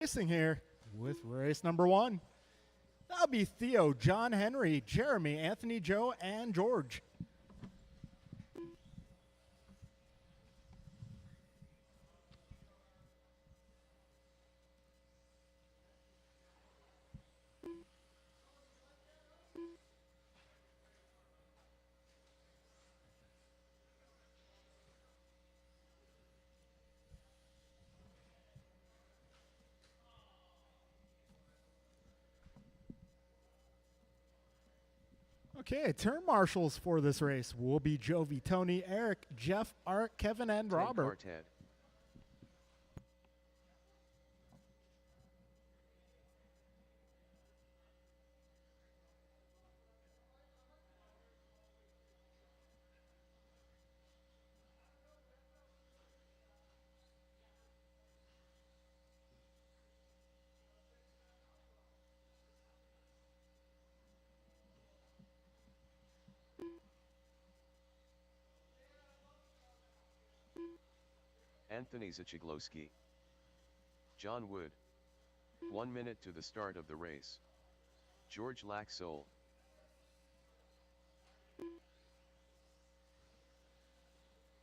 Racing here with race number one. That'll be Theo, John Henry, Jeremy, Anthony, Joe, and George. Okay, turn marshals for this race will be Jovi, Tony, Eric, Jeff, Art, Kevin, and Robert. Quartet. Anthony Zachiglowski. John Wood. 1 minute to the start of the race. George Laxol.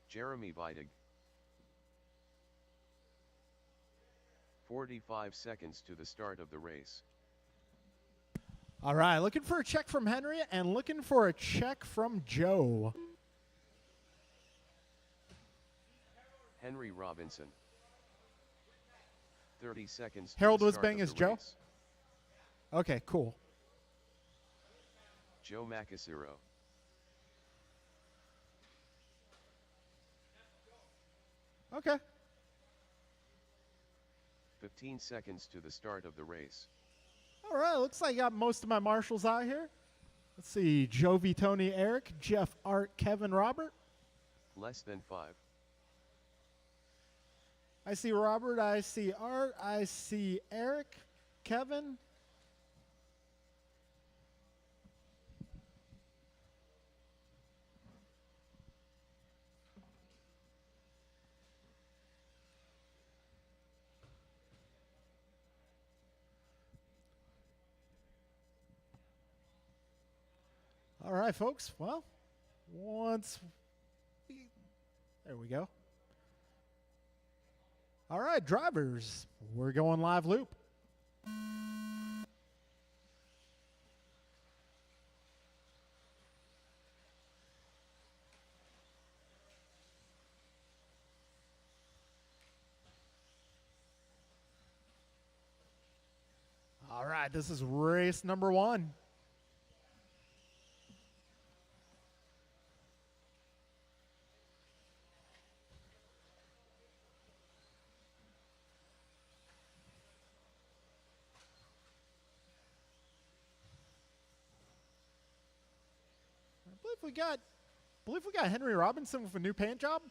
Jeremy Vidig. 45 seconds to the start of the race. All right, looking for a check from Henry and looking for a check from Joe. Henry Robinson. 30 seconds to Harold the start Wisbang of is the Joe? race. Okay, cool. Joe Macasero. Okay. 15 seconds to the start of the race. All right, looks like I got most of my marshals out here. Let's see, Jovi, Tony, Eric, Jeff, Art, Kevin, Robert. Less than 5. I see Robert, I see Art, I see Eric, Kevin. All right, folks. Well, there we go. All right, drivers, we're going live loop. All right, this is race number one. I believe we got Henry Robinson with a new paint job.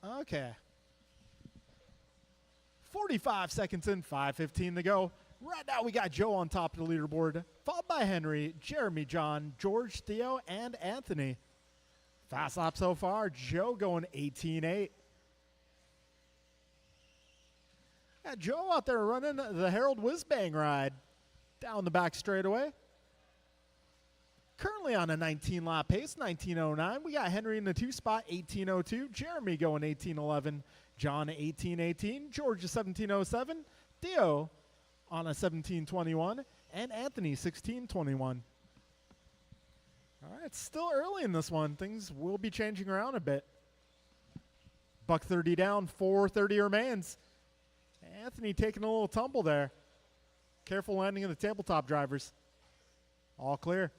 Okay. 45 seconds in, 5:15 to go. Right now we got Joe on top of the leaderboard, followed by Henry, Jeremy, John, George, Theo, and Anthony. Fast lap so far, Joe going 18.8. Got Joe out there running the Harold Wisbang ride down the back straightaway. Currently on a 19-lap pace, 19.09. We got Henry in the 2 spot, 18.02. Jeremy going 18.11. John 18.18. George 17.07. Theo on a 17.21. And Anthony 16.21. All right, it's still early in this one. Things will be changing around a bit. Buck 30 down, 4:30 remains. Anthony taking a little tumble there. Careful landing of the tabletop drivers. All clear.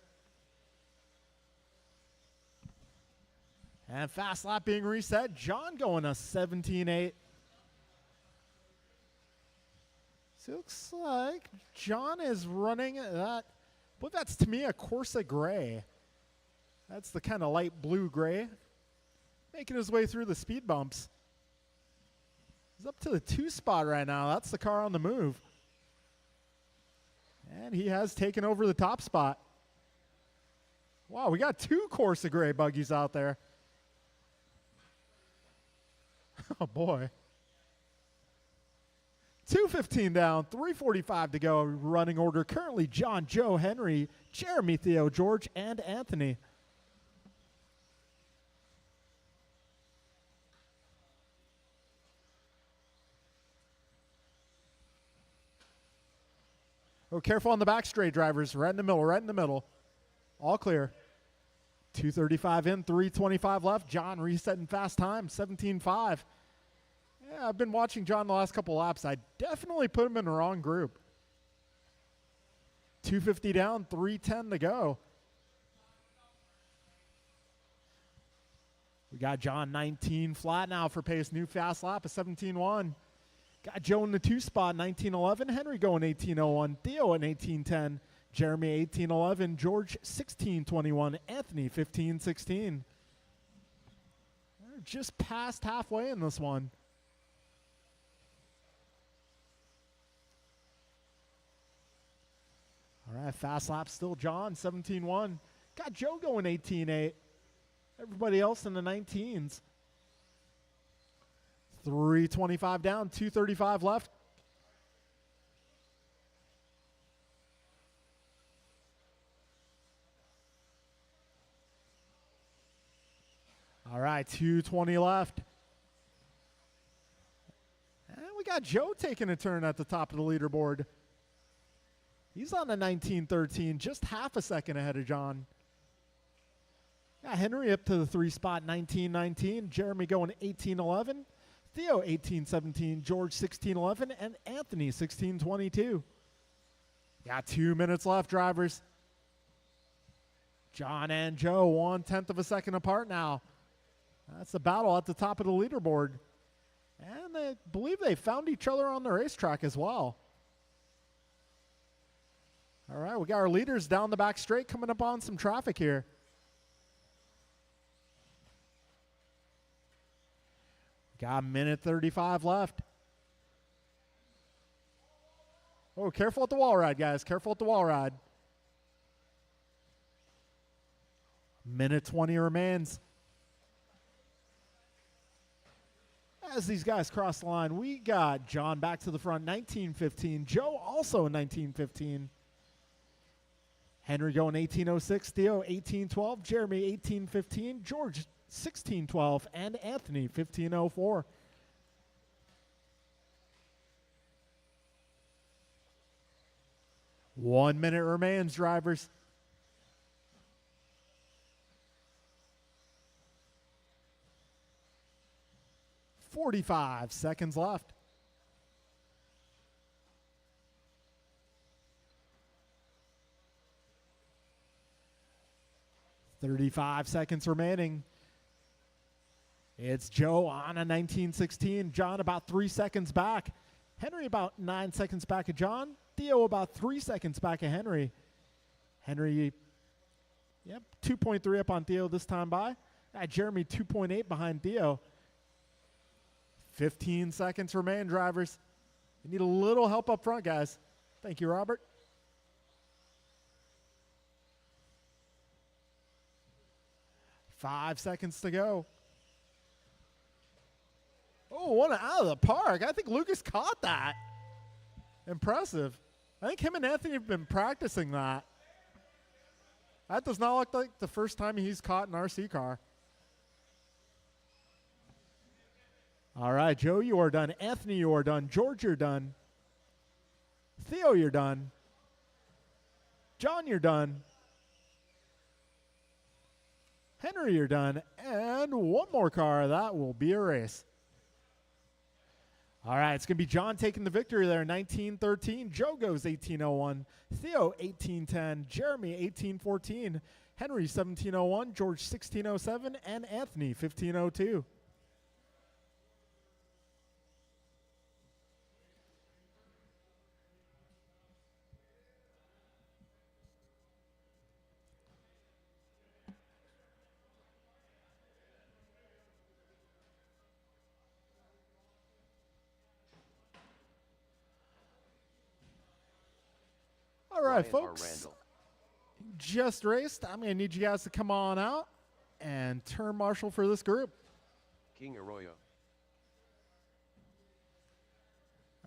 And fast lap being reset. John going a 17.8. So it looks like John is running that. But that's to me a Corsa gray. That's the kind of light blue gray. Making his way through the speed bumps. He's up to the 2 spot right now. That's the car on the move. And he has taken over the top spot. Wow, we got 2 Corsa gray buggies out there. Oh, boy. 2:15 down, 3:45 to go. Running order currently John, Joe, Henry, Jeremy, Theo, George, and Anthony. Oh, careful on the back straight, drivers. Right in the middle, right in the middle. All clear. 2:35 in, 3:25 left. John resetting fast time, 17:5. Yeah, I've been watching John the last couple laps. I definitely put him in the wrong group. 2:50 down, 3:10 to go. We got John 19 flat now for pace. New fast lap of 17:1. Got Joe in the 2 spot, 19:11. Henry going 18:01. Theo in 18:10. Jeremy 18:11. George 16:21. Anthony 15:16. They're just past halfway in this one. All right, fast lap still John 17:1. Got Joe going 18:8. Everybody else in the 19s. 3:25 down, 2:35 left. All right, 2:20 left. And we got Joe taking a turn at the top of the leaderboard. He's on the 19:13, just half a second ahead of John. Got Henry up to the 3 spot, 19:19. Jeremy going 18:11. Theo 18:17, George 16:11, and Anthony 16:22. Got 2 minutes left, drivers. John and Joe 1/10 of a second apart now. That's the battle at the top of the leaderboard. And I believe they found each other on the racetrack as well. All right, we got our leaders down the back straight coming up on some traffic here. Got a minute 35 left. Oh, careful at the wall ride, guys. Careful at the wall ride. Minute 20 remains. As these guys cross the line, we got John back to the front, 19:15. Joe also 19:15. Henry going 18:06. Theo 18:12. Jeremy 18:15. George 16:12, and Anthony 15:04. One minute remains, drivers. "45 seconds left. "35 seconds remaining. It's Joe on a 19:16. John about 3 seconds back. Henry about 9 seconds back of John. Theo about 3 seconds back of Henry. Henry, 2.3 up on Theo this time by. Jeremy 2.8 behind Theo. 15 seconds remain, drivers. You need a little help up front, guys. Thank you, Robert. Five seconds to go. Oh, one out of the park. I think Lucas caught that. Impressive. I think him and Anthony have been practicing that. That does not look like the first time he's caught an RC car. All right, Joe, you are done. Anthony, you are done. George, you're done. Theo, you're done. John, you're done. Henry, you're done. And one more car. That will be a race. All right, it's going to be John taking the victory there, 19:13. Joe goes 18:01. Theo, 18:10. Jeremy, 18:14. Henry, 17:01. George, 16:07. And Anthony, 15:02. All right, folks, just raced. I'm going to need you guys to come on out and turn marshal for this group. King Arroyo.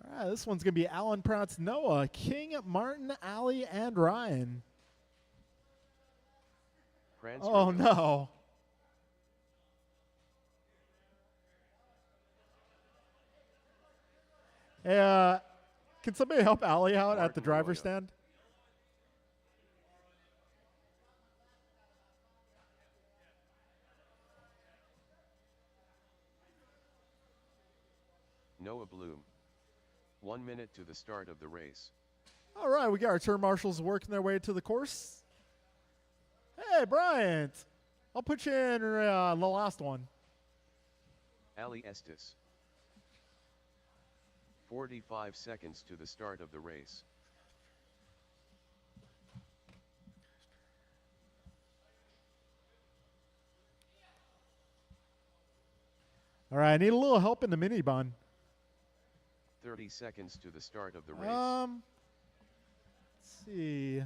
All All right, this one's going to be Alan, Prance, Noah, King, Martin, Ali, and Ryan. Prance Oh, Rodil. no. Hey, can somebody help Ali out at the Martin driver's Royal. stand? Noah Bloom. 1 minute to the start of the race. All right, we got our turn marshals working their way to the course. Hey, Bryant. I'll put you in the last one. Ali Estes. 45 seconds to the start of the race. All right, I need a little help in the mini bun. 30 seconds to the start of the race. Let's see.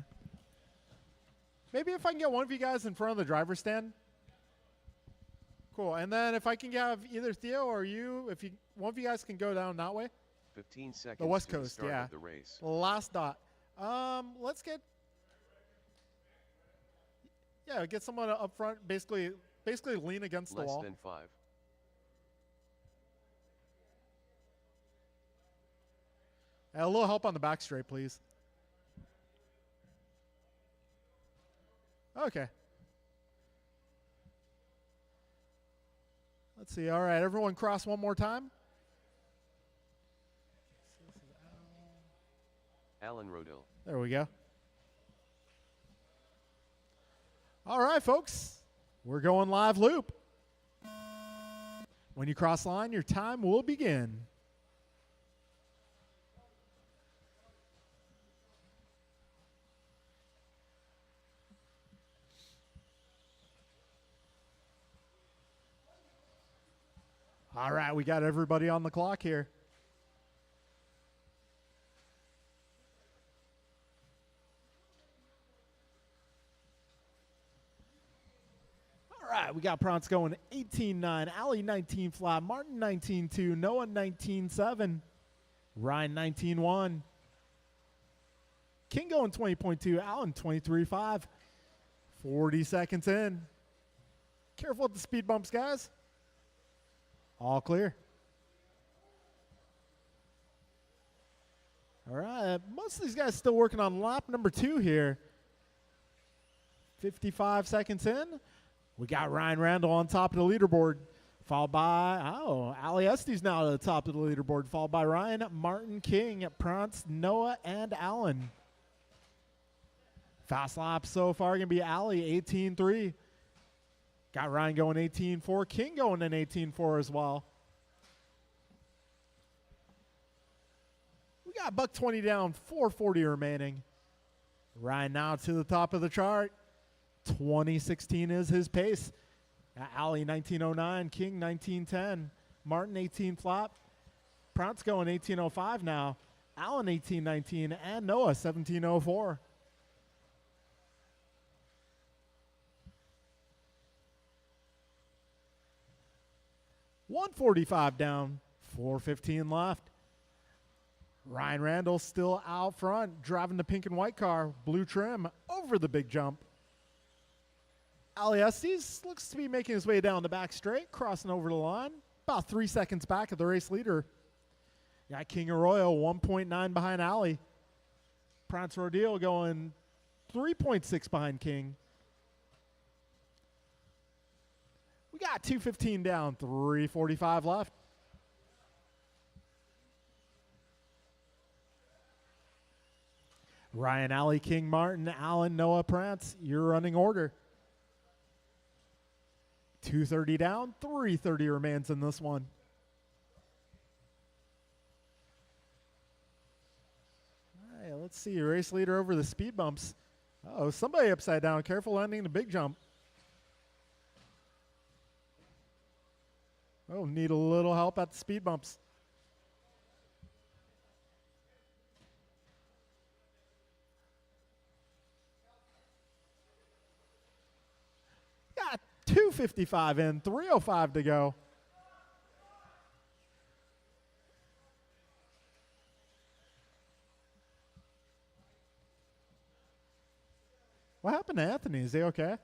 Maybe if I can get one of you guys in front of the driver's stand. Cool. And then if I can have either Theo or you, if you one of you guys can go down that way. 15 seconds The West to the Coast, start yeah. of the race. Last dot. Let's get someone up front, basically lean against the Less wall. than 5. A little help on the back straight, please. Okay. Let's see. All right, everyone cross one more time. Alan Rodil. There we go. All right, folks. We're going live loop. When you cross line, your time will begin. All right, we got everybody on the clock here. All right, we got Prance going 18-9, Ali 19 flat, Martin 19-2, Noah 19-7, Ryan 19-1, King going 20.2, Alan 23.5. 40 seconds in. Careful with the speed bumps, guys. All clear. All right. Most of these guys still working on lap number 2 here. 55 seconds in. We got Ryan Randall on top of the leaderboard, followed by, Ali Estes now at the top of the leaderboard, followed by Ryan, Martin, King, Prance, Noah, and Alan. Fast lap so far going to be Ali, 18.3. Got Ryan going 18.4. King going in 18.4 as well. We got $120 down, 440 remaining. Ryan now to the top of the chart. 2016 is his pace. Ali 1909, King 1910, Martin 18 flat. Prance going 1805 now. Alan 1819 and Noah 1704. $145 down, 415 left. Ryan Randall still out front, driving the pink and white car, blue trim, over the big jump. Ali Estes looks to be making his way down the back straight, crossing over the line, about 3 seconds back of the race leader. Got King Arroyo 1.9 behind Ali. Prance Rodil going 3.6 behind King. We got 215 down, 345 left. Ryan, Ali, King, Martin, Alan, Noah, Prance, your running order. 230 down, 330 remains in this one. All right, let's see. Race leader over the speed bumps. Uh-oh, somebody upside down. Careful landing the big jump. Oh, need a little help at the speed bumps. Got 255 in, 305 to go. What happened to Anthony? Is he okay?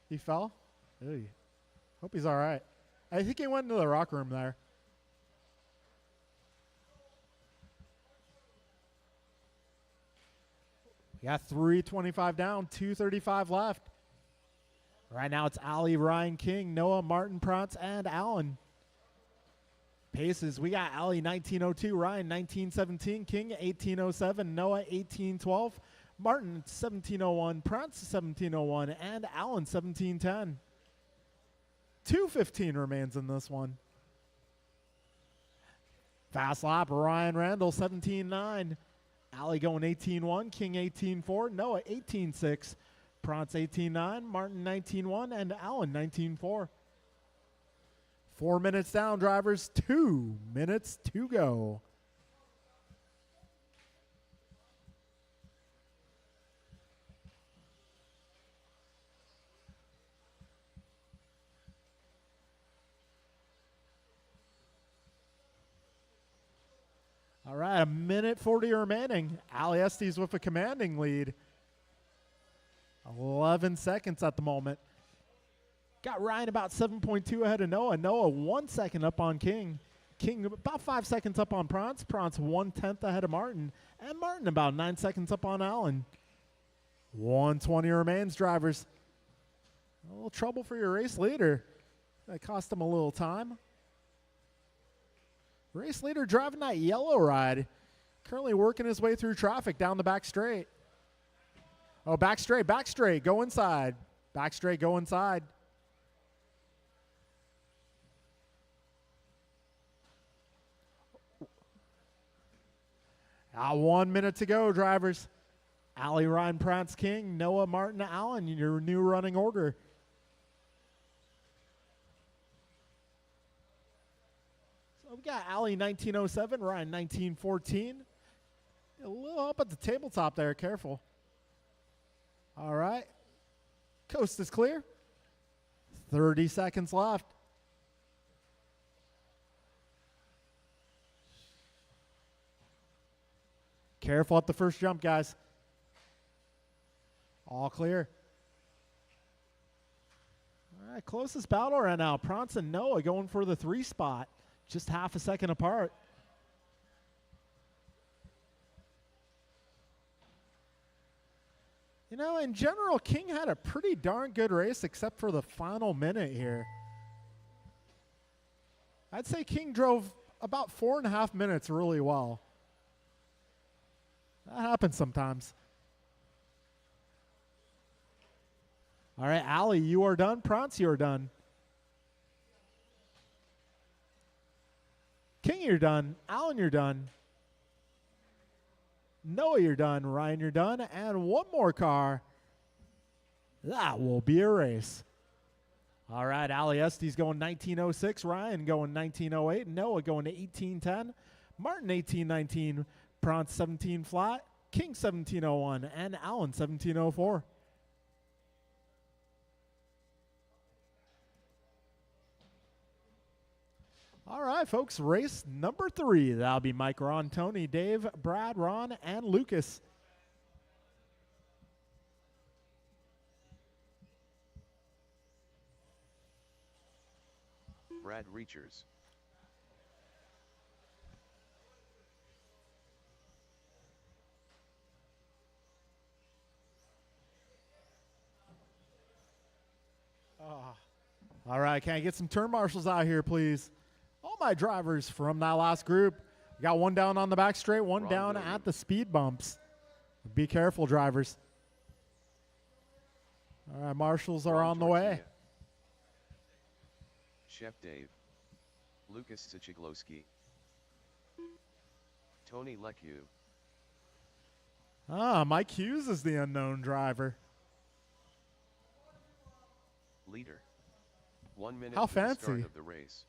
He fell? Ew. Hope he's all right. I think he went into the rock room there. We got 3:25 down, 2:35 left. Right now it's Ali, Ryan, King, Noah, Martin, Prance, and Allen. Paces, we got Ali 1902, Ryan 1917, King 1807, Noah 1812, Martin 1701, Prance 1701, and Allen 1710. 2:15 remains in this one. Fast lap, Ryan Randall 17.9. Ali going 18.1, King 18.4, Noah 18.6, Prance 18.9, Martin 19.1, and Allen 19.4. 4 minutes down, drivers. 2 minutes to go. All right, 1:40 remaining. Ali Estes with a commanding lead. 11 seconds at the moment. Got Ryan about 7.2 ahead of Noah. Noah 1 second up on King. King about 5 seconds up on Prance. Prance 1/10 ahead of Martin. And Martin about 9 seconds up on Allen. 1:20 remains, drivers. A little trouble for your race leader. That cost him a little time. Race leader driving that yellow ride. Currently working his way through traffic down the back straight. Oh, back straight, go inside. Back straight, go inside. Now 1 minute to go, drivers. Ali, Ryan, Prance, King, Noah, Martin, Allen, your new running order. So we got Ali 1907, Ryan 1914. A little up at the tabletop there, careful. All right. Coast is clear. 30 seconds left. Careful at the first jump, guys. All clear. All right, closest battle right now. Prance and Noah going for the 3 spot. Just half a second apart. You know, in general, King had a pretty darn good race except for the final minute here. I'd say King drove about 4.5 minutes really well. That happens sometimes. All right, Ali, you are done. Prance, you are done. King, you're done. Allen, you're done. Noah, you're done. Ryan, you're done. And one more car. That will be a race. All right, Ali Estes going 1906. Ryan going 1908. Noah going to 1810. Martin 1819. Prance 17 flat. King 1701. And Allen 1704. All right, folks, race number 3. That'll be Mike, Ron, Tony, Dave, Brad, Ron, and Lucas. Brad Reachers. All right, can I get some turn marshals out here, please? All my drivers from that last group. We got one down on the back straight, one Ron down Williams. at the speed bumps. Be careful, drivers. All right, marshals are Ron on the way. Tortilla. Chef Dave. Lucas Sichiglowski. Tony Lecu. Mike Hughes is the unknown driver. Leader. 1 minute How to the start fancy. of the race.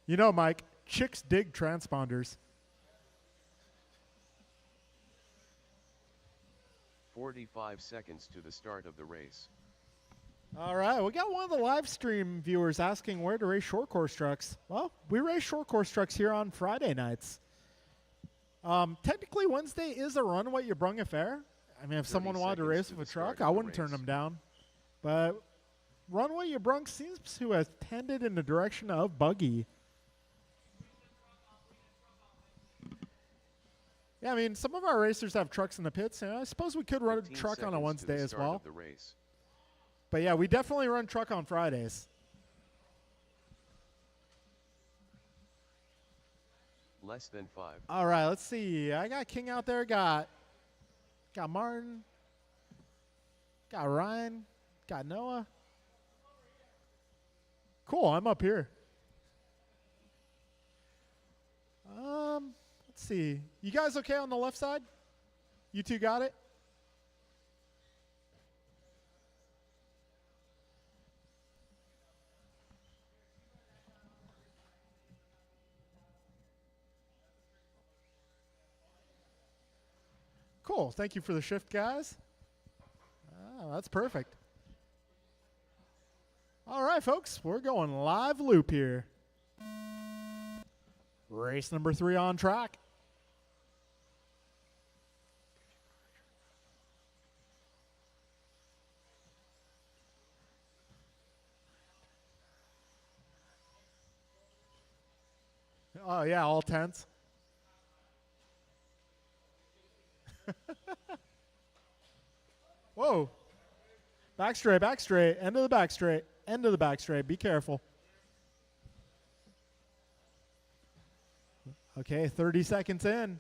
You know, Mike, chicks dig transponders. 45 seconds to the start of the race. All right, we got one of the live stream viewers asking where to race short course trucks. Well, we race short course trucks here on Friday nights. Technically, Wednesday is a run what you brung affair. I mean, if 30 someone wanted to seconds race to with a the start truck, of I the wouldn't turn race. them down. But run what you brung seems to have tended in the direction of buggy. Yeah, I mean, some of our racers have trucks in the pits. And I suppose we could run a 15 truck on a seconds to Wednesday the as start well. of the race. But yeah, we definitely run truck on Fridays. Less than 5. All right, let's see. I got King out there. Got Martin. Got Ryan. Got Noah. Cool, I'm up here. Let's see. You guys okay on the left side? You two got it? Cool. Thank you for the shift, guys. Oh, that's perfect. All right, folks, we're going live loop here. Race number 3 on track. Oh, yeah, all tense. Whoa. Back straight, back straight. End of the back straight. End of the back straight. Be careful. Okay, 30 seconds in.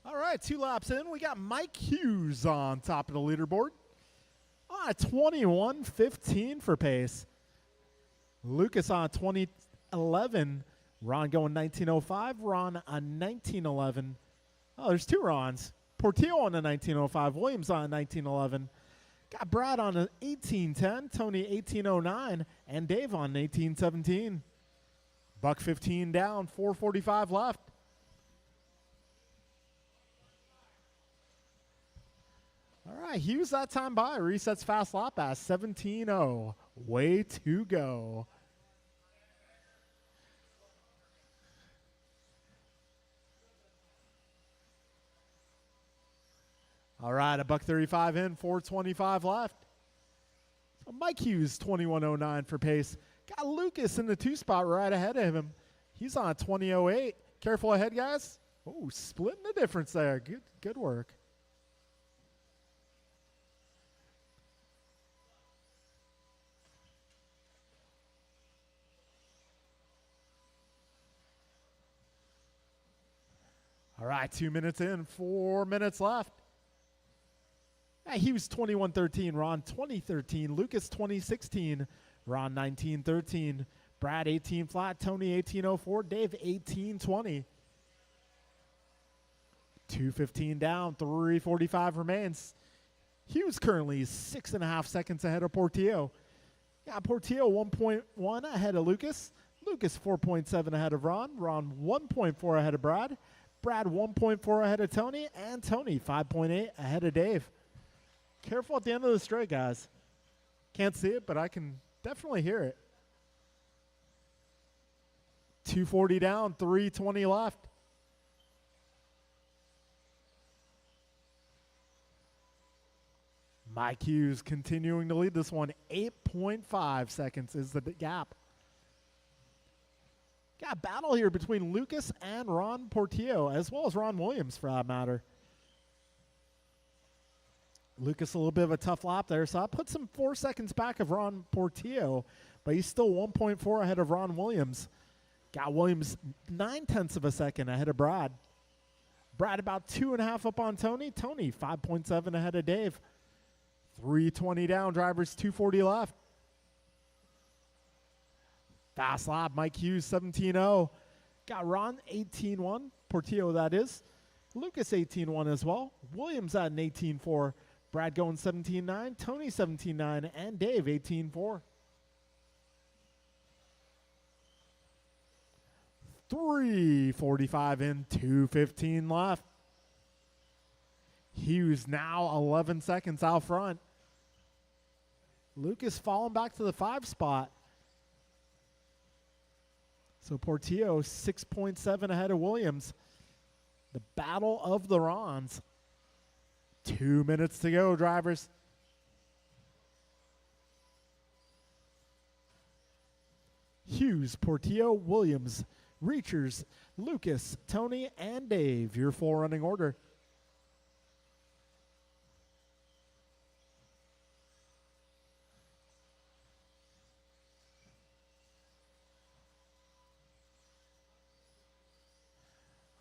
All right, 2 laps in. We got Mike Hughes on top of the leaderboard. 21:15 for pace. Lucas on 20:11. Ron going 19:05. Ron on 19:11. Oh, there's 2 Rons. Portillo on a 19:05. Williams on a 19:11. Got Brad on an 18:10. Tony 18:09. And Dave on 18:17. Buck 15 down. 4:45 left. All right, Hughes that time by. Resets fast lap at 17:0. Way to go. All right, a buck 35 in, 4:25 left. So Mike Hughes, 21:09 for pace. Got Lucas in the 2 spot right ahead of him. He's on 20:08. Careful ahead, guys. Oh, splitting the difference there. Good work. All right, 2 minutes in, 4 minutes left. Yeah, he was 21:13, Ron 20:13, Lucas 20:16, Ron 19:13, Brad 18 flat, Tony 18:04, Dave 18:20. 2:15 down, 3:45 remains. Hughes currently 6.5 seconds ahead of Portillo. Yeah, Portillo 1.1 ahead of Lucas. Lucas 4.7 ahead of Ron. Ron 1.4 ahead of Brad. Brad 1.4 ahead of Tony, and Tony 5.8 ahead of Dave. Careful at the end of the straight, guys. Can't see it, but I can definitely hear it. 2:40 down, 3:20 left. Mike Hughes continuing to lead this one. 8.5 seconds is the gap. Got a battle here between Lucas and Ron Portillo, as well as Ron Williams, for that matter. Lucas a little bit of a tough lap there, so I put some 4 seconds back of Ron Portillo, but he's still 1.4 ahead of Ron Williams. Got Williams 0.9 of a second ahead of Brad. Brad about 2.5 up on Tony. Tony 5.7 ahead of Dave. 3:20 down, drivers 2:40 left. Fast lap, Mike Hughes 17:0. Got Ron 18:1, Portillo that is. Lucas 18:1 as well. Williams at an 18:4. Brad going 17:9, Tony 17:9, and Dave 18:4. 3:45 in, 2:15 left. Hughes now 11 seconds out front. Lucas falling back to the 5 spot. So Portillo 6.7 ahead of Williams. The battle of the Rons. 2 minutes to go, drivers. Hughes, Portillo, Williams, Reachers, Lucas, Tony, and Dave. Your full running order.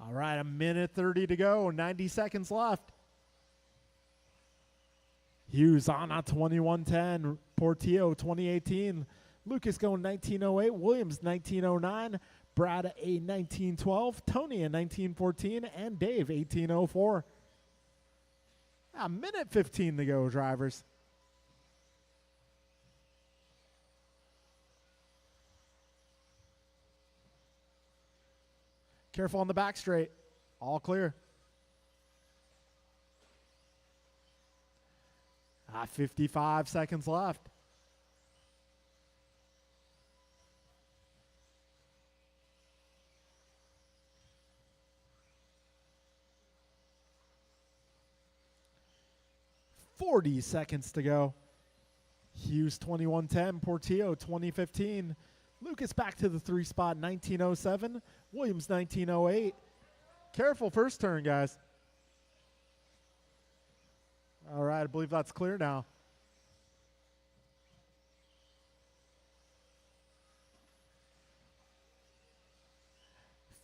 All right, a minute 30 to go, 90 seconds left. Hughes on a 21:10, Portillo 2018, Lucas going 19:08, Williams 19:09, Brad a 19:12, Tony a 19:14, and Dave 18:04. A minute 15 to go, drivers. Careful on the back straight. All clear. 55 seconds left. .40 seconds to go. Hughes 21:10, Portillo 20:15. Lucas back to the 3 spot, 19:07. Williams 19:08. Careful first turn, guys. All right, I believe that's clear now.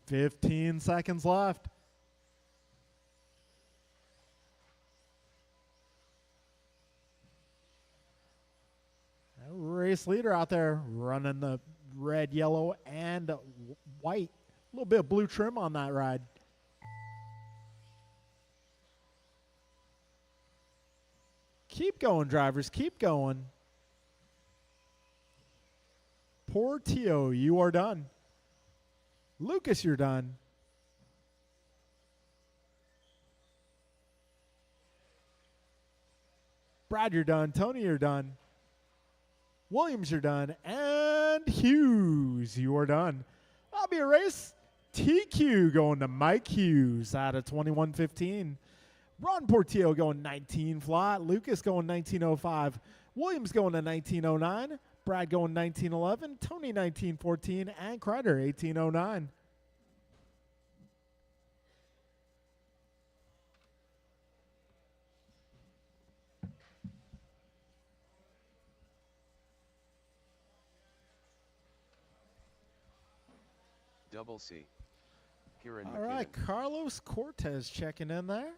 .15 seconds left. Race leader out there running the red, yellow, and white. A little bit of blue trim on that ride. Keep going, drivers. Keep going. Portillo, you are done. Lucas, you're done. Brad, you're done. Tony, you're done. Williams, you're done. And Hughes, you are done. That'll be a race. TQ going to Mike Hughes out of 21:15. Ron Portillo going 19 flat. Lucas going 19:05. Williams going to 19:09. Brad going 19:11. Tony 19:14. And Kreider 18:09. Double C. Kieran All right, McKinnon. Carlos Cortez checking in there.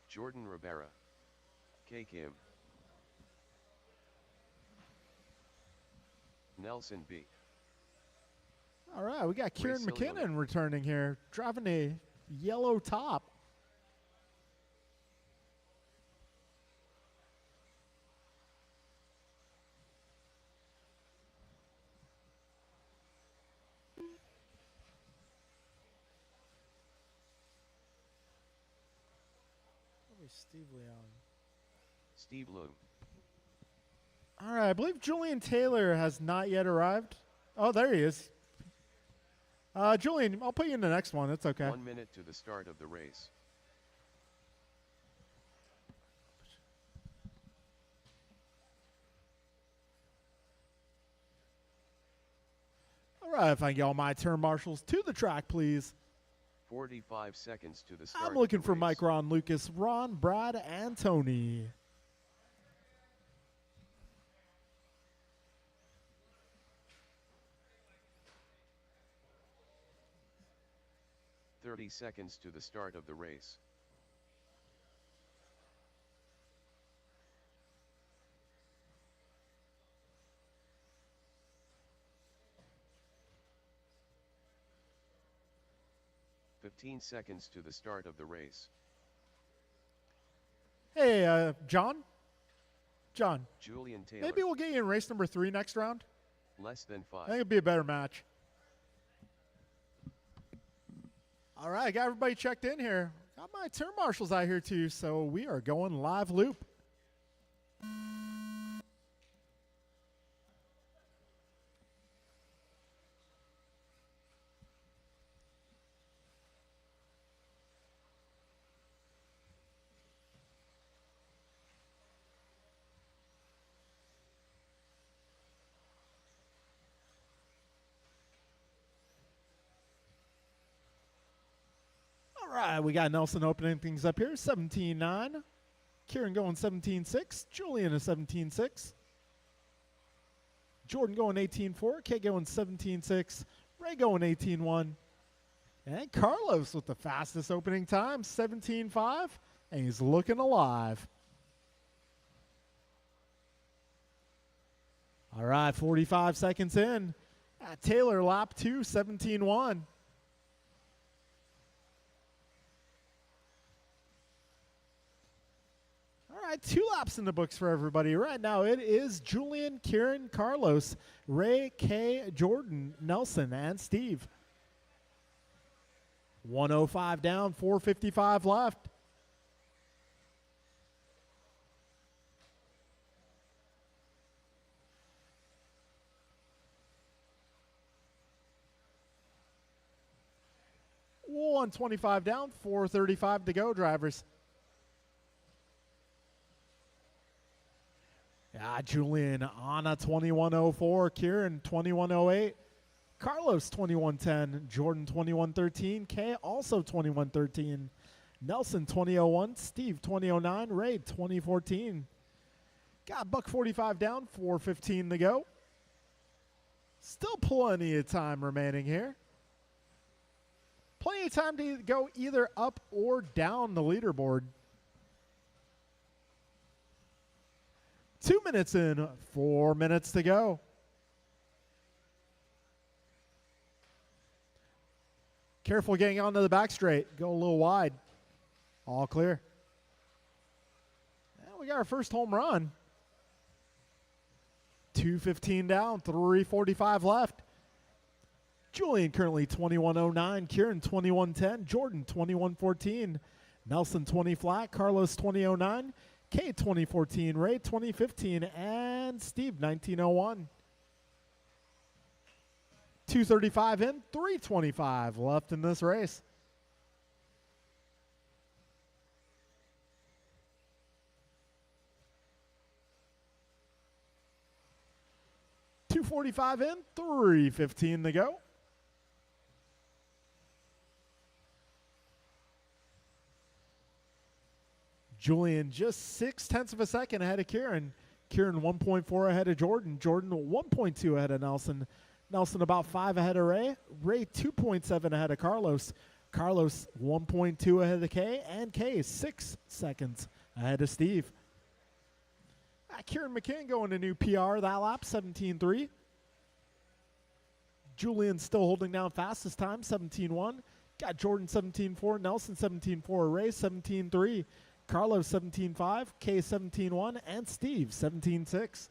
Jordan Rivera. K. Kim. Nelson B. All right, we got Kieran Ray Cillian. McKinnon returning here, driving a yellow top. Steve Leon. Steve Loom. All right, I believe Julian Taylor has not yet arrived. Oh, there he is. Julian, I'll put you in the next one. It's okay. 1 minute to the start of the race. All right, if I can get all my turn marshals to the track, please. 45 seconds to the start. I'm looking of the for race. Mike, Ron, Lucas, Ron, Brad, and Tony. .30 seconds to the start of the race. .15 seconds to the start of the race. Hey, John? John, Julian Taylor. maybe we'll get you in race number 3 next round. Less than I 5. think it'd be a better match. All right, got everybody checked in here. Got my turn marshals out here too, so we are going live loop. All right, we got Nelson opening things up here, 17-9. Kieran going 17-6. Julian is 17-6. Jordan going 18-4. Kay going 17-6. Ray going 18-1. And Carlos with the fastest opening time, 17-5. And he's looking alive. All right, 45 seconds in. Taylor lap 2, 17-1. All right, 2 laps in the books for everybody. Right now it is Julian, Kieran, Carlos, Ray, Kay, Jordan, Nelson, and Steve. 105 down, 455 left. $125 down, 435 to go, drivers. Julian on a 21.04, Kieran 21.08, Carlos 21.10, Jordan 21.13, Kay also 21.13, Nelson 20.01, Steve 20.09, Ray 20.14. Got $145 down, 4:15 to go. Still plenty of time remaining here. Plenty of time to go either up or down the leaderboard. 2 minutes in, 4 minutes to go. Careful getting onto the back straight. Go a little wide. All clear. And we got our first home run. 2:15 down, 3:45 left. Julian currently 21.09, Kieran 21.10, Jordan 21.14, Nelson 20 flat, Carlos 20.09, Kay 2014, Ray 2015, and Steve 1901. 2:35 in, 3:25 left in this race. $245 in, 3:15 to go. Julian just 0.6 of a second ahead of Kieran. Kieran 1.4 ahead of Jordan. Jordan 1.2 ahead of Nelson. Nelson about 5 ahead of Ray. Ray 2.7 ahead of Carlos. Carlos 1.2 ahead of Kay. And Kay 6 seconds ahead of Steve. Kieran McKinn going to new PR that lap, 17.3. Julian still holding down fastest time, 17.1. Got Jordan 17.4, Nelson 17.4, Ray 17.3, Carlos 17.5, Kay 17.1, and Steve 17.6.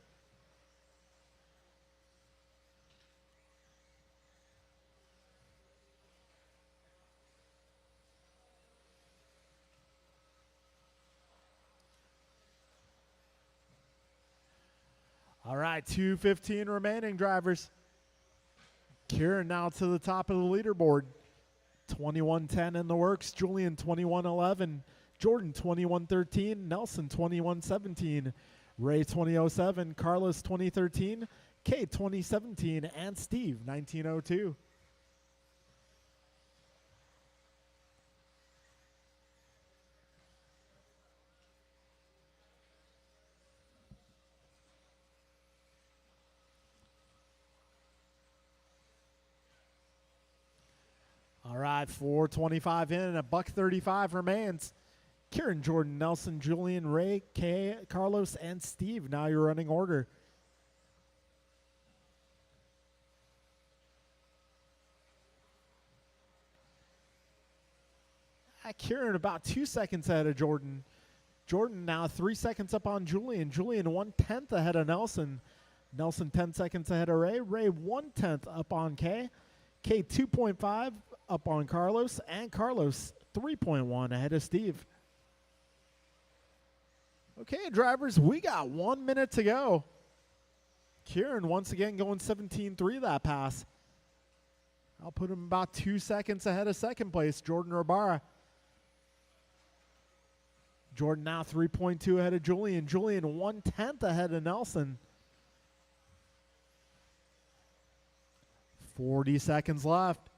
All right, 2:15 remaining, drivers. Kieran now to the top of the leaderboard. 21.10 in the works. Julian 21.11. Jordan 21.13. Nelson 21.17. Ray 20.07. Carlos 20.13. Kay 20.17. And Steve 19.02. All right, 4:25 in, and $135 remains. Kieran, Jordan, Nelson, Julian, Ray, Kay, Carlos, and Steve. Now your running order. Kieran about 2 seconds ahead of Jordan. Jordan now 3 seconds up on Julian. Julian 1/10 ahead of Nelson. Nelson 10 seconds ahead of Ray. Ray 1/10 up on K. K 2.5 up on Carlos. And Carlos 3.1 ahead of Steve. Okay, drivers, we got 1 minute to go. Kieran once again going 17.3 that pass. I'll put him about 2 seconds ahead of second place, Jordan Rabara. Jordan now 3.2 ahead of Julian. Julian 1/10 ahead of Nelson. 40 seconds left.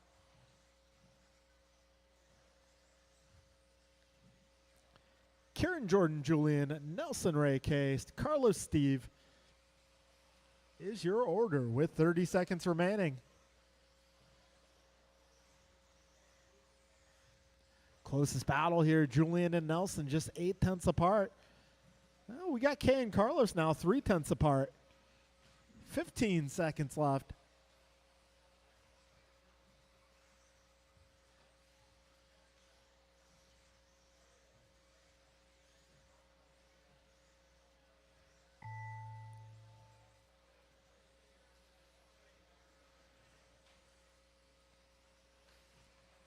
Kieran, Jordan, Julian, Nelson, Ray, Case, Carlos, Steve is your order with 30 seconds remaining. Closest battle here, Julian and Nelson, just 8/10 apart. Oh, we got Kay and Carlos now 3/10 apart. 15 seconds left.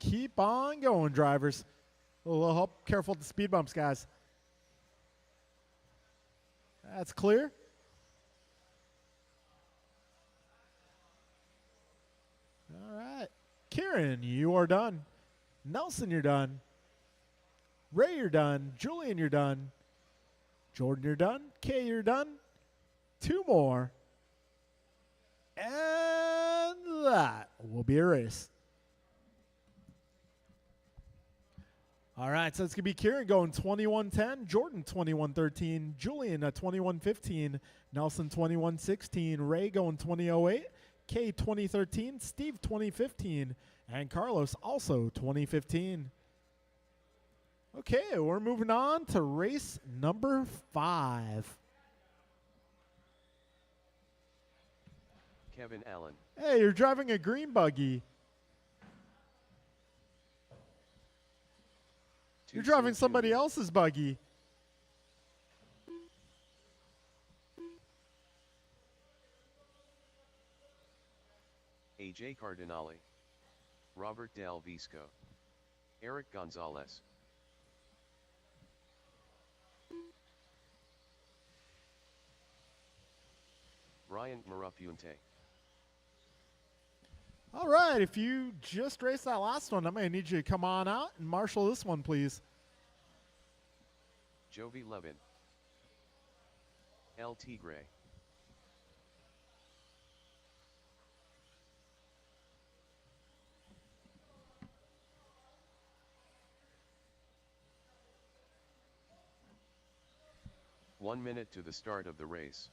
Keep on going, drivers. A little help. Careful with the speed bumps, guys. That's clear. All right. Kieran, you are done. Nelson, you're done. Ray, you're done. Julian, you're done. Jordan, you're done. Kay, you're done. 2 more. And that will be a race. All right, so it's going to be Kieran going 21:10, Jordan 21:13, Julian 21:15, Nelson 21:16, Ray going 20:08, Kay 20:13, Steve 20:15, and Carlos also 20:15. Okay, we're moving on to race number 5. Kevin Allen. Hey, you're driving a green buggy. You're driving somebody else's buggy. AJ Cardinale. Robert Del Visco. Eric Gonzalez. Ryan Marapunte. All right, if you just raced that last one, I'm going to need you to come on out and marshal this one, please. Jovi Levin. El Tigre. One minute to the start of the race.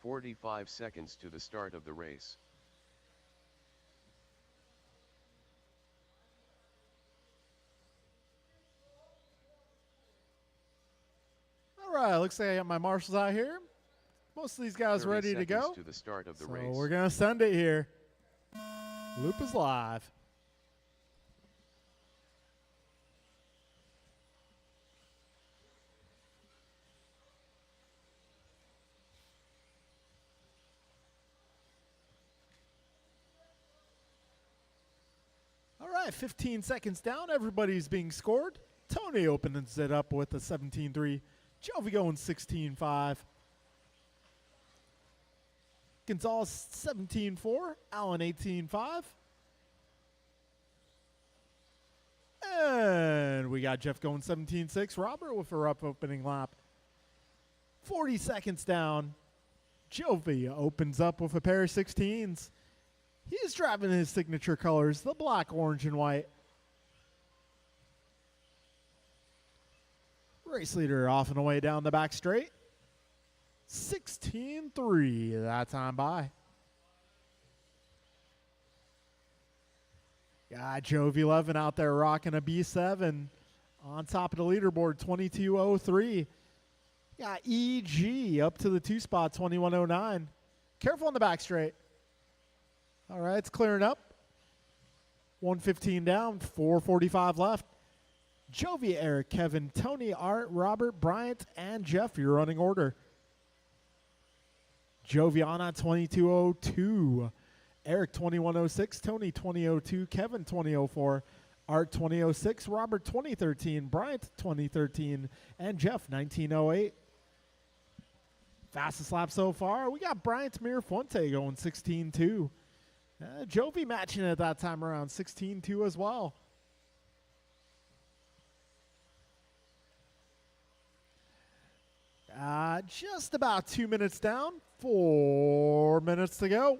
"45 seconds to the start of the race. All right, looks like I got my marshals out here. Most of these guys 30 ready to go. seconds to the start of the So race. we're going to send it here. Loop is live. All right, 15 seconds down. Everybody's being scored. Tony opens it up with a 17-3. Jovi going 16-5. Gonzalez 17-4. Allen 18-5. And we got Jeff going 17-6. Robert with a rough opening lap. 40 seconds down. Jovi opens up with a pair of 16s. He's driving his signature colors, the black, orange, and white. Race leader off and away down the back straight. 16-3 that time by. Got Jovi 11 out there rocking a B7 on top of the leaderboard, 22.03. Got EG up to the 2 spot, 2109. Careful on the back straight. All right, it's clearing up. 115 down, 4:45 left. Jovi, Eric, Kevin, Tony, Art, Robert, Bryant, and Jeff, your running order. Joviana 2202, Eric 2106, Tony 2002, Kevin 2004, Art 2006, Robert 2013, Bryant 2013, and Jeff 1908. Fastest lap so far, we got Bryant Mirafonte going 16.2. Jovi matching it that time around, 16.2 as well. Just about 2 minutes down, 4 minutes to go.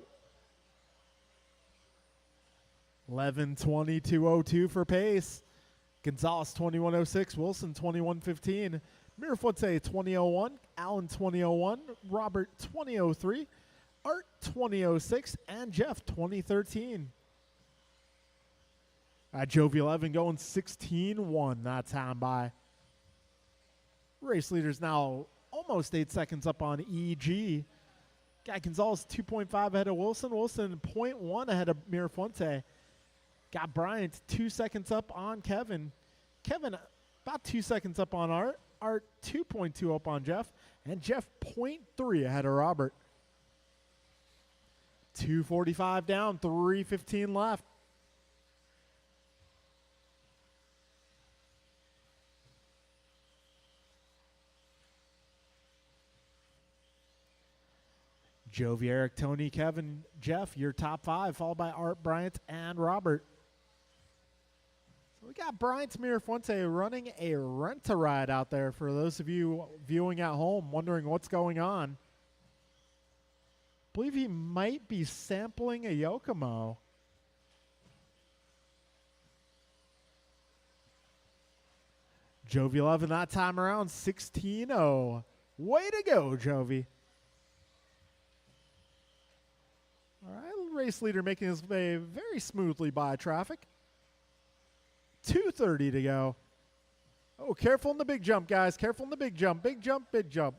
11:22.02 for pace. Gonzalez 2106, Wilson 2115, Mirafonte 2001, Allen 2001, Robert 2003, Art 2006, and Jeff 2013. Jovi 11 going 16.1 that time by. Race leaders now almost 8 seconds up on EG. Got Gonzalez 2.5 ahead of Wilson. Wilson 0.1 ahead of Mirafonte. Got Bryant 2 seconds up on Kevin. Kevin about 2 seconds up on Art. Art 2.2 up on Jeff. And Jeff 0.3 ahead of Robert. 2:45 down, 3:15 left. Jovi, Eric, Tony, Kevin, Jeff, your top 5, followed by Art, Bryant, and Robert. So we got Bryant Mirafonte running a rent-a-ride out there for those of you viewing at home, wondering what's going on. I believe he might be sampling a Yokomo. Jovi 11 that time around, 16.0. Way to go, Jovi. All right, race leader making his way very smoothly by traffic. 2:30 to go. Oh, careful in the big jump, guys. Careful in the big jump. Big jump, big jump.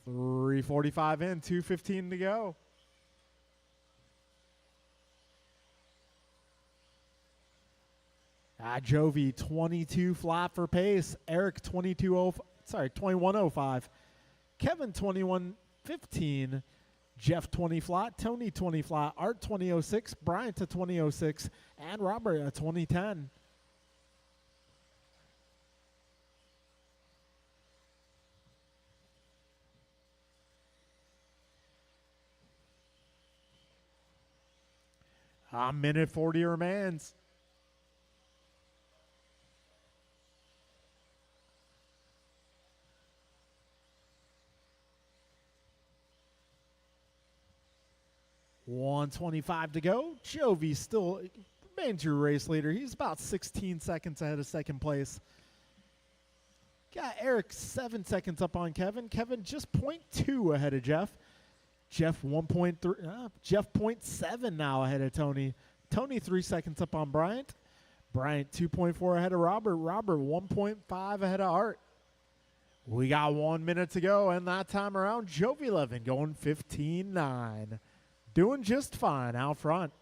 .345 in, 2:15 to go. Jovi 22 flat for pace. Eric 2105. Kevin 2115. Jeff 20 flat. Tony 20 flat. Art 2006. Bryant to 2006. And Robert at 2010. A minute 40 remains. .125 to go. Jovi still remains your race leader. He's about 16 seconds ahead of second place. Got Eric 7 seconds up on Kevin. Kevin just 0.2 ahead of Jeff. Jeff 1.3. Jeff 0.7 now ahead of Tony. Tony 3 seconds up on Bryant. Bryant 2.4 ahead of Robert. Robert 1.5 ahead of Art. We got 1 minute to go, and that time around, Jovi 11 going 15.9. Doing just fine out front.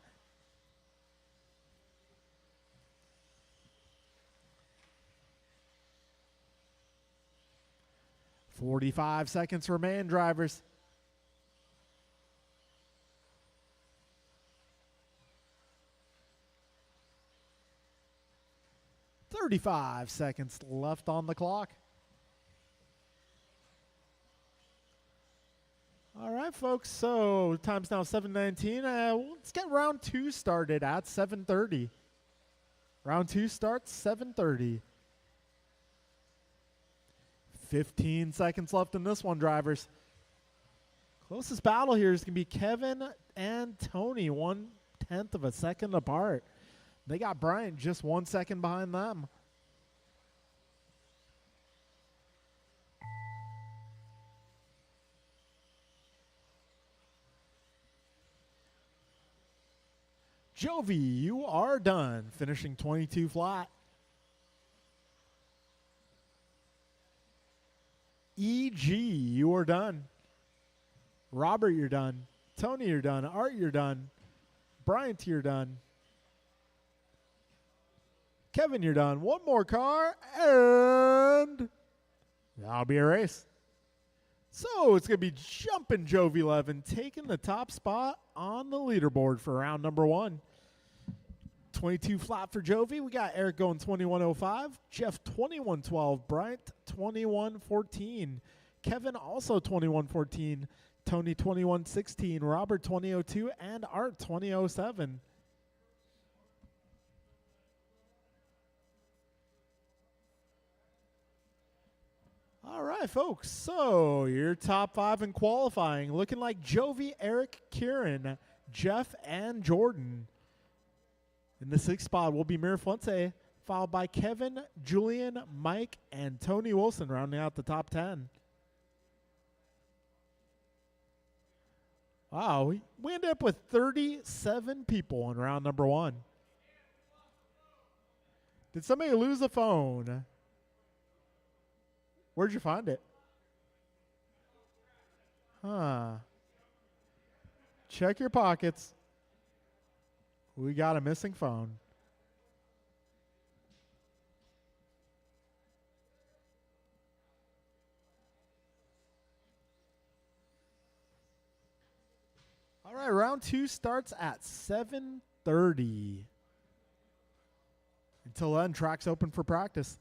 .45 seconds remain, drivers. .35 seconds left on the clock. All right, folks, so time's now 7:19. Let's get round 2 started at 7:30. Round 2 starts 7:30. 15 seconds left in this one, drivers. Closest battle here is going to be Kevin and Tony, 1/10 of a second apart. They got Bryant just 1 second behind them. Jovi, you are done, finishing 22 flat. EG, you are done. Robert, you're done. Tony, you're done. Art, you're done. Bryant, you're done. Kevin, you're done. One more car, and that'll be a race. So it's going to be Jumpin' Jovi 11 taking the top spot on the leaderboard for round number 1. 22 flat for Jovi. We got Eric going 21.05, Jeff 21.12, Bryant 21.14, Kevin also 21.14, Tony 21.16, Robert 20.02, and Art 20.07. All right, folks. So your top 5 in qualifying looking like Jovi, Eric, Kieran, Jeff, and Jordan. In the 6th spot will be Mir Fuente, followed by Kevin, Julian, Mike, and Tony Wilson, rounding out the top 10. Wow, we ended up with 37 people in round number 1. Did somebody lose a phone? Where'd you find it? Huh. Check your pockets. We got a missing phone. All right, round 2 starts at 7:30. Until then, track's open for practice.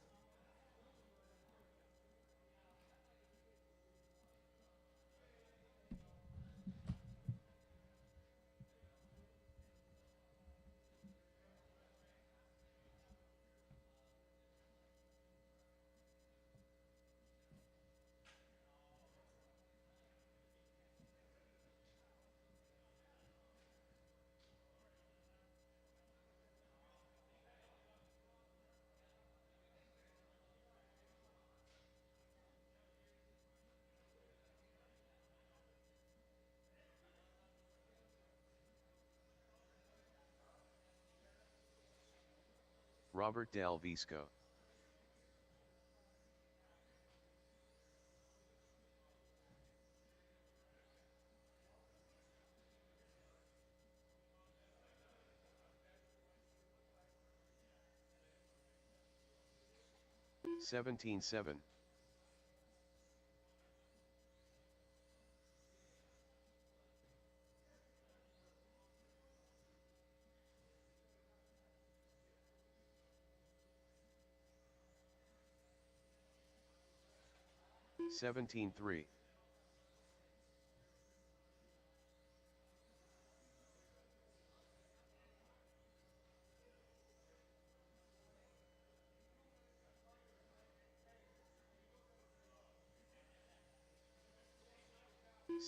Robert Del Visco. $17.7. $17.3.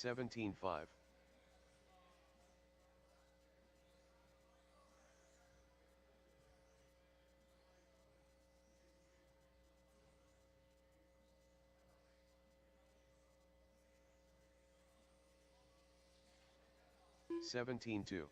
$17.5. $17.2.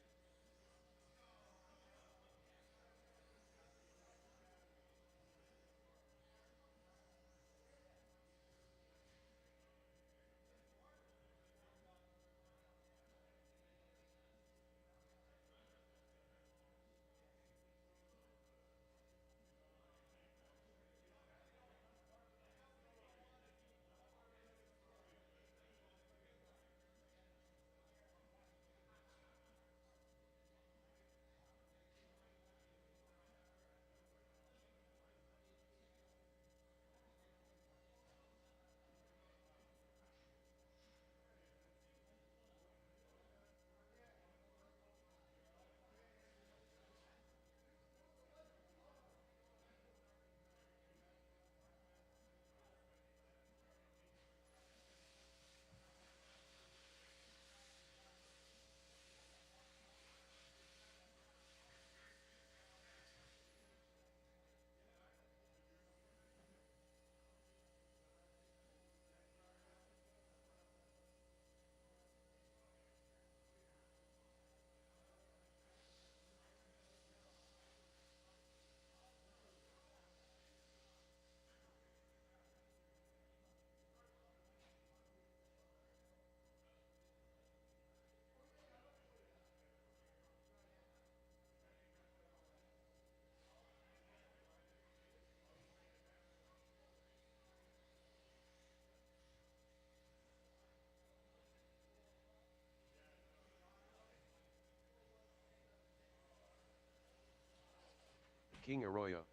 King Arroyo.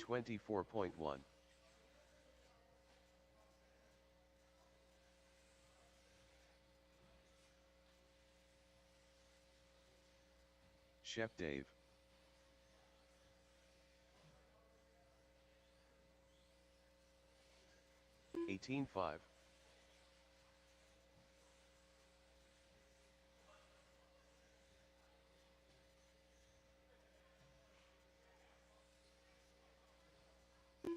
$24.1. Chef Dave. $18.5.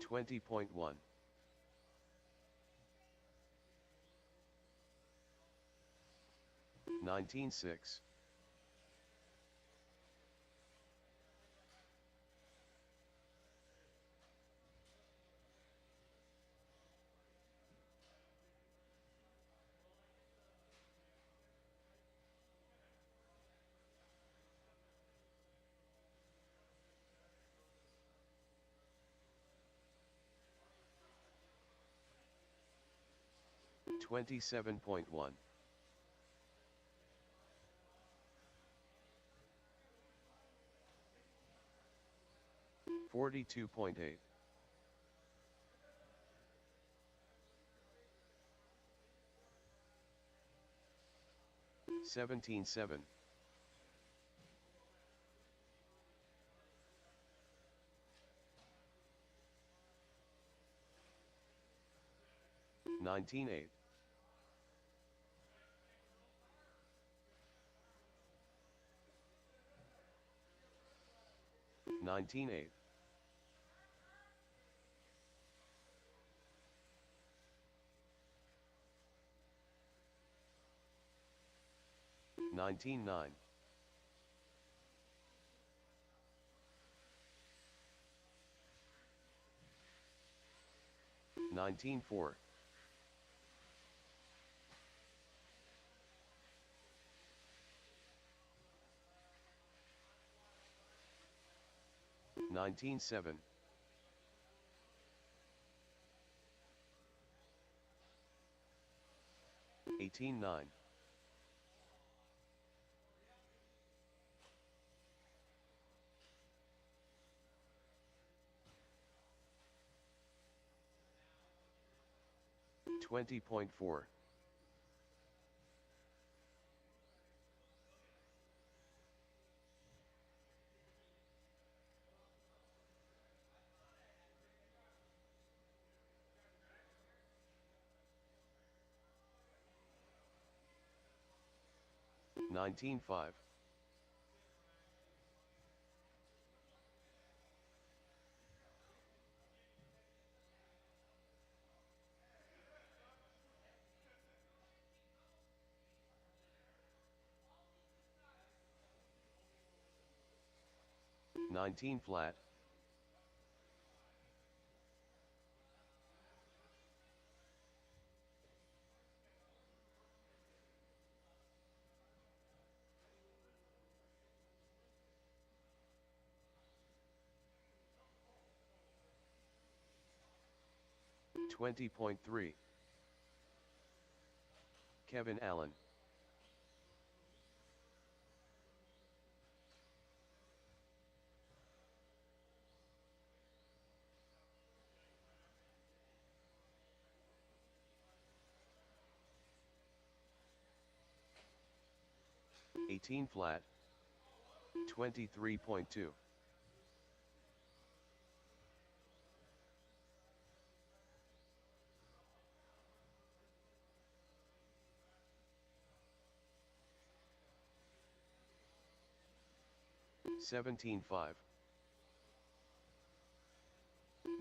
$20.1. $19.6. $27.1. $42.8. $17.7. $19.8. $19.8. $19.9. $19.4. $19.7. $18.9. $20.4. $19.5. $19 flat. $20.3. Kevin Allen. $18 flat. $23.2. $17.5.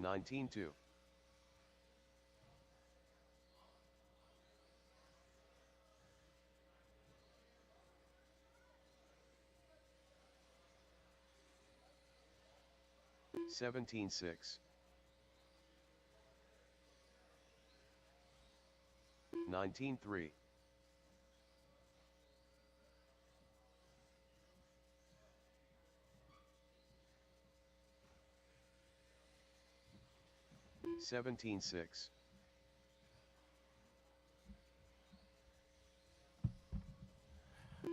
$19.2. $17.6. 19-3. 17-6.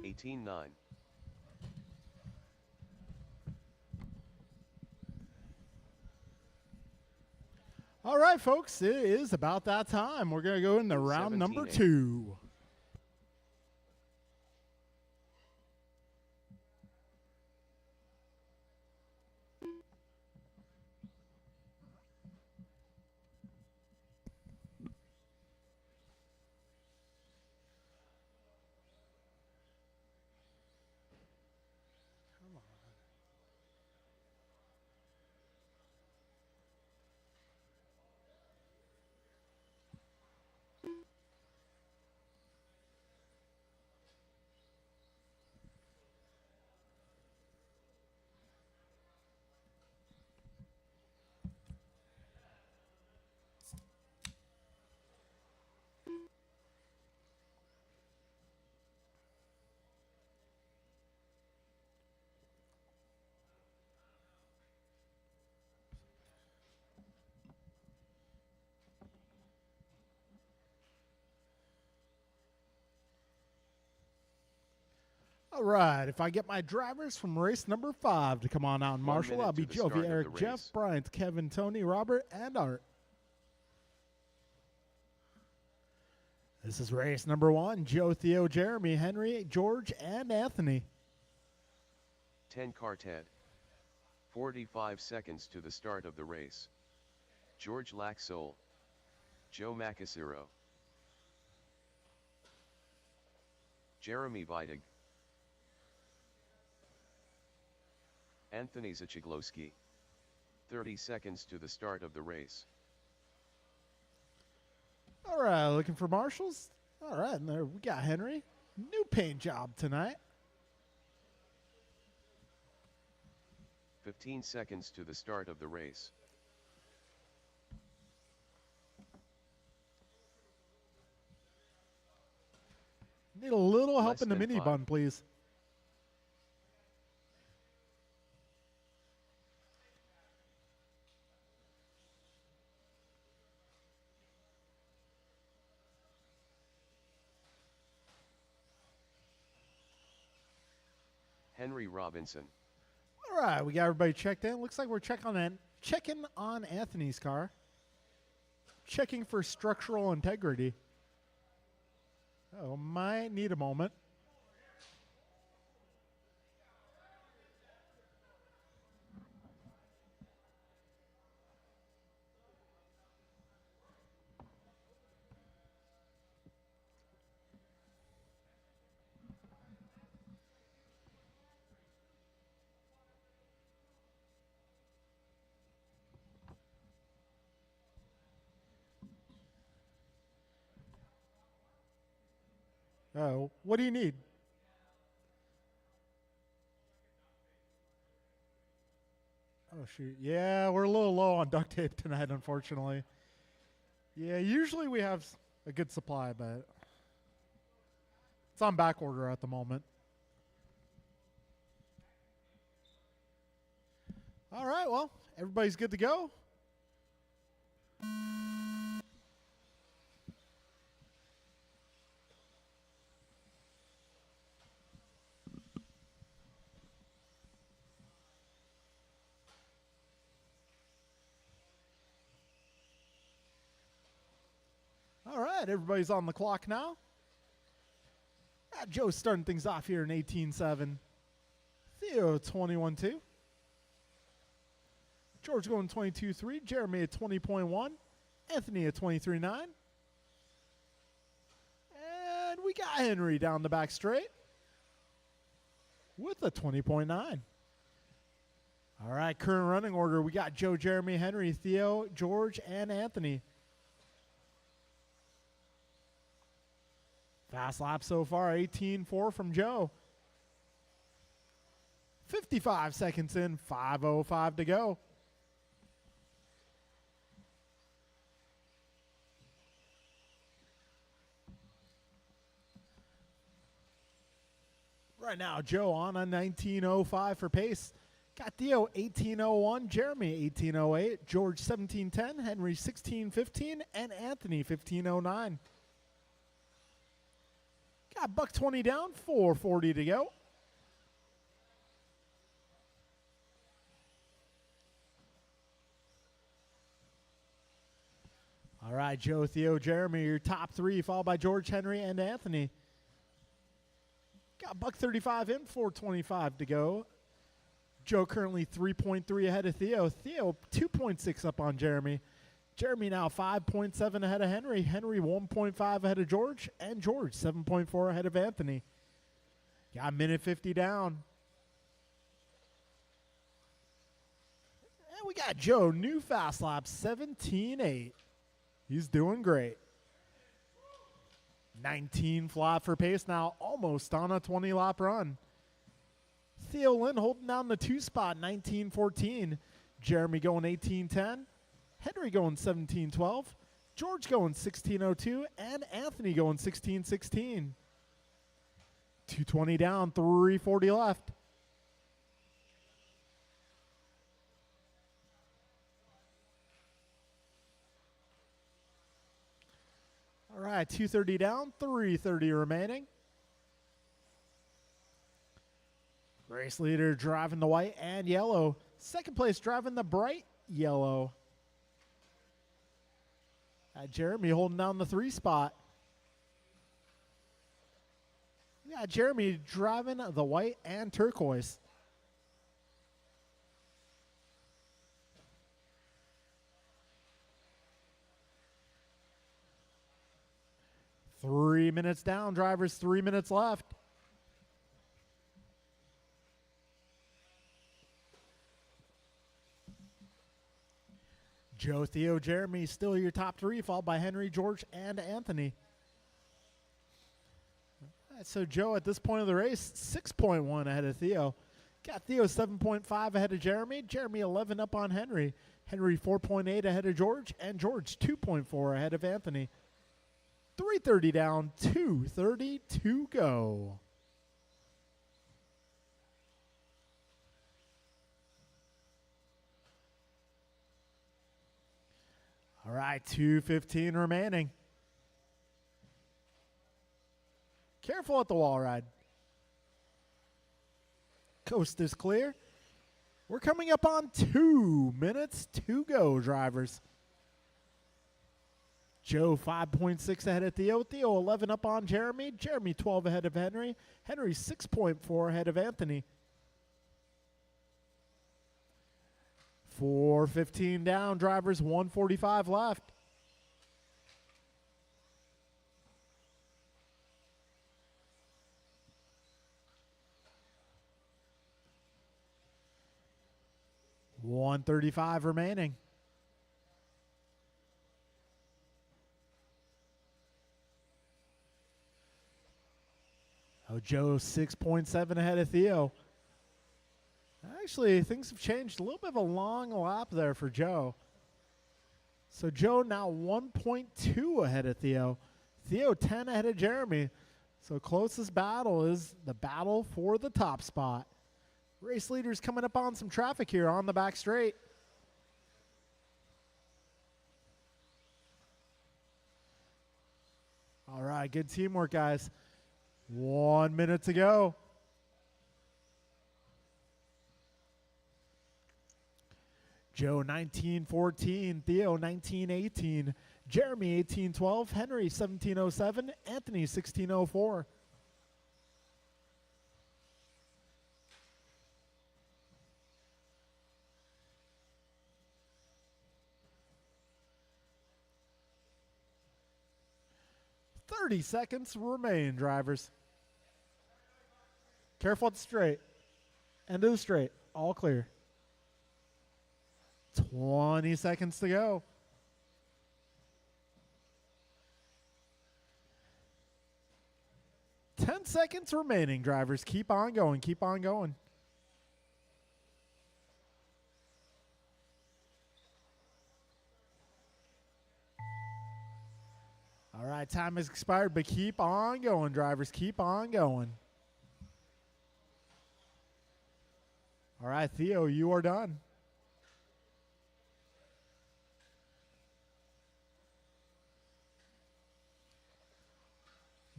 18-9. All right, folks, it is about that time. We're going to go into round number 17-8. 2. All right, if I get my drivers from race number 5 to come on out and 1 marshal, minute I'll be to the start Jovi, of Eric, the Jeff, race. Bryant, Kevin, Tony, Robert, and Art. This is race number 1. Joe, Theo, Jeremy, Henry, George, and Anthony. 10 car Ted. 45 seconds to the start of the race. George Laxol. Joe Macasero. Jeremy Vidig. Anthony Zachiglowski. 30 seconds to the start of the race. All right, looking for marshals. All right, and there we got Henry. New paint job tonight. 15 seconds to the start of the race. Need a little help Less in the than mini 5. bun, please. Henry Robinson. All right, we got everybody checked in. Looks like we're checking on Anthony's car. Checking for structural integrity. Oh, might need a moment. Oh, what do you need? Oh, shoot. Yeah, we're a little low on duct tape tonight, unfortunately. Yeah, usually we have a good supply, but it's on back order at the moment. All right, well, everybody's good to go. All right, everybody's on the clock now. Joe's starting things off here in 18.7. Theo 21.2. George going 22.3. Jeremy at 20.1. Anthony at 23.9. And we got Henry down the back straight with a 20.9. All right, current running order. We got Joe, Jeremy, Henry, Theo, George, and Anthony. Fast lap so far, 18.4 from Joe. 55 seconds in, 5:05 to go. Right now, Joe on a 19:05 for pace. Got Theo 18:01, Jeremy 18:08, George 17:10, Henry 16:15, and Anthony 15:09. Got buck 20 down, 4:40 to go. All right, Joe, Theo, Jeremy, your top three, followed by George, Henry, and Anthony. Got buck 35 in, 4:25 to go. Joe currently 3.3 ahead of Theo. Theo 2.6 up on Jeremy. Jeremy now 5.7 ahead of Henry. Henry 1.5 ahead of George. And George 7.4 ahead of Anthony. Got a minute 50 down. And we got Joe, new fast lap, 17.8. He's doing great. 19 flat for pace now, almost on a 20-lap run. Theo Lynn holding down the 2 spot, 19:14. Jeremy going 18:10. Henry going 17:12. George going 16:02. And Anthony going 16:16. 2:20 down, 3:40 left. All right, 2:30 down, 3:30 remaining. Race leader driving the white and yellow. Second place driving the bright yellow. Jeremy holding down the 3 spot. Yeah, Jeremy driving the white and turquoise. Three minutes down, drivers, 3 minutes left. Joe, Theo, Jeremy, still your top three, followed by Henry, George, and Anthony. So Joe, at this point of the race, 6.1 ahead of Theo. Got Theo 7.5 ahead of Jeremy. Jeremy 11 up on Henry. Henry 4.8 ahead of George. And George 2.4 ahead of Anthony. 3:30 down, 2:30 to go. All right, 2:15 remaining. Careful at the wall ride. Coast is clear. We're coming up on 2 minutes to go, drivers. Joe 5.6 ahead of Theo. Theo 11 up on Jeremy. Jeremy 12 ahead of Henry. Henry 6.4 ahead of Anthony. 4:15 down, drivers, 1:45 left. $135 remaining. Oh, Joe 6.7 ahead of Theo. Actually, things have changed. A little bit of a long lap there for Joe. So Joe now 1.2 ahead of Theo. Theo 10 ahead of Jeremy. So closest battle is the battle for the top spot. Race leaders coming up on some traffic here on the back straight. All right, good teamwork, guys. 1 minute to go. Joe 19:14, Theo 19:18, Jeremy 18:12, Henry 17:07, Anthony 16:04. "30 seconds remain, drivers. Careful at the straight. End of the straight. All clear. 20 seconds to go. "10 seconds remaining, drivers. Keep on going. Keep on going. All right, time has expired, but keep on going, drivers. Keep on going. All right, Theo, you are done.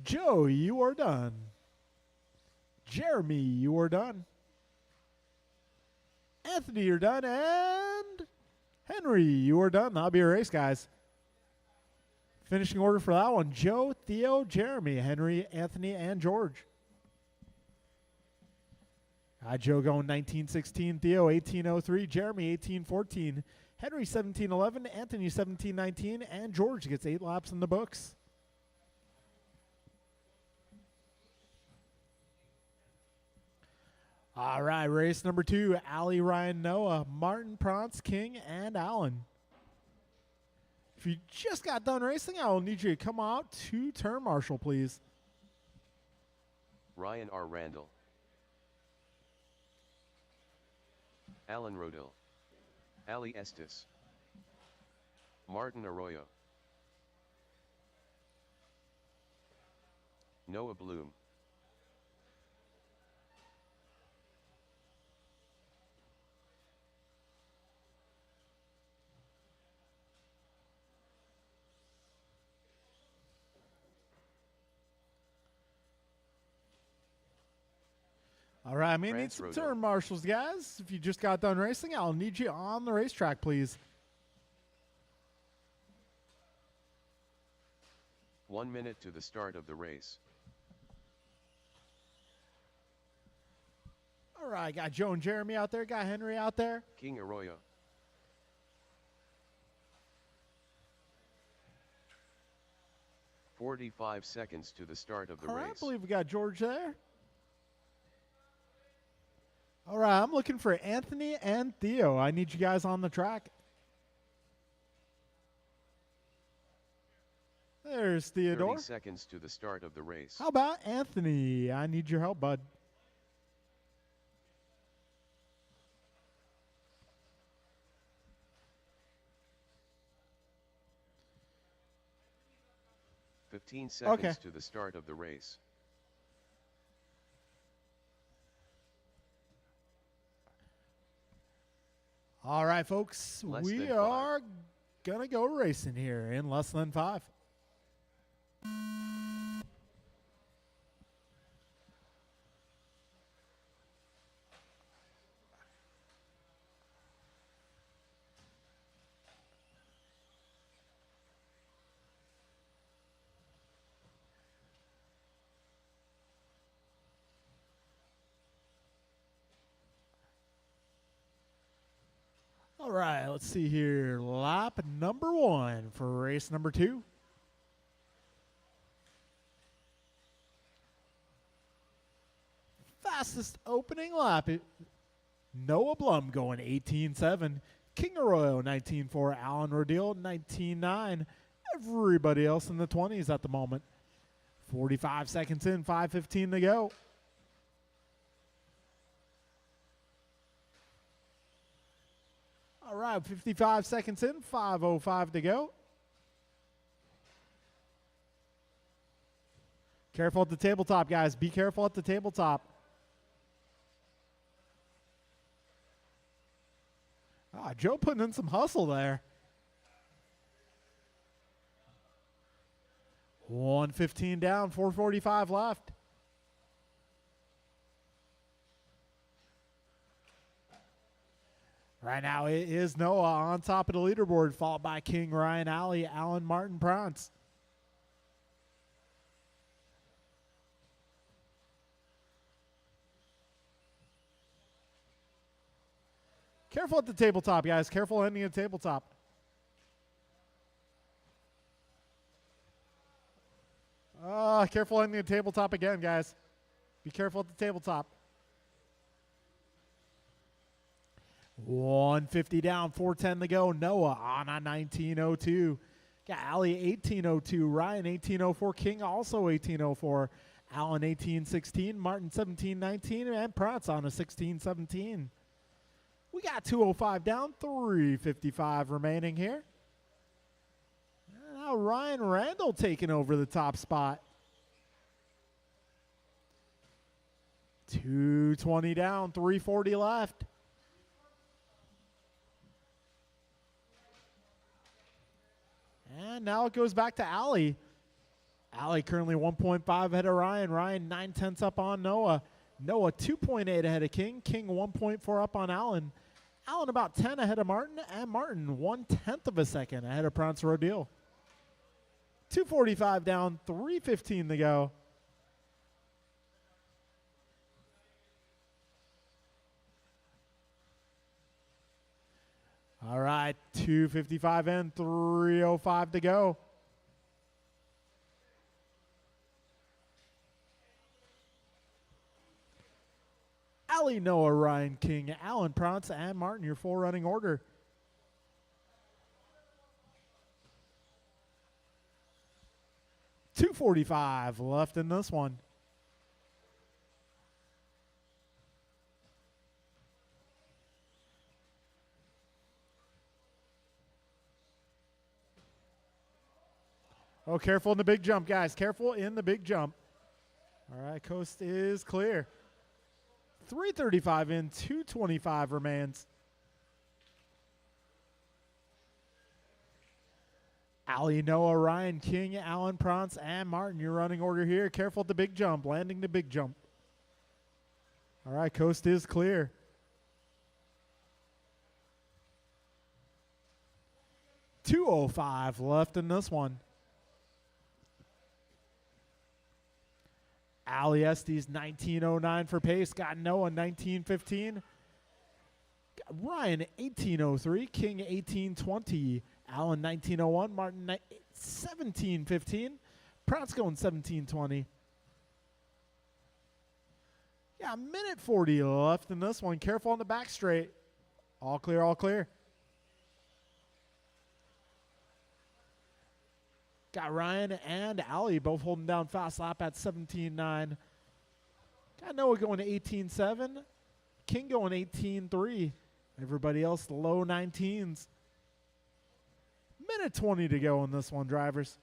Joe, you are done. Jeremy, you are done. Anthony, you're done. And Henry, you are done. That'll be a race, guys. Finishing order for that one. Joe, Theo, Jeremy, Henry, Anthony, and George. Joe going 1916, Theo 1803, Jeremy 1814, Henry 1711, Anthony 1719, and George gets 8 laps in the books. All right, race number 2, Ali, Ryan, Noah, Martin, Prance, King, and Allen. If you just got done racing, I will need you to come out to turn marshal, please. Ryan R. Randall, Alan Rodil, Ali Estes, Martin Arroyo, Noah Bloom, All right, I may need France some Rodo. turn marshals, guys. If you just got done racing, I'll need you on the racetrack, please. 1 minute to the start of the race. All right, got Joe and Jeremy out there. Got Henry out there. King Arroyo, .45 seconds to the start of the All right, I race. believe we got George there. All right, I'm looking for Anthony and Theo. I need you guys on the track. There's 30 Theodore. seconds to the start of the race. How about Anthony? I need your help, bud. Fifteen seconds Okay. to the start of the race. All right, folks, Less we than 5. are going to go racing here in less than 5. All right, let's see here. Lap number 1 for race number 2. Fastest opening lap. Noah Blum going 18.7. King Arroyo 19.4. Alan Rodil 19.9. Everybody else in the 20s at the moment. 45 seconds in, 5:15 to go. All right, 55 seconds in, 5:05 to go. Careful at the tabletop, guys. Be careful at the tabletop. Joe putting in some hustle there. 1:15 down, 4:45 left. Right now, it is Noah on top of the leaderboard, followed by King, Ryan, Ali, Allen, Martin, Prance. Careful at the tabletop, guys. Careful ending at the tabletop. Careful ending the tabletop again, guys. Be careful at the tabletop. 150 down, 410 to go. Noah on a 1902. Got Ali 1802, Ryan 1804, King also 1804, Allen 1816, Martin 1719, and Prance on a 1617. We got 205 down, 355 remaining here. And now Ryan Randall taking over the top spot. 220 down, 340 left. And now it goes back to Allie. Allie currently 1.5 ahead of Ryan. Ryan 9/10 up on Noah. Noah 2.8 ahead of King. King 1.4 up on Allen. Allen about 10 ahead of Martin. And Martin 1/10 of a second ahead of Prance Rodil. 2:45 down, 3:15 to go. All right, 2:55 in, 3:05 to go. Allie, Noah, Ryan, King, Allen, Prance, and Martin, your full running order. $2:45 left in this one. Oh, careful in the big jump, guys. Careful in the big jump. All right, coast is clear. 3:35 in, 2:25 remains. Allie, Noah, Ryan, King, Allen, Prance, and Martin. Your running order here. Careful at the big jump. Landing the big jump. All right, coast is clear. $2:05 left in this one. Allie Estes 19:09 for pace. Got Noah 19:15. Ryan 18:03. King 18:20. Allen 19:01. Martin 17:15. Prance going 17:20. Yeah, 1:40 left in this one. Careful on the back straight. All clear, all clear. Got Ryan and Allie both holding down fast lap at 17:9. Got Noah going to 18:7. King going 18:3. Everybody else low 19s. 1:20 to go in this one, drivers.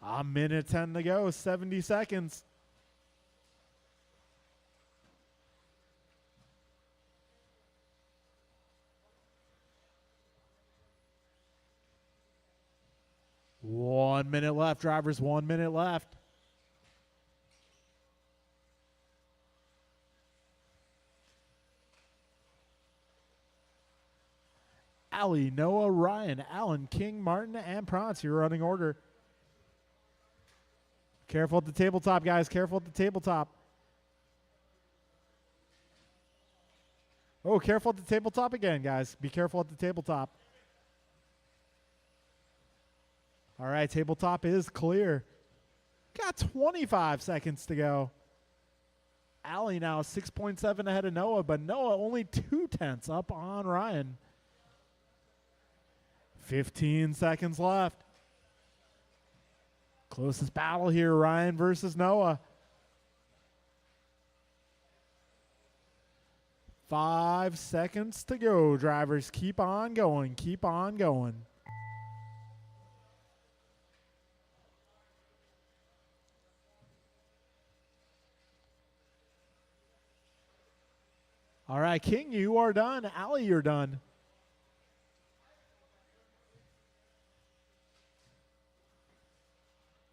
A 1:10 to go, 70 seconds. One minute left, drivers. 1 minute left. Allie, Noah, Ryan, Allen, King, Martin, and Prance. Your running order. Careful at the tabletop, guys. Careful at the tabletop. Oh, careful at the tabletop again, guys. Be careful at the tabletop. All right, tabletop is clear. Got 25 seconds to go. Allie now 6.7 ahead of Noah, but Noah only 2/10 up on Ryan. 15 seconds left. Closest battle here, Ryan versus Noah. 5 seconds to go, drivers. Keep on going. Keep on going. All right, King, you are done. Allie, you're done.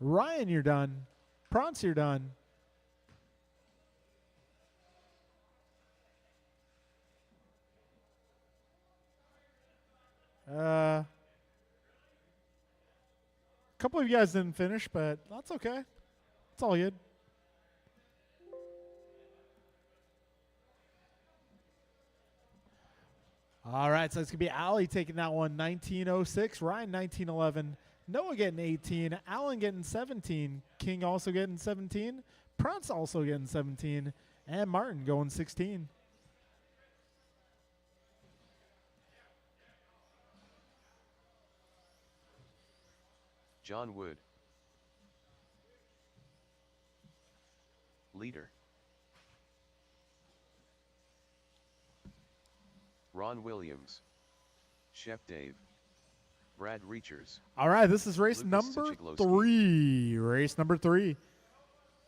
Ryan, you're done. Prance, you're done. A couple of you guys didn't finish, but that's okay. It's all good. All right, so it's going to be Allie taking that one, 19:06. Ryan, 19:11. Noah getting 18. Allen getting 17. King also getting 17. Prance also getting 17. And Martin going 16. John Wood. Leader. Ron Williams. Chef Dave. Brad Reachers. All right, this is race Lucas number Sichigloski. 3. Race number 3.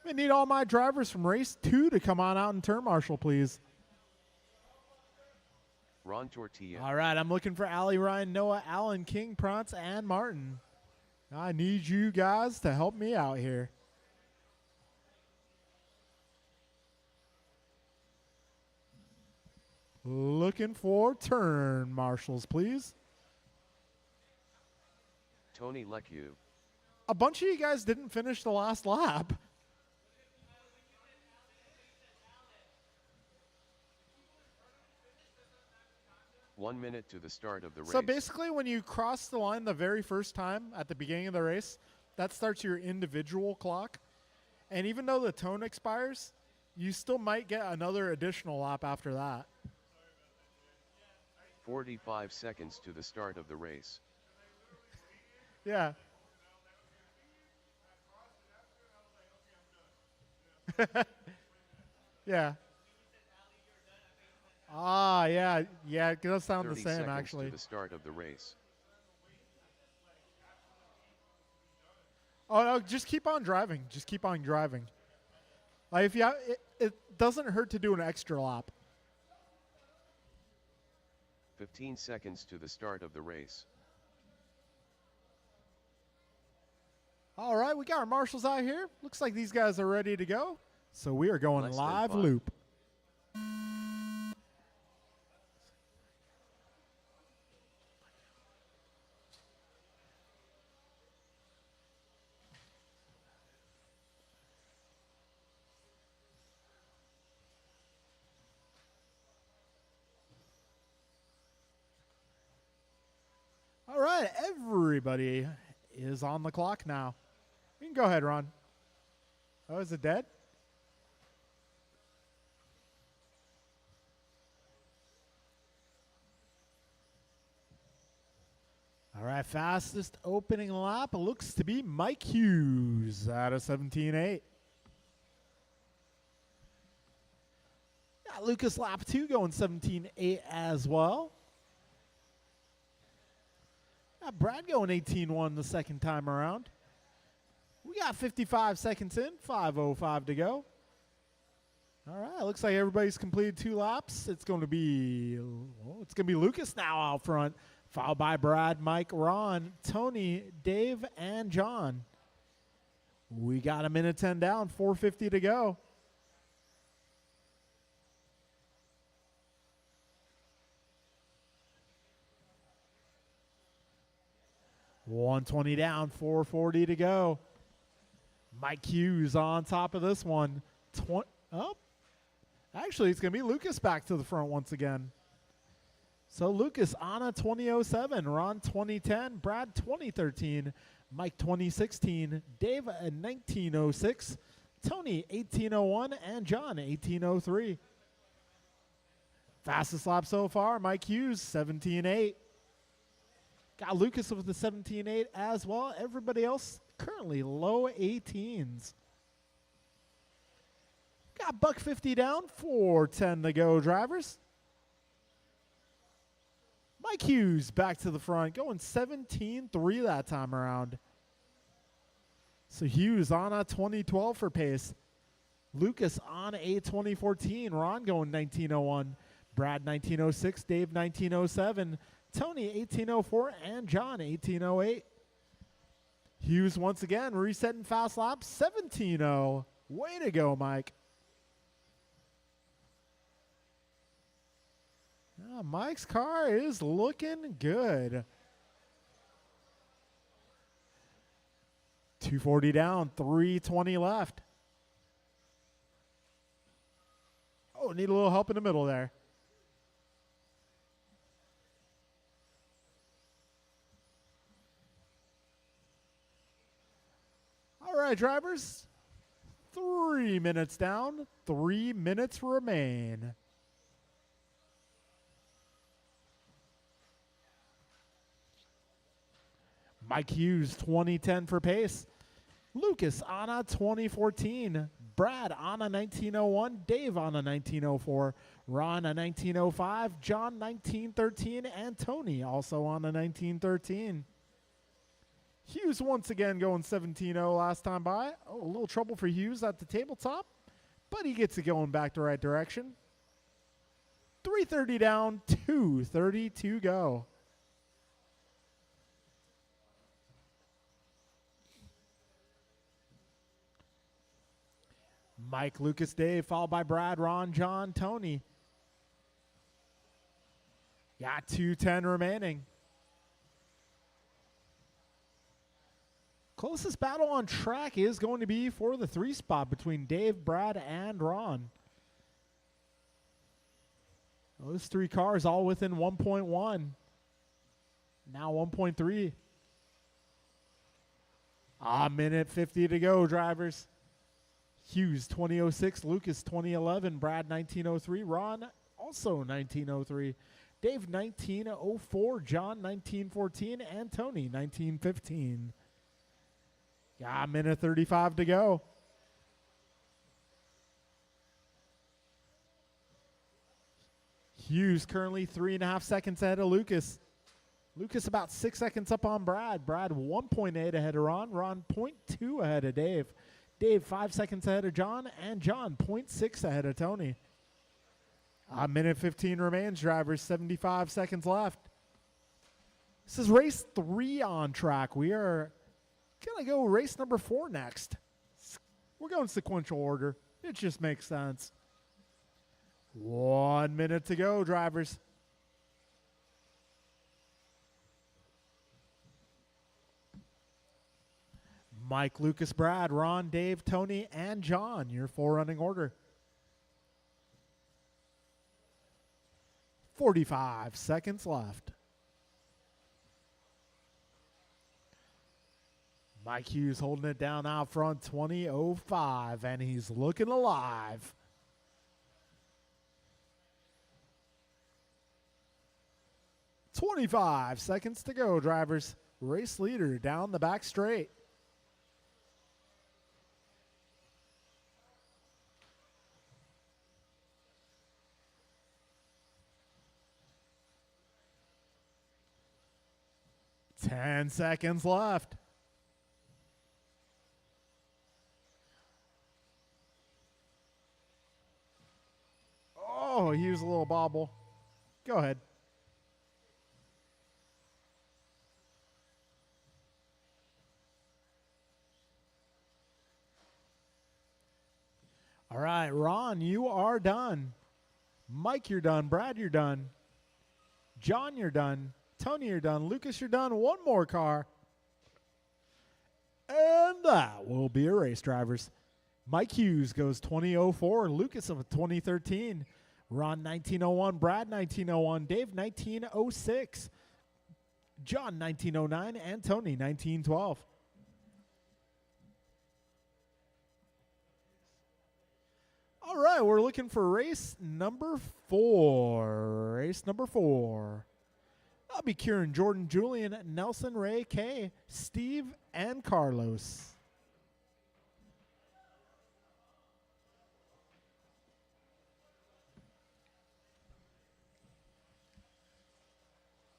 I need all my drivers from race 2 to come on out and turn marshal, please. Ron Tortilla. All right, I'm looking for Allie, Ryan, Noah, Allen, King, Prance, and Martin. I need you guys to help me out here. Looking for turn marshals, please. Tony Lecue. A bunch of you guys didn't finish the last lap. One minute to the start of the race. So basically, when you cross the line the very first time at the beginning of the race, that starts your individual clock. And even though the tone expires, you still might get another additional lap after that. 45 seconds to the start of the race. Yeah. Yeah. Ah, yeah. Yeah, it does sound the 30 same, seconds actually. to the start of the race. Oh, no, just keep on driving. Just keep on driving. Like, if you have, it doesn't hurt to do an extra lap. 15 seconds to the start of the race. All right, we got our marshals out here. Looks like these guys are ready to go. So we are going Less than live 5. loop. All right, everybody is on the clock now. You can go ahead, Ron. Oh, is it dead? All right, fastest opening lap looks to be Mike Hughes out of 17.8. Got Lucas lap 2 going 17.8 as well. Got Brad going 18.1 the second time around. We got 55 seconds in, 5:05 to go. All right, looks like everybody's completed 2 laps. It's going to be Lucas now out front, followed by Brad, Mike, Ron, Tony, Dave, and John. We got a minute 10 down, 4:50 to go. $120 down, 4:40 to go. Mike Hughes on top of this one. Actually, it's going to be Lucas back to the front once again. So Lucas on a 2007, Ron 2010, Brad 2013, Mike 2016, Dave a 1906, Tony 1801, and John 1803. Fastest lap so far, Mike Hughes 17.8. Got Lucas with the 17.8 as well. Everybody else currently low 18s. Got $150 down, 4:10 to go, drivers. Mike Hughes back to the front, going 17.3 that time around. So Hughes on a 2012 for pace. Lucas on a 2014. Ron going 1901. Brad 1906. Dave 1907. Tony 1804. And John 1808. Hughes once again resetting fast laps 17.0. Way to go, Mike. Mike's car is looking good. 240 down, 320 left. Oh, need a little help in the middle there. All right, drivers. 3 minutes down, 3 minutes remain. Mike Hughes, 2010 for pace. Lucas on a 2014. Brad on a 1901. Dave on a 1904. Ron a 1905. John 1913. And Tony also on a 1913. Hughes once again going 17.0 last time by. Oh, a little trouble for Hughes at the tabletop, but he gets it going back the right direction. 3:30 down, 2:30 to go. Mike, Lucas, Dave, followed by Brad, Ron, John, Tony. Got 2:10 remaining. Closest battle on track is going to be for the 3 spot between Dave, Brad, and Ron. Those 3 cars all within 1.1. Now 1.3. Minute 50 to go, drivers. Hughes 2006, Lucas 2011, Brad 1903, Ron also 1903, Dave 1904, John 1914, and Tony 1915. Got a minute 35 to go. Hughes currently 3.5 seconds ahead of Lucas. Lucas about 6 seconds up on Brad. Brad 1.8 ahead of Ron. Ron 0.2 ahead of Dave. Dave 5 seconds ahead of John. And John 0.6 ahead of Tony. A minute 15 remains, drivers. 75 seconds left. This is race 3 on track. We are going to go race number 4 next. We're going sequential order. It just makes sense. 1 minute to go, drivers. Mike, Lucas, Brad, Ron, Dave, Tony, and John, your 4 running order. 45 seconds left. Mike Hughes holding it down out front, 20:05, and he's looking alive. "25 seconds to go, drivers. Race leader down the back straight. "10 seconds left. Oh, he used a little bobble. Go ahead. All right, Ron, you are done. Mike, you're done. Brad, you're done. John, you're done. Tony, you're done. Lucas, you're done. One more car. And that will be a race, drivers. Mike Hughes goes 20:04. Lucas of 2013. Ron 19:01. Brad 19:01. Dave 19:06. John 19:09. And Tony 19:12. All right, we're looking for race number 4. Race number 4. That'll be Kieran, Jordan, Julian, Nelson, Ray, Kay, Steve, and Carlos.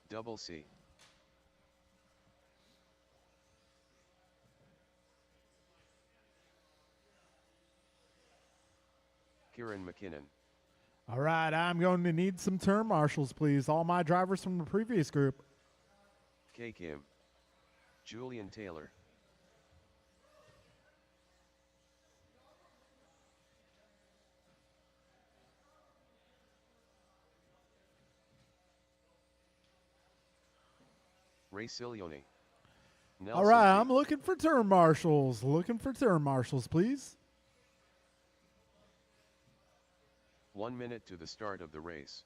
Double C. Kieran McKinnon. All right, I'm going to need some turn marshals, please. All my drivers from the previous group. K. Kim. Julian Taylor. Ray Cilioni. All right, I'm looking for turn marshals. Looking for turn marshals, please. 1 minute to the start of the race.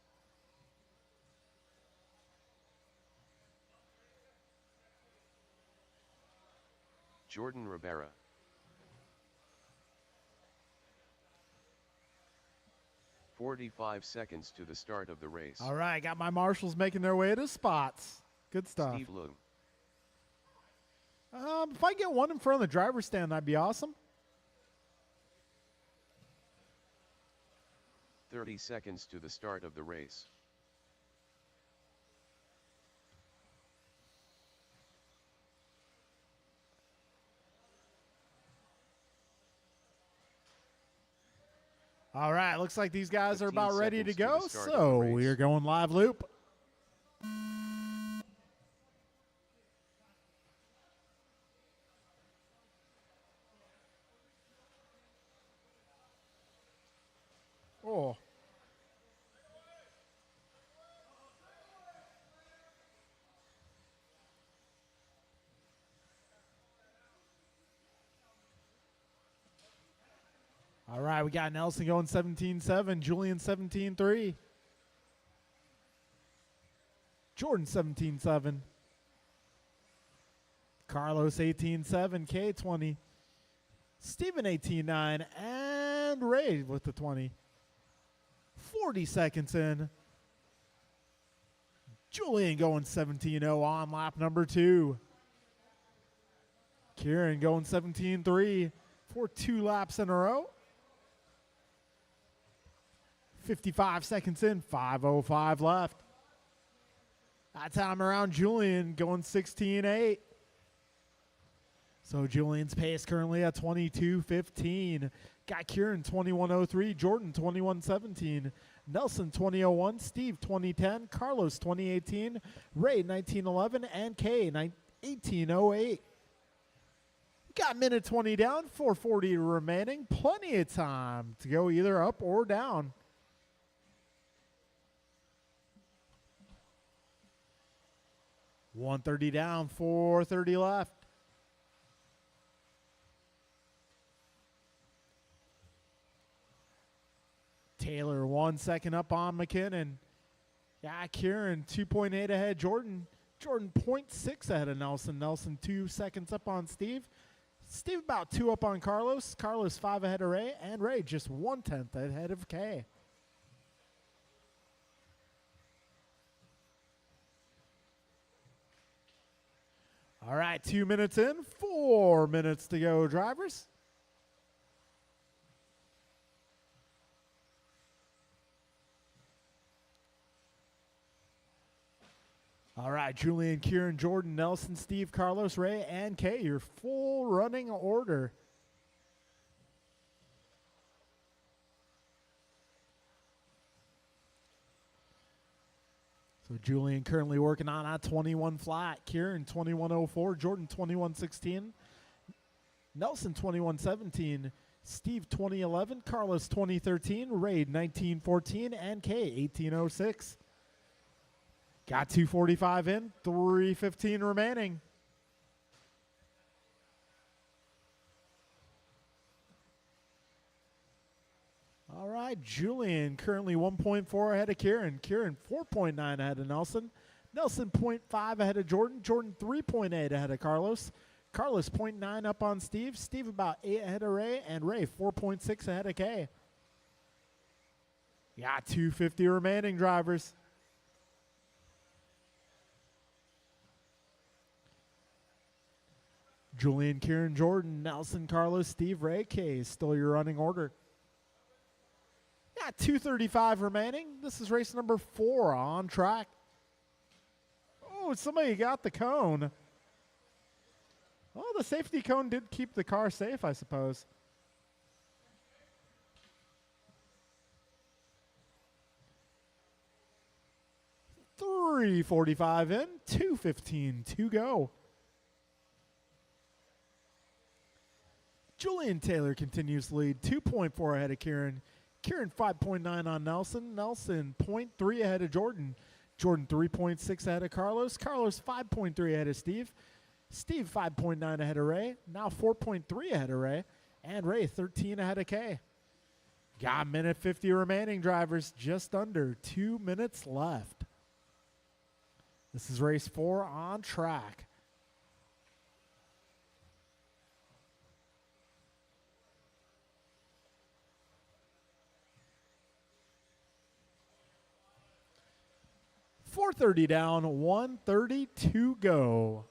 Jordan Rivera. "45 seconds to the start of the race. All right, got my marshals making their way to spots. Good stuff. Steve Loom. If I get one in front of the driver's stand, that'd be awesome. 30 seconds to the start of the race. All right, looks like these guys are 15 about ready to seconds to go, the start of so the race. we are going live loop. Oh. All right, we got Nelson going 17-7, Julian 17-3. Jordan 17-7. Carlos 18-7, K 20. Steven 18-9, and Ray with the 20. 40 seconds in. Julian going 17-0 on lap number 2. Kieran going 17-3 for 2 laps in a row. 55 seconds in, 5:05 left. That time around, Julian going 16-8. So Julian's pace currently at 22:15. Got Kieran 21:03, Jordan 21:17, Nelson 20:01, Steve 20:10, Carlos 20:18, Ray 19:11, and Kay 18:08. Got minute 20 down, 4:40 remaining. Plenty of time to go either up or down. $130 down, $430 left. Taylor 1 second up on McKinnon. Yeah, Kieran 2.8 ahead. Jordan 0.6 ahead of Nelson. Nelson 2 seconds up on Steve. Steve about 2 up on Carlos. Carlos 5 ahead of Ray. And Ray just 1/10 ahead of Kay. All right, 2 minutes in, 4 minutes to go, drivers. All right, Julian, Kieran, Jordan, Nelson, Steve, Carlos, Ray, and Kay, your full running order. So Julian currently working on a 21 flat. Kieran 21:04. Jordan 21:16. Nelson 21:17. Steve 20:11. Carlos 20:13. Ray 19:14. And Kay 18:06. Got 2:45 in. 3:15 remaining. All right, Julian currently 1.4 ahead of Kieran. Kieran 4.9 ahead of Nelson. Nelson 0.5 ahead of Jordan. Jordan 3.8 ahead of Carlos. Carlos 0.9 up on Steve. Steve about 8 ahead of Ray. And Ray 4.6 ahead of Kay. Yeah, 2:50 remaining, drivers. Julian, Kieran, Jordan, Nelson, Carlos, Steve, Ray, Kay. Still your running order. Got 2:35 remaining. This is race number 4 on track. Oh, somebody got the cone. Oh, the safety cone did keep the car safe, I suppose. $3:45 in, $2:15 to go. Julian Taylor continues to lead, 2.4 ahead of Kieran. Kieran 5.9 on Nelson. Nelson 0.3 ahead of Jordan. Jordan 3.6 ahead of Carlos. Carlos 5.3 ahead of Steve. Steve 5.9 ahead of Ray. Now 4.3 ahead of Ray. And Ray 13 ahead of Kay. Got a minute 50 remaining, drivers. Just under 2 minutes left. This is race 4 on track. $430 down, $130 to go.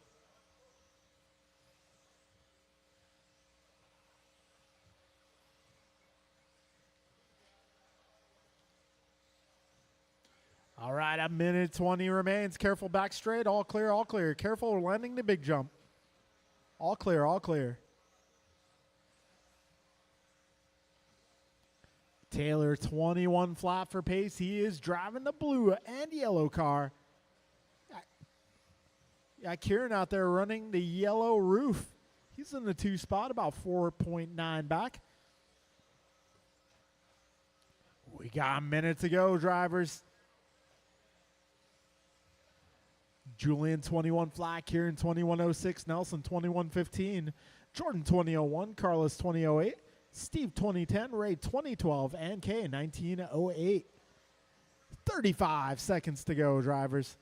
All right, a minute 20 remains. Careful back straight. All clear, all clear. Careful landing the big jump. All clear, all clear. Taylor 21 flat for pace. He is driving the blue and yellow car. Got Kieran out there running the yellow roof. He's in the 2 spot, about 4.9 back. We got a minute to go, drivers. Julian 21 flat, Kieran 2106, Nelson 2115, Jordan 2001, Carlos 2008, Steve 2010, Ray 2012, and K 1908. 35 seconds to go, drivers.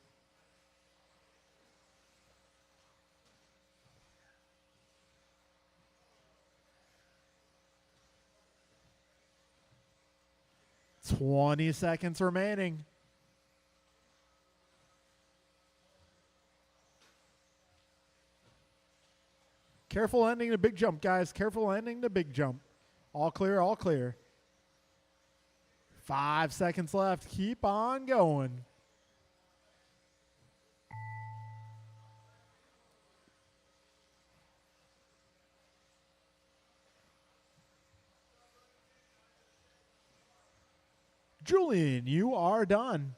$20 seconds remaining. Careful ending the big jump, guys. Careful ending the big jump. All clear, all clear. 5 seconds left. Keep on going. Julian, you are done.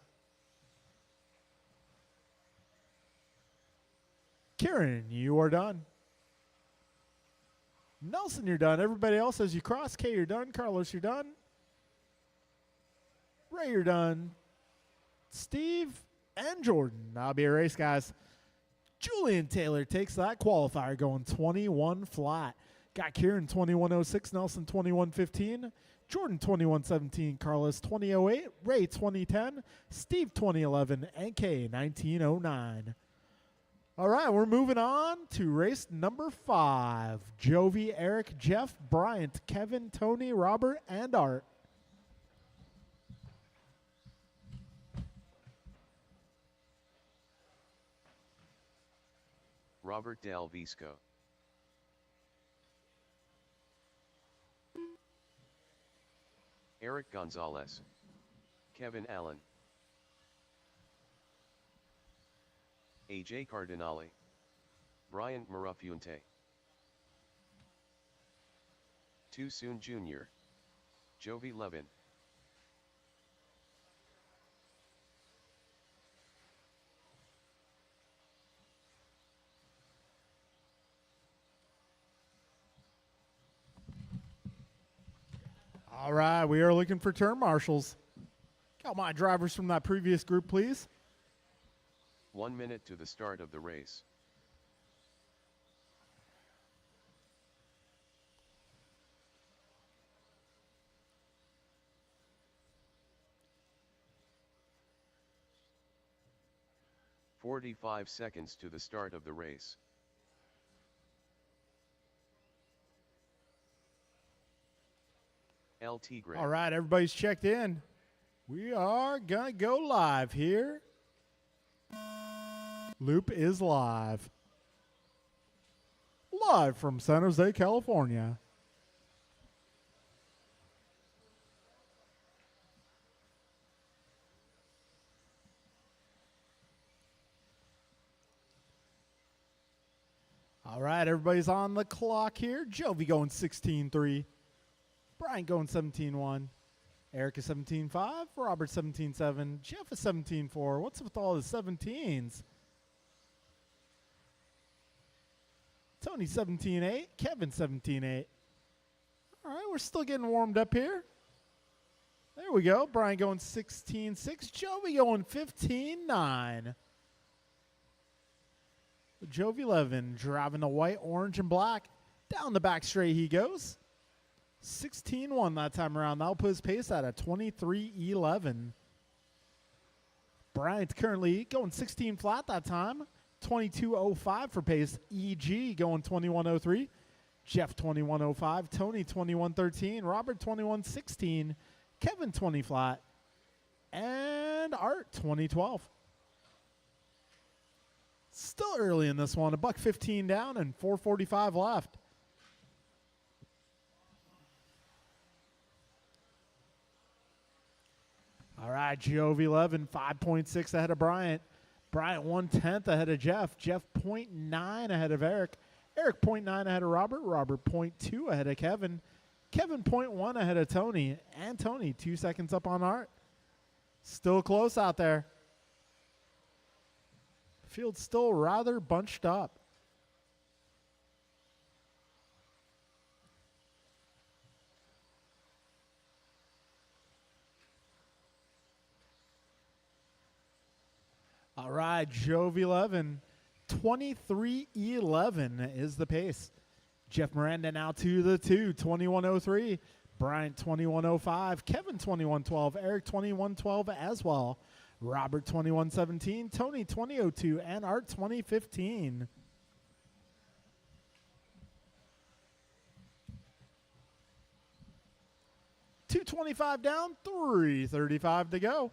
Kieran, you are done. Nelson, you're done. Everybody else, as you cross, K, you're done. Carlos, you're done. Ray, you're done. Steve and Jordan. That'll be a race, guys. Julian Taylor takes that qualifier going 21 flat. Got Kieran 2106, Nelson 2115, Jordan 2117, Carlos 2008, Ray 2010, Steve 2011, and K 1909. All right, we're moving on to race number 5. Jovi, Eric, Jeff, Bryant, Kevin, Tony, Robert, and Art. Robert Del Visco. Eric Gonzalez. Kevin Allen. AJ Cardinale. Bryant Marafunte. Too Soon Jr. Jovi Levin. All right, we are looking for turn marshals. Got my drivers from that previous group, please. 1 minute to the start of the race. "45 seconds to the start of the race. LT Gray. All right, everybody's checked in. We are going to go live here. Loop is live. Live from San Jose, California. All right, everybody's on the clock here. Jovi going 16-3. Brian going 17-1. Eric is 17-5. Robert 17-7. Jeff is 17-4. What's with all the 17s? Tony 17-8. Kevin 17-8. All right, we're still getting warmed up here. There we go. Brian going 16-6. Jovi going 15-9. Jovi Levin driving the white, orange, and black. Down the back straight he goes. 16-1 that time around. That'll put his pace at a 23-11. Bryant's currently going 16 flat that time. 22.05 for pace. EG going 21.03. Jeff 21.05. Tony 21.13. Robert 21.16. Kevin 20 flat. And Art 20.12. Still early in this one. $1.15 down and 4:45 left. All right, Jovi Levin, 5.6 ahead of Bryant. Bryant 1/10 ahead of Jeff. Jeff 0.9 ahead of Eric. Eric 0.9 ahead of Robert. Robert 0.2 ahead of Kevin. Kevin 0.1 ahead of Tony. And Tony 2 seconds up on Art. Still close out there. Field's still rather bunched up. All right, Jove 11, 23:11 is the pace. Jeff Miranda now to the 2, 21:03. Bryant 21:05. Kevin 21:12. Eric 21:12 as well. Robert 21:17. Tony 20:02. And Art 20:15. $225 down, $335 to go.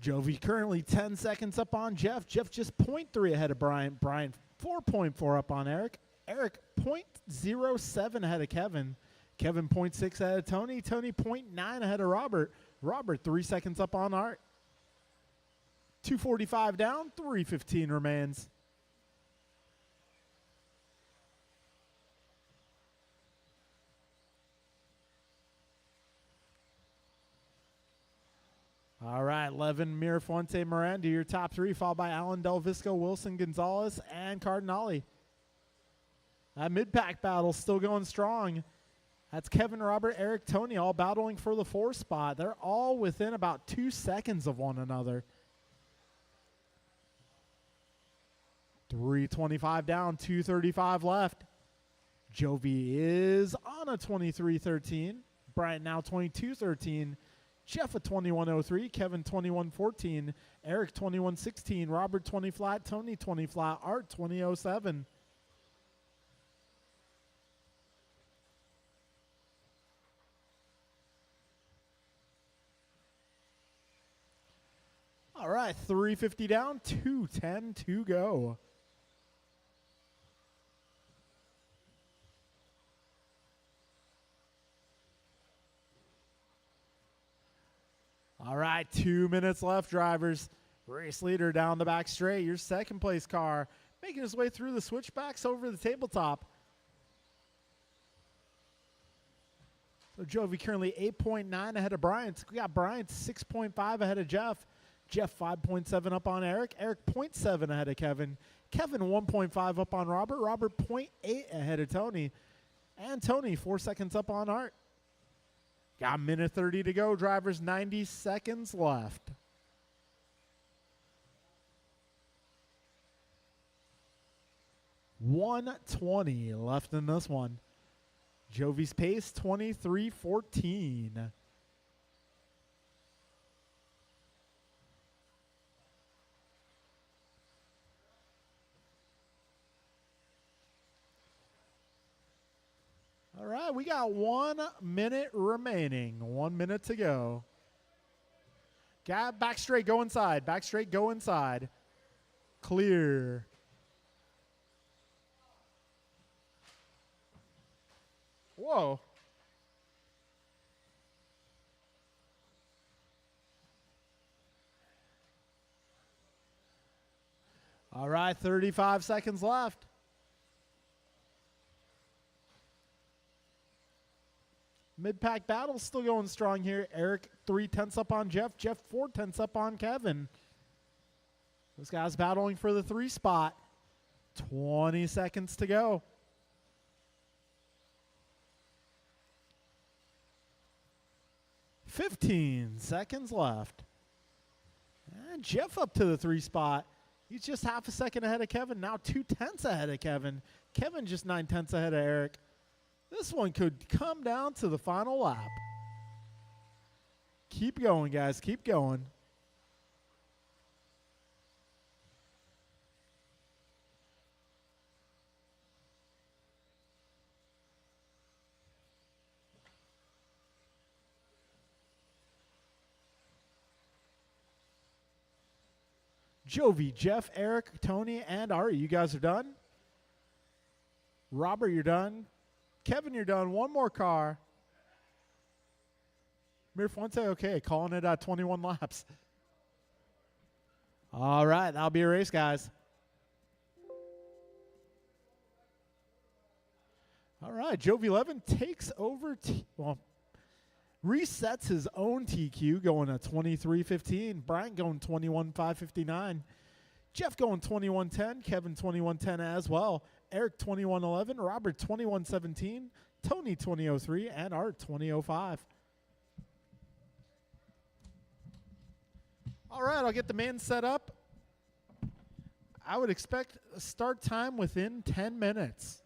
Jovi currently 10 seconds up on Jeff. Jeff just 0.3 ahead of Bryant. Bryant 4.4 up on Eric. Eric 0.07 ahead of Kevin. Kevin 0.6 ahead of Tony. Tony 0.9 ahead of Robert. Robert 3 seconds up on Art. 245 down, 315 remains. All right, Levin, Mirafuente, Miranda, your top three, followed by Allen, Del Visco, Wilson, Gonzalez, and Cardinale. That mid-pack battle still going strong. That's Kevin, Robert, Eric, Tony, all battling for the 4 spot. They're all within about 2 seconds of one another. 325 down, 235 left. Jovi is on a 23-13. Bryant now 22-13. Jeff a 21:03, Kevin 21:14, Eric 21:16, Robert 20 flat, Tony 20 flat, Art 20:07. All right, 350 down, 210 to go. All right, 2 minutes left, drivers. Race leader down the back straight. Your second place car making his way through the switchbacks over the tabletop. So Jovi currently 8.9 ahead of Bryant. We got Bryant 6.5 ahead of Jeff. Jeff 5.7 up on Eric. Eric 0.7 ahead of Kevin. Kevin 1.5 up on Robert. Robert 0.8 ahead of Tony. And Tony 4 seconds up on Art. Got a minute 30 to go, drivers. 90 seconds left. $120 left in this one. Jovi's pace 23:14. All right, we got 1 minute remaining. 1 minute to go. Got back straight, go inside. Back straight, go inside. Clear. Whoa. All right, 35 seconds left. Mid-pack battle still going strong here. Eric 3/10 up on Jeff. Jeff 4/10 up on Kevin. Those guys battling for the 3 spot. 20 seconds to go. $15 seconds left. And Jeff up to the 3 spot. He's just half a second ahead of Kevin. Now 2/10 ahead of Kevin. Kevin just 9/10 ahead of Eric. This one could come down to the final lap. Keep going, guys. Keep going. Jovi, Jeff, Eric, Tony, and Ari, you guys are done. Robert, you're done. Kevin, you're done. One more car. Mirafuente, okay, calling it at 21 laps. All right, that'll be a race, guys. All right, Jovi 11 takes over, resets his own TQ going at 23:15. Bryant going 21:559. Jeff going 21:10. Kevin 21:10 as well. Eric 21:11. Robert 21:17. Tony 20:03. And Art 20:05. All right, I'll get the man set up. I would expect a start time within 10 minutes.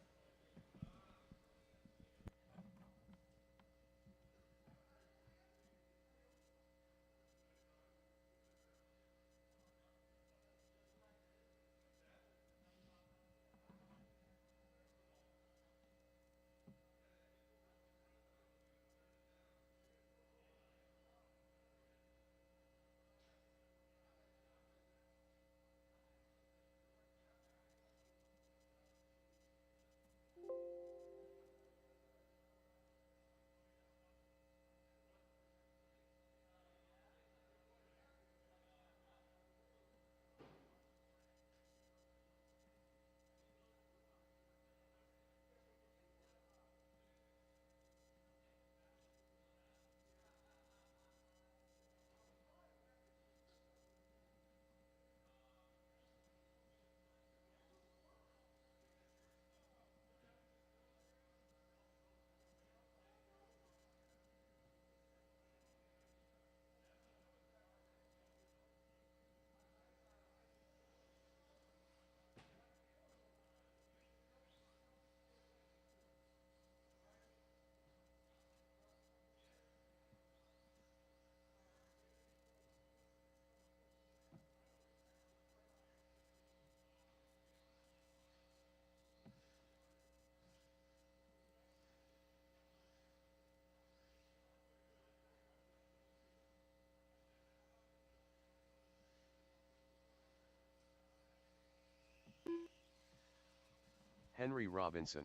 Henry Robinson.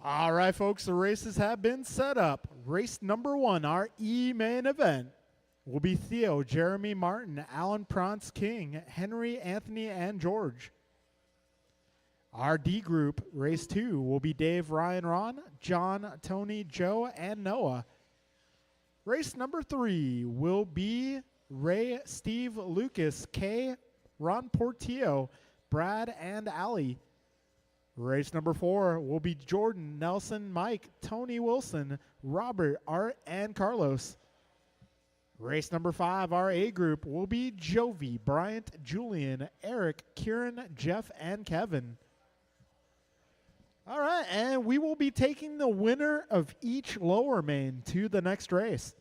All right, folks, the races have been set up. Race number 1, our E-main event, will be Theo, Jeremy Martin, Alan Prance King, Henry, Anthony, and George. Our D group, race 2, will be Dave, Ryan, Ron, John, Tony, Joe, and Noah. Race number 3 will be Ray, Steve, Lucas, Kay, Ron Portillo, Brad, and Ali. Race number 4 will be Jordan, Nelson, Mike, Tony Wilson, Robert, Art, and Carlos. Race number 5, our A group, will be Jovi, Bryant, Julian, Eric, Kieran, Jeff, and Kevin. All right, and we will be taking the winner of each lower main to the next race.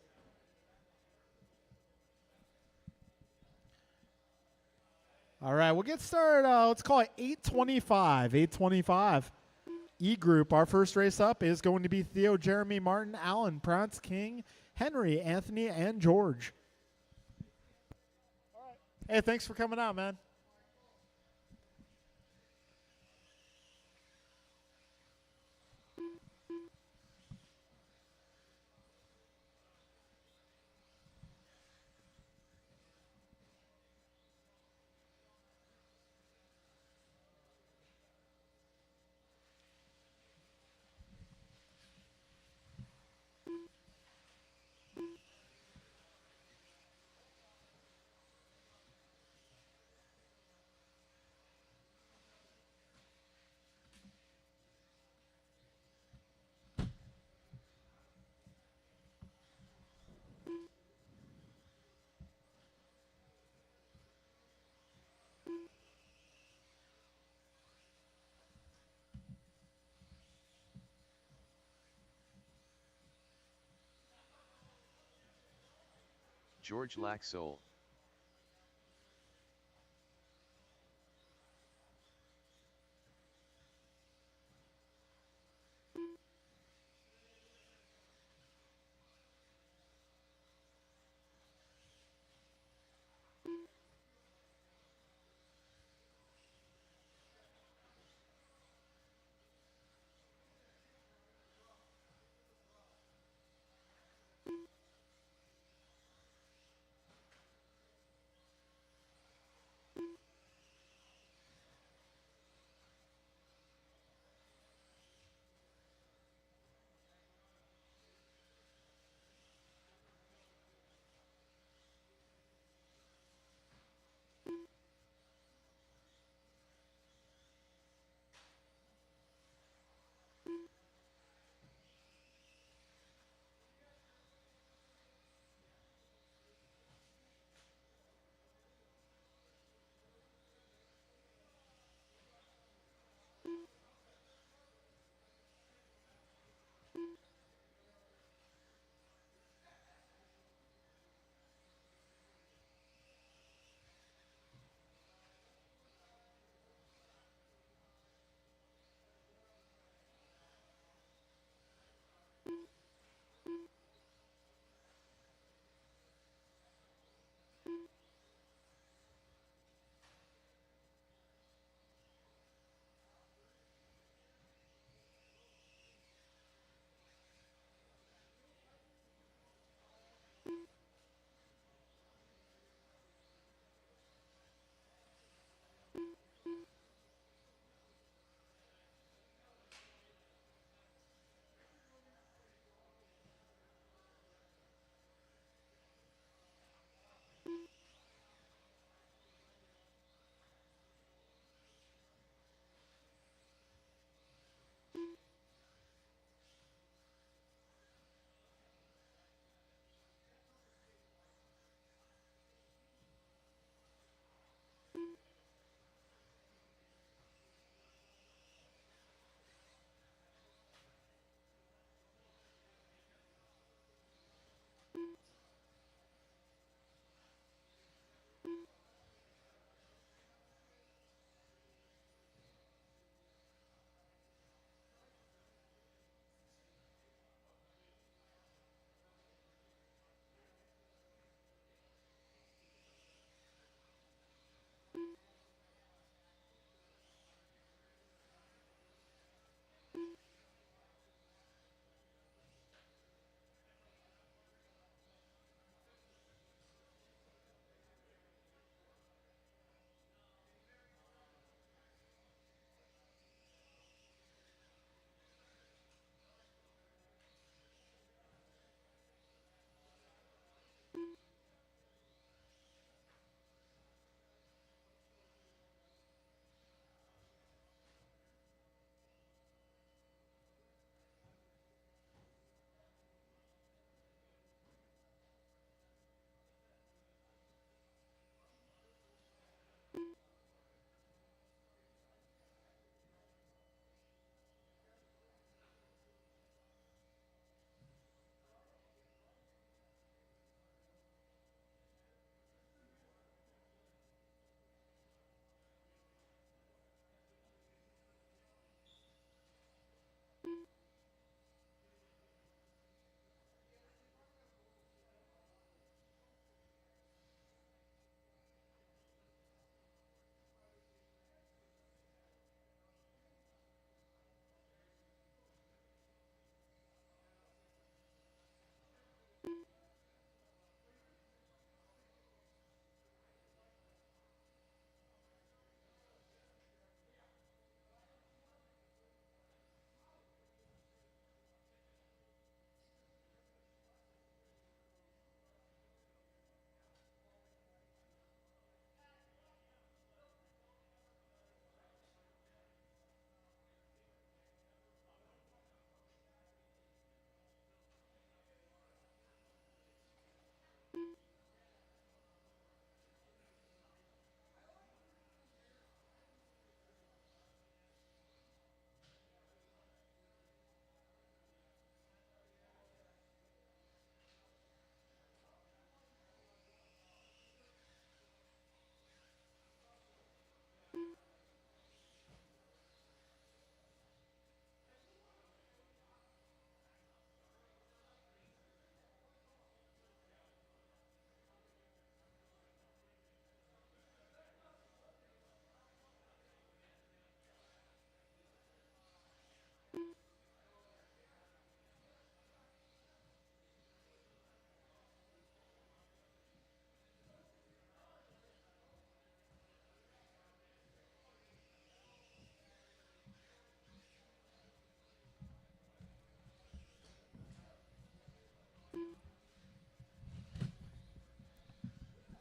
All right, we'll get started. Let's call it 8:25. 8:25. E group, our first race up is going to be Theo, Jeremy, Martin, Alan, Prance, King, Henry, Anthony, and George. All right. Hey, thanks for coming out, man. George Laxole.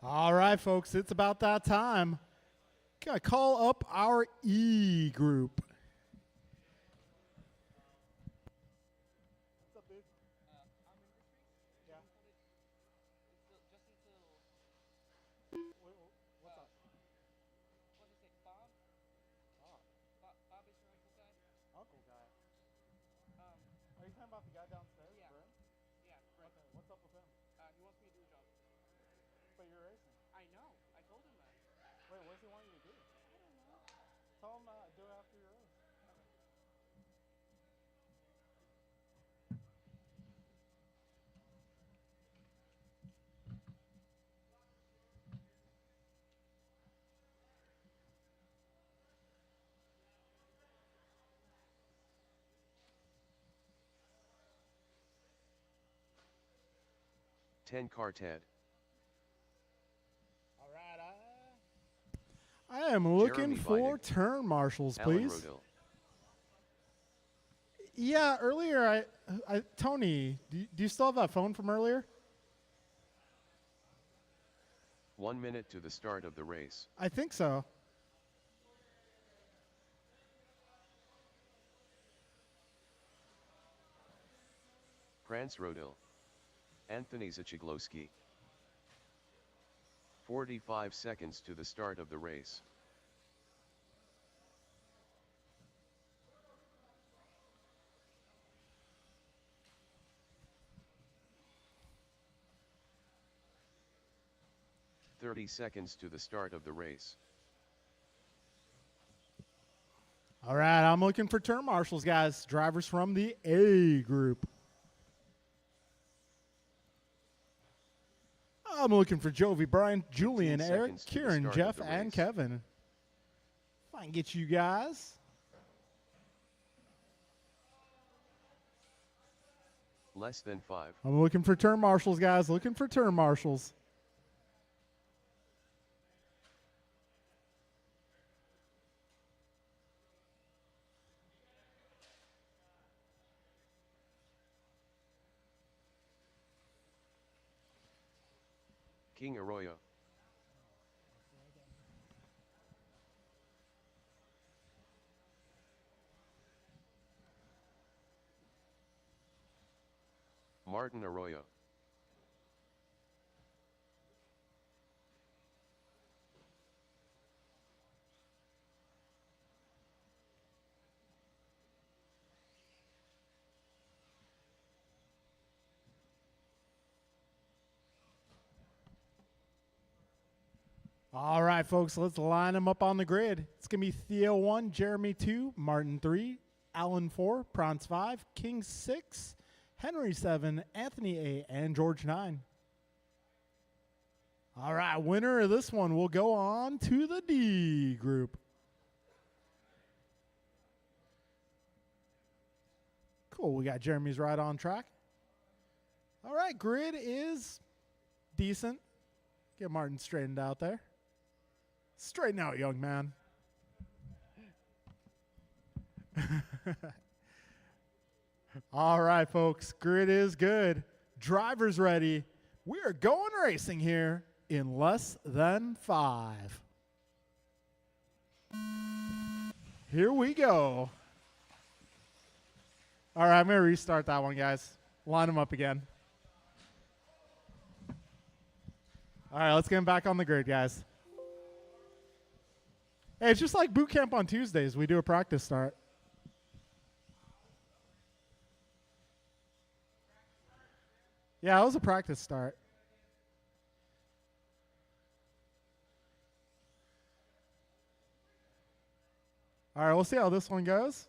All right, folks, it's about that time. Gotta call up our E group. What's up, dude? Yeah. What's up? Uncle guy. Are you talking about the guy downstairs? Yeah. Brent? Okay, what's up with him? But you're racing. Wait, what does he want you to do? Tell him do it after your race. 10 car Ted. All right, I am looking Jeremy for Vidic. turn marshals, Alan please. Rodil. Yeah, earlier, Tony, do you still have that phone from earlier? 1 minute to the start of the race. I think so. Prance Rodil. Anthony Zachiglowski. 45 seconds to the start of the race. "30 seconds to the start of the race. All right, I'm looking for turn marshals, guys. Drivers from the A group. I'm looking for Jovi, Brian, Julian, 15 Eric, seconds to the Kieran, start Jeff, of the and race. Kevin. If I can get you guys. Less than 5. I'm looking for turn marshals, guys. Looking for turn marshals. King Arroyo. Martin Arroyo. All right, folks, let's line them up on the grid. It's going to be Theo 1, Jeremy 2, Martin 3, Alan 4, Prance 5, King 6, Henry 7, Anthony 8, and George 9. All right, winner of this one will go on to the D group. Cool, we got Jeremy's right on track. All right, grid is decent. Get Martin straightened out there. Straighten out, young man. All right, folks. Grid is good. Driver's ready. We are going racing here in less than 5. Here we go. All right, I'm going to restart that one, guys. Line them up again. All right, let's get them back on the grid, guys. Hey, it's just like boot camp on Tuesdays. We do a practice start. Yeah, it was a practice start. All right, we'll see how this one goes.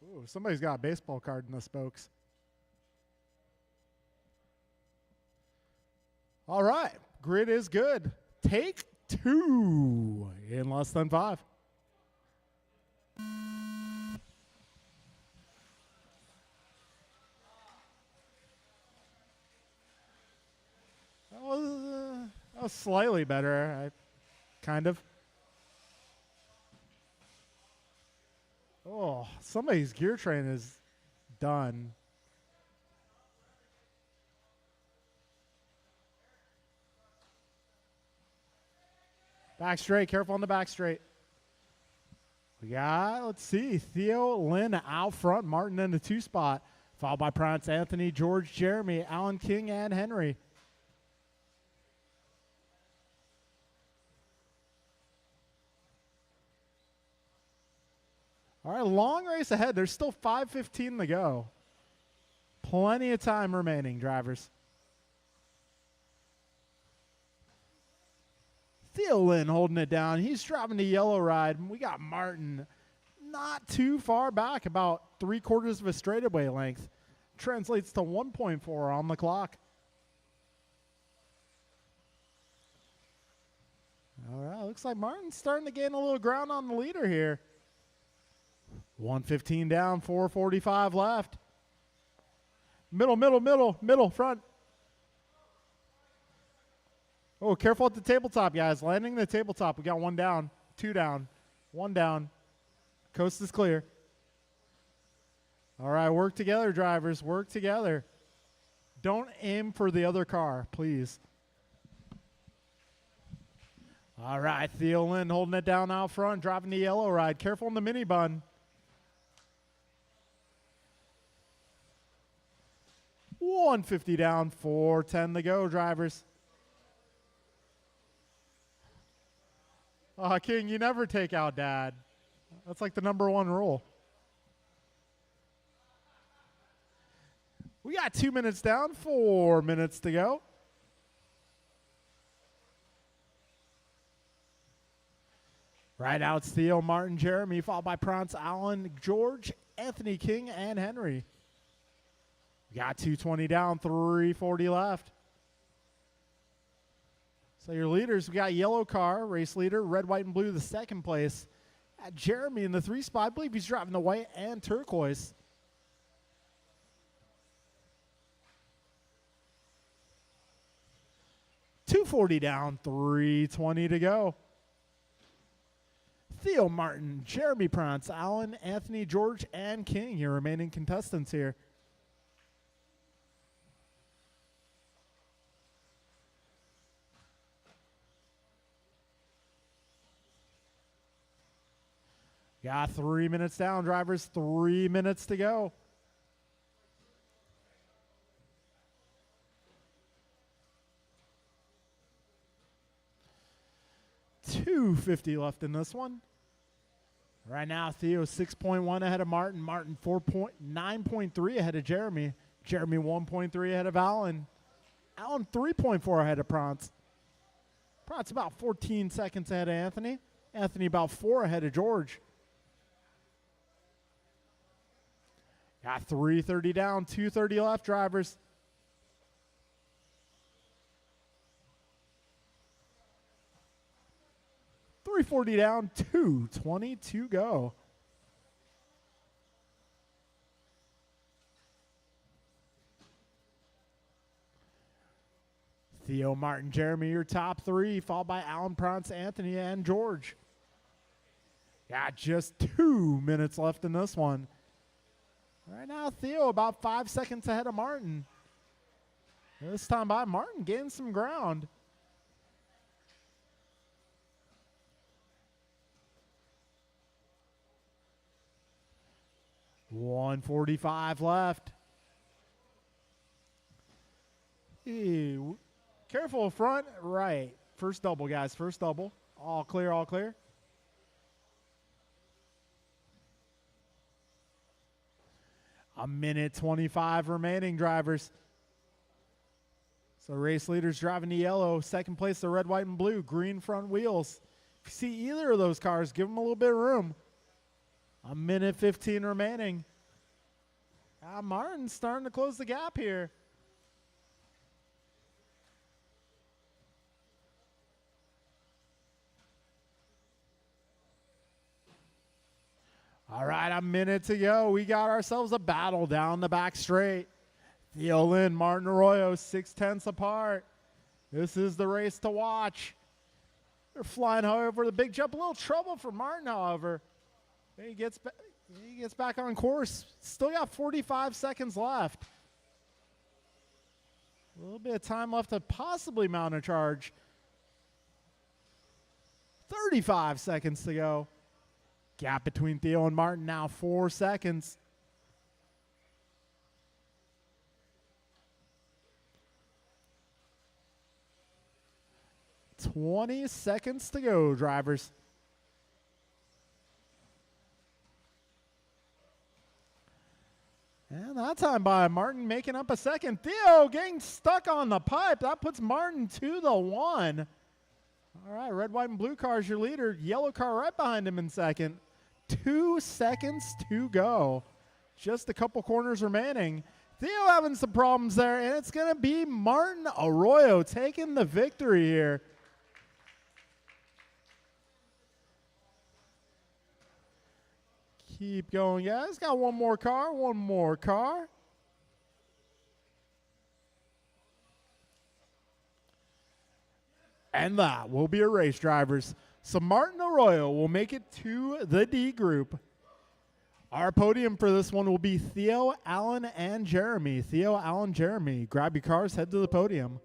Ooh, somebody's got a baseball card in the spokes. All right, grid is good. Take 2 in less than 5. That was slightly better, kind of. Oh, somebody's gear train is done. Back straight. Careful on the back straight. We got, let's see, Theo Lynn out front. Martin in the 2 spot. Followed by Prance Anthony, George, Jeremy, Alan King, and Henry. All right, long race ahead. There's still 5:15 to go. Plenty of time remaining, drivers. Theo Lynn holding it down. He's driving the yellow ride. We got Martin not too far back, about 3/4 of a straightaway length. Translates to 1.4 on the clock. All right, looks like Martin's starting to gain a little ground on the leader here. 1:15 down, 4:45 left. Middle, front. Oh, careful at the tabletop, guys. Landing the tabletop. We got 1 down, 2 down, 1 down. Coast is clear. All right, work together, drivers. Work together. Don't aim for the other car, please. All right, Theo Lynn holding it down out front, driving the yellow ride. Careful in the mini bun. 150 down, 4:10 to go, drivers. King, you never take out Dad. That's like the #1 rule. We got 2 minutes down, 4 minutes to go. Right out, Theo, Martin, Jeremy, followed by Prance, Allen, George, Anthony King, and Henry. We got 2:20 down, 3:40 left. So your leaders, we got yellow car, race leader, red, white, and blue, the 2nd place. At Jeremy in the 3 spot. I believe he's driving the white and turquoise. $240 down, 3:20 to go. Theo Martin, Jeremy Prance, Allen, Anthony, George, and King, your remaining contestants here. Got 3 minutes down, drivers. 3 minutes to go. $250 left in this one. Right now, Theo 6.1 ahead of Martin. Martin 9.3 ahead of Jeremy. Jeremy 1.3 ahead of Allen. Allen 3.4 ahead of Prance. Prance about 14 seconds ahead of Anthony. Anthony about 4 ahead of George. Got 3:30 down, 2:30 left, drivers. $340 down, 2:20 to go. Theo, Martin, Jeremy, your top 3, followed by Allen, Prance, Anthony, and George. Got just 2 minutes left in this one. Right now, Theo about 5 seconds ahead of Martin. This time by, Martin gaining some ground. $145 left. Hey, careful front, right. First double, guys, first double. All clear, all clear. A minute 25 remaining, drivers. So race leaders driving the yellow. 2nd place, the red, white, and blue. Green front wheels. If you see either of those cars, give them a little bit of room. A minute 15 remaining. Martin's starting to close the gap here. All right, a minute to go. We got ourselves a battle down the back straight. Theo Lynn, Martin Arroyo, 6/10 apart. This is the race to watch. They're flying, however, the big jump. A little trouble for Martin, however. He gets He gets back on course. Still got 45 seconds left. A little bit of time left to possibly mount a charge. 35 seconds to go. Gap between Theo and Martin now 4 seconds. "20 seconds to go, drivers." And that time by Martin making up a second. Theo getting stuck on the pipe. That puts Martin to the 1. All right, red, white, and blue car is your leader. Yellow car right behind him in second. 2 seconds to go. Just a couple corners remaining. Theo having some problems there, and it's going to be Martin Arroyo taking the victory here. Keep going, guys. Got one more car, one more car. And that will be a race, drivers. So Martin Arroyo will make it to the D group. Our podium for this one will be Theo, Allen, and Jeremy. Theo, Allen, Jeremy. Grab your cars, head to the podium.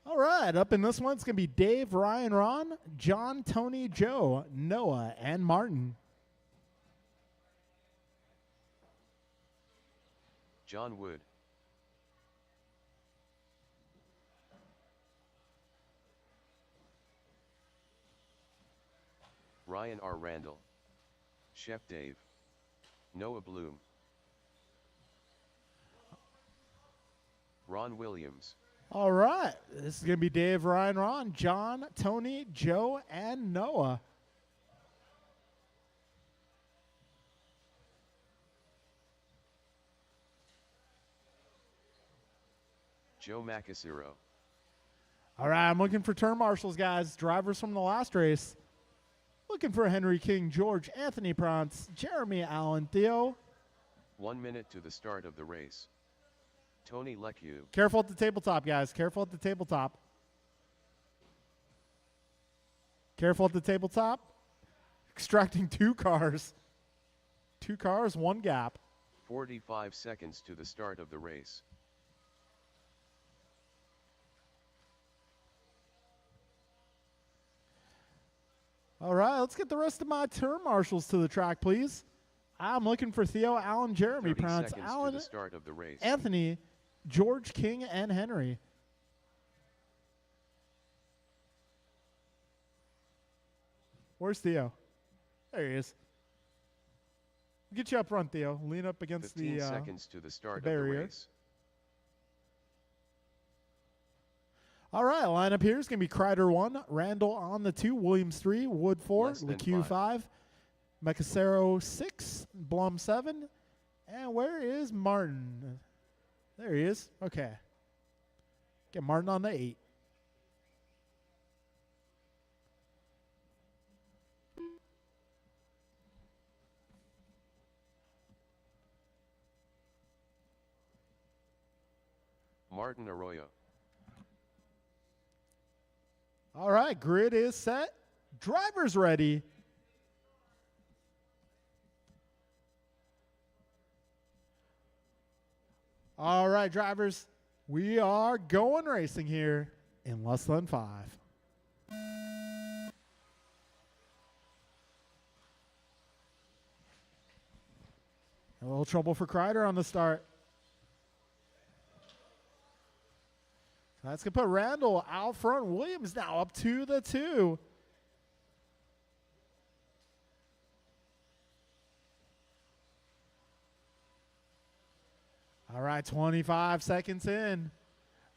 All right, up in this one, it's going to be Dave, Ryan, Ron, John, Tony, Joe, Noah, and Martin. John Wood. Ryan R. Randall. Chef Dave. Noah Bloom. Ron Williams. All right, this is going to be Dave, Ryan, Ron, John, Tony, Joe, and Noah. Joe Macasero. All right, I'm looking for turn marshals, guys. Drivers from the last race. Looking for Henry King, George, Anthony Prance, Jeremy Allen, Theo. 1 minute to the start of the race. Tony Lecue. Careful at the tabletop, guys. Careful at the tabletop. Careful at the tabletop. Extracting 2 cars. 2 cars, 1 gap. 45 seconds to the start of the race. All right, let's get the rest of my turn marshals to the track, please. I'm looking for Theo, Allen, Jeremy, 30 Prance, seconds Allen, to the start of the race. Anthony, George, King, and Henry. Where's Theo? There he is. Get you up front, Theo. Lean up against 15 the seconds to the start of barrier. the race. All right, lineup here is going to be Kreider 1, Randall on the 2, Williams 3, Wood 4, Less than LeCue 5, Macasero 6, Blum 7, and where is Martin? There he is. Okay. Get Martin on the 8. Martin Arroyo. All right, grid is set. Drivers ready. All right, drivers, we are going racing here in less than 5. A little trouble for Kreider on the start. That's going to put Randall out front. Williams now up to the 2. All right, 25 seconds in.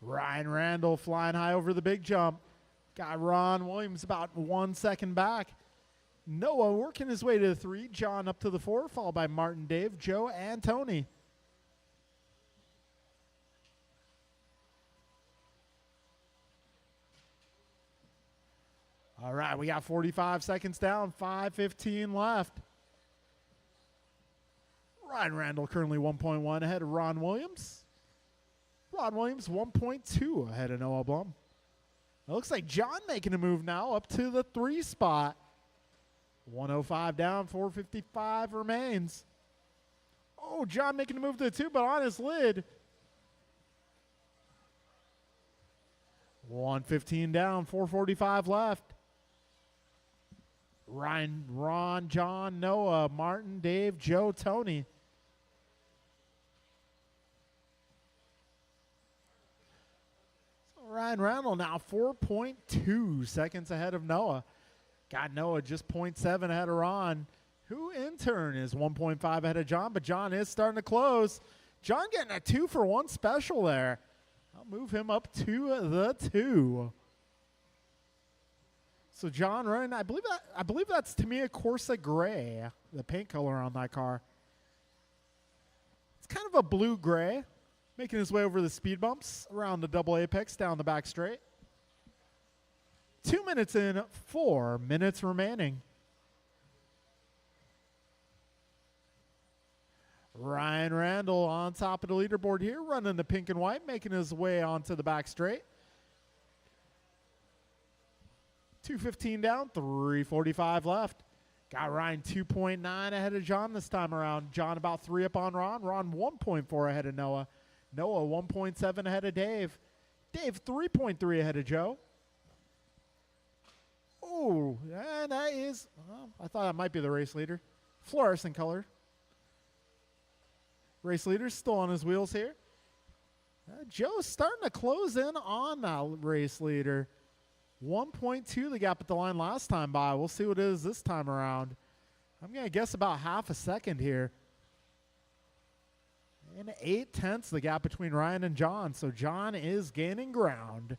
Ryan Randall flying high over the big jump. Got Ron Williams about 1 second back. Noah working his way to the 3. John up to the 4, followed by Martin, Dave, Joe, and Tony. All right, we got 45 seconds down, 5:15 left. Ryan Randall currently 1.1 ahead of Ron Williams. Ron Williams 1.2 ahead of Noah Blum. It looks like John making a move now up to the 3 spot. 105 down, 455 remains. Oh, John making a move to the 2, but on his lid. 115 down, 445 left. Ryan, Ron, John, Noah, Martin, Dave, Joe, Tony. So Ryan Randall now 4.2 seconds ahead of Noah. Got Noah just 0.7 ahead of Ron, who in turn is 1.5 ahead of John, but John is starting to close. John getting a 2-for-1 special there. I'll move him up to the 2. So John running, I believe that's Tamiya Corsa Gray, the paint color on that car. It's kind of a blue gray, making his way over the speed bumps around the double apex down the back straight. 2 minutes in, 4 minutes remaining. Ryan Randall on top of the leaderboard here, running the pink and white, making his way onto the back straight. 2:15 down, 3:45 left. Got Ryan 2.9 ahead of John this time around. John about 3 up on Ron. Ron 1.4 ahead of Noah. Noah 1.7 ahead of Dave. Dave 3.3 ahead of Joe. Oh, and that is, well, I thought that might be the race leader. Fluorescent color. Race leader's still on his wheels here. Joe's starting to close in on that race leader. 1.2 the gap at the line last time by. We'll see what it is this time around. I'm going to guess about half a second here. And 0.8 the gap between Ryan and John. So John is gaining ground.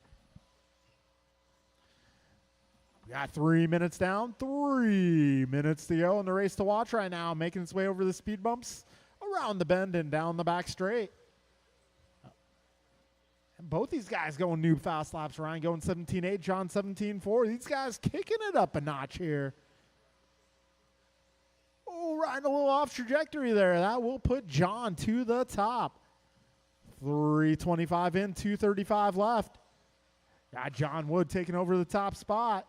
We got 3 minutes down, 3 minutes to go in the race to watch right now. Making its way over the speed bumps, around the bend and down the back straight. And both these guys going new fast laps. Ryan going 17.8, John 17.4. These guys kicking it up a notch here. Oh, Ryan a little off trajectory there. That will put John to the top. 3:25 in, 2:35 left. Got John Wood taking over the top spot.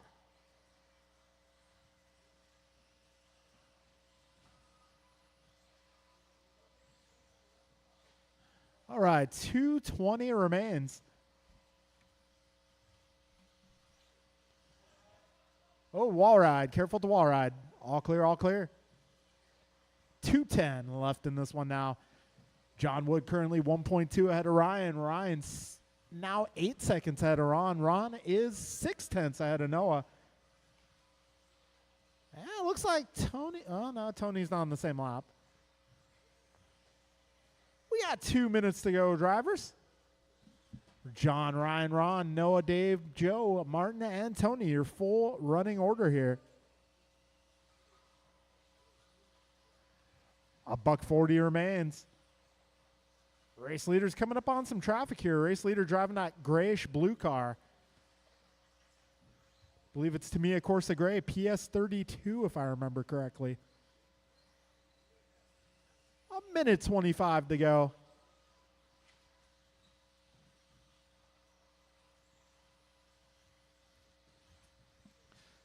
All right, 2:20 remains. Oh, wall ride. Careful at the wall ride. All clear, all clear. 2:10 left in this one now. John Wood currently 1.2 ahead of Ryan. Ryan's now 8 seconds ahead of Ron. Ron is 0.6 ahead of Noah. And it looks like Tony, oh no, Tony's not on the same lap. We got 2 minutes to go, drivers. John, Ryan, Ron, Noah, Dave, Joe, Martin, and Tony, your full running order here. $140 remains. Race leader's coming up on some traffic here. Race leader driving that grayish blue car. I believe it's Tamiya Corsa Gray, PS32, if I remember correctly. 1:25 to go.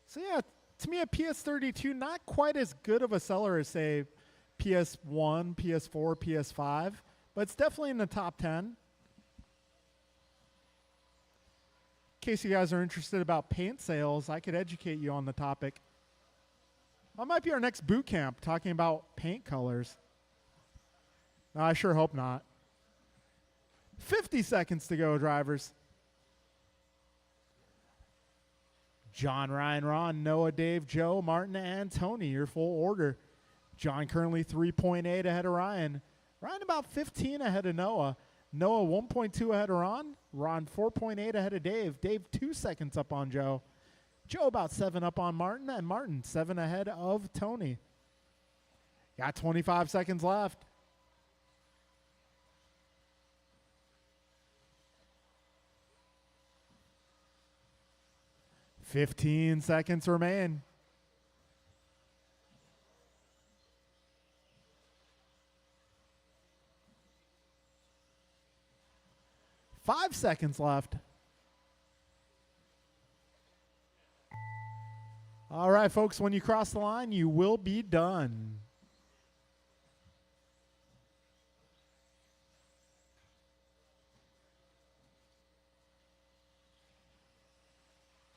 So yeah, to me a PS32, not quite as good of a seller as say PS1, PS4, PS5, but it's definitely in the top 10. In case you guys are interested about paint sales, I could educate you on the topic. That might be our next boot camp, talking about paint colors. No, I sure hope not. 50 seconds to go, drivers. John, Ryan, Ron, Noah, Dave, Joe, Martin, and Tony, your full order. John currently 3.8 ahead of Ryan. Ryan about 15 ahead of Noah. Noah 1.2 ahead of Ron. Ron 4.8 ahead of Dave. Dave 2 seconds up on Joe. Joe about 7 up on Martin, and Martin 7 ahead of Tony. Got 25 seconds left. $15 seconds remain. 5 seconds left. All right, folks, when you cross the line, you will be done.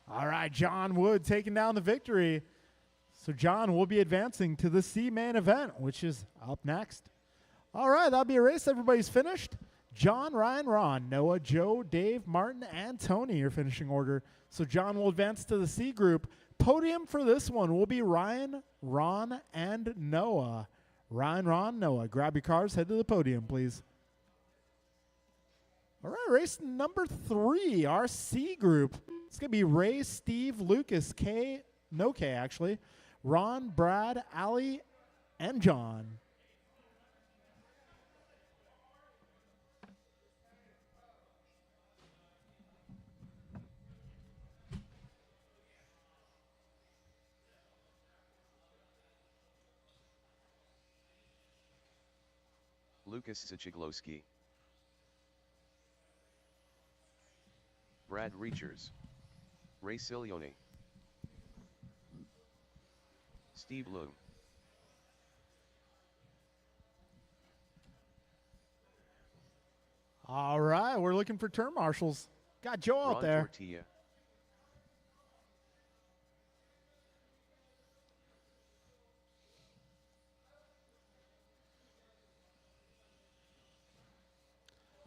All right, John Wood taking down the victory. So John will be advancing to the C main event, which is up next. All right, that'll be a race. Everybody's finished. John, Ryan, Ron, Noah, Joe, Dave, Martin, and Tony are finishing order. So John will advance to the C group. Podium for this one will be Ryan, Ron, and Noah. Ryan, Ron, Noah. Grab your cars, head to the podium, please. All right, race number 3, our C group. It's going to be Ray, Steve, Lucas, K, no K actually, Ron, Brad, Ali, and John. Lucas Sichiglowski, Brad Reachers, Ray Silioni, Steve Loom, All right, we're looking for turn marshals. Got Joe out Ron there. Tortilla,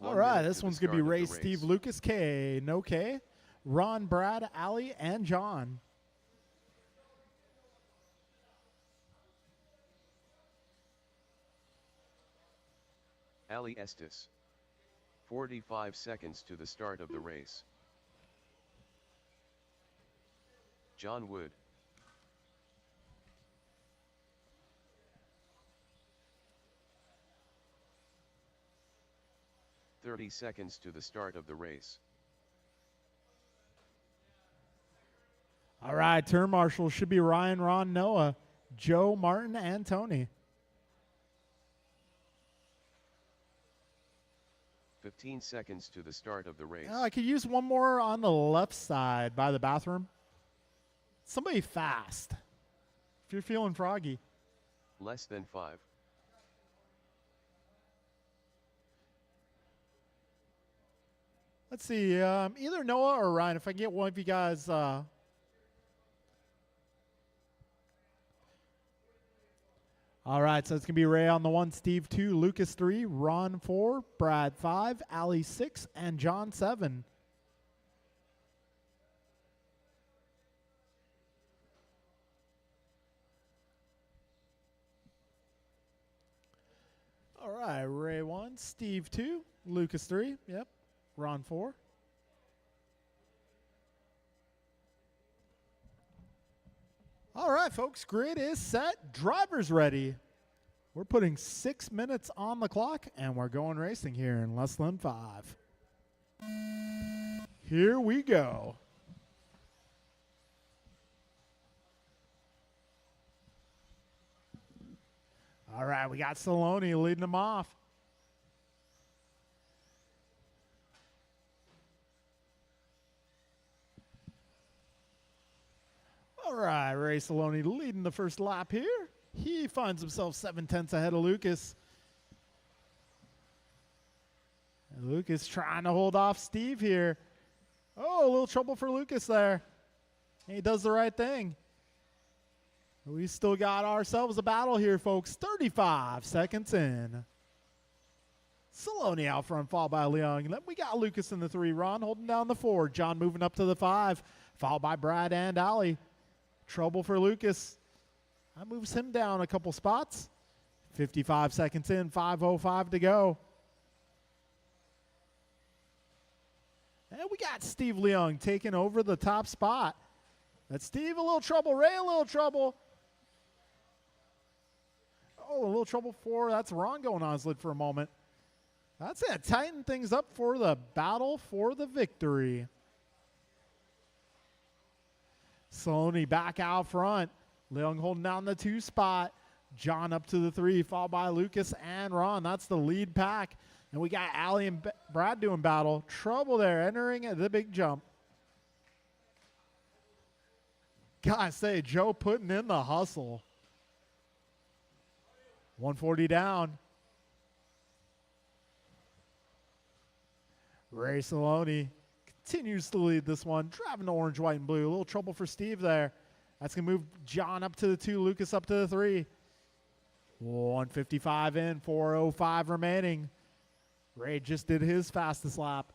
All right, this one's going to be Ray, Steve, Lucas, K, no K, Ron, Brad, Ali, and John. Ali Estes. 45 seconds to the start of the race. John Wood. "30 seconds to the start of the race. All right, turn marshals should be Ryan, Ron, Noah, Joe, Martin, and Tony. 15 seconds to the start of the race. Oh, I could use one more on the left side by the bathroom. Somebody fast. If you're feeling froggy. Less than 5. Let's see, either Noah or Ryan, if I can get one of you guys. All right, so it's going to be Ray on the 1, Steve 2, Lucas 3, Ron 4, Brad 5, Ali 6, and John 7. All right, Ray 1, Steve 2, Lucas 3, yep, Ron 4. All right, folks, grid is set. Driver's ready. We're putting 6 minutes on the clock, and we're going racing here in less than 5. Here we go. All right, we got Saloni leading them off. All right, Ray Saloni leading the first lap here. He finds himself 7/10 ahead of Lucas. And Lucas trying to hold off Steve here. Oh, a little trouble for Lucas there. He does the right thing. We still got ourselves a battle here, folks. 35 seconds in. Saloni out front, followed by Leung. Then we got Lucas in the 3. Ron holding down the 4. John moving up to the 5, followed by Brad and Ali. Trouble for Lucas. That moves him down a couple spots. 55 seconds in, 5:05 to go. And we got Steve Leung taking over the top spot. That's Steve, a little trouble. Ray, a little trouble. Oh, a little trouble for, that's Ron going on his lid for a moment. That's it. Tighten things up for the battle for the victory. Saloni back out front. Leung holding down the 2 spot. John up to the 3, followed by Lucas and Ron. That's the lead pack. And we got Allie and Brad doing battle. Trouble there, entering the big jump. Gotta say, Joe putting in the hustle. 140 down. Ray Saloni continues to lead this one, driving the orange, white, and blue. A little trouble for Steve there. That's going to move John up to the 2, Lucas up to the 3. 155 in, 405 remaining. Ray just did his fastest lap.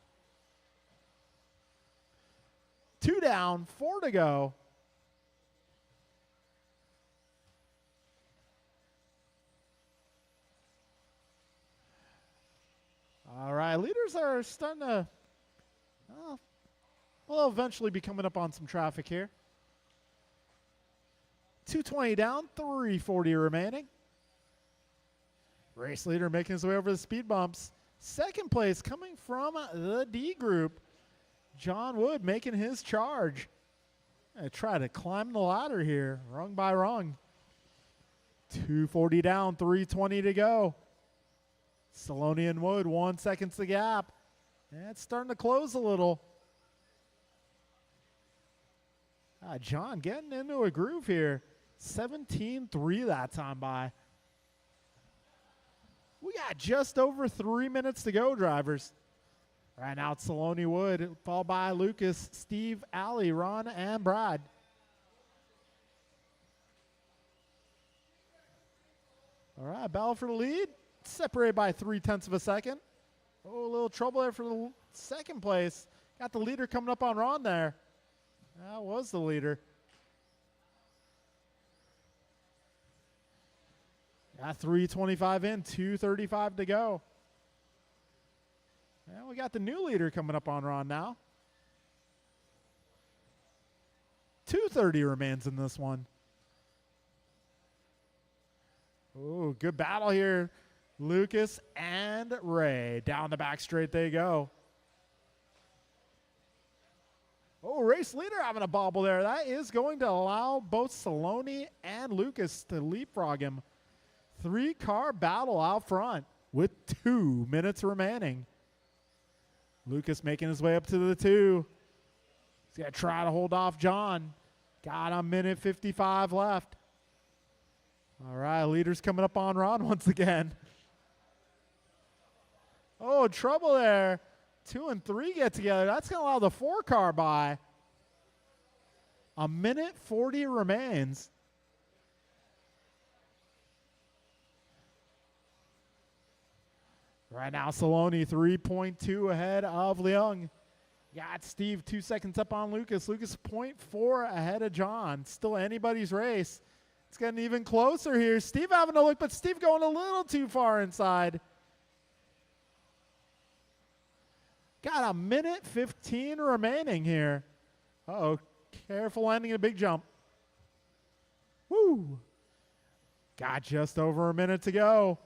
2 down, 4 to go. All right, leaders are starting to, will eventually be coming up on some traffic here. 220 down, 340 remaining. Race leader making his way over the speed bumps. Second place coming from the D group. John Wood making his charge. I try to climb the ladder here, rung by rung. 240 down, 320 to go. Saloni and Wood, 1 second the gap. And it's starting to close a little. John getting into a groove here. 17-3 that time by. We got just over 3 minutes to go, drivers. Right now it's Saloni Wood, followed by Lucas, Steve, Allie, Ron, and Brad. All right, battle for the lead. Separated by 0.3 of a second. Oh, a little trouble there for the second place. Got the leader coming up on Ron there. That was the leader. Got 325 in, 235 to go. And we got the new leader coming up on Ron now. 230 remains in this one. Oh, good battle here. Lucas and Ray. Down the back straight they go. Oh, race leader having a bobble there. That is going to allow both Saloni and Lucas to leapfrog him. 3-car battle out front with 2 minutes remaining. Lucas making his way up to the 2. He's going to try to hold off John. Got a minute 55 left. All right, leader's coming up on Ron once again. Oh, trouble there. 2 and 3 get together. That's going to allow the 4-car by. A minute 40 remains. Right now, Saloni 3.2 ahead of Leung. Got Steve 2 seconds up on Lucas. Lucas 0.4 ahead of John. Still anybody's race. It's getting even closer here. Steve having a look, but Steve going a little too far inside. Got a minute 15 remaining here. Uh-oh, careful landing a big jump. Woo! Got just over a minute to go.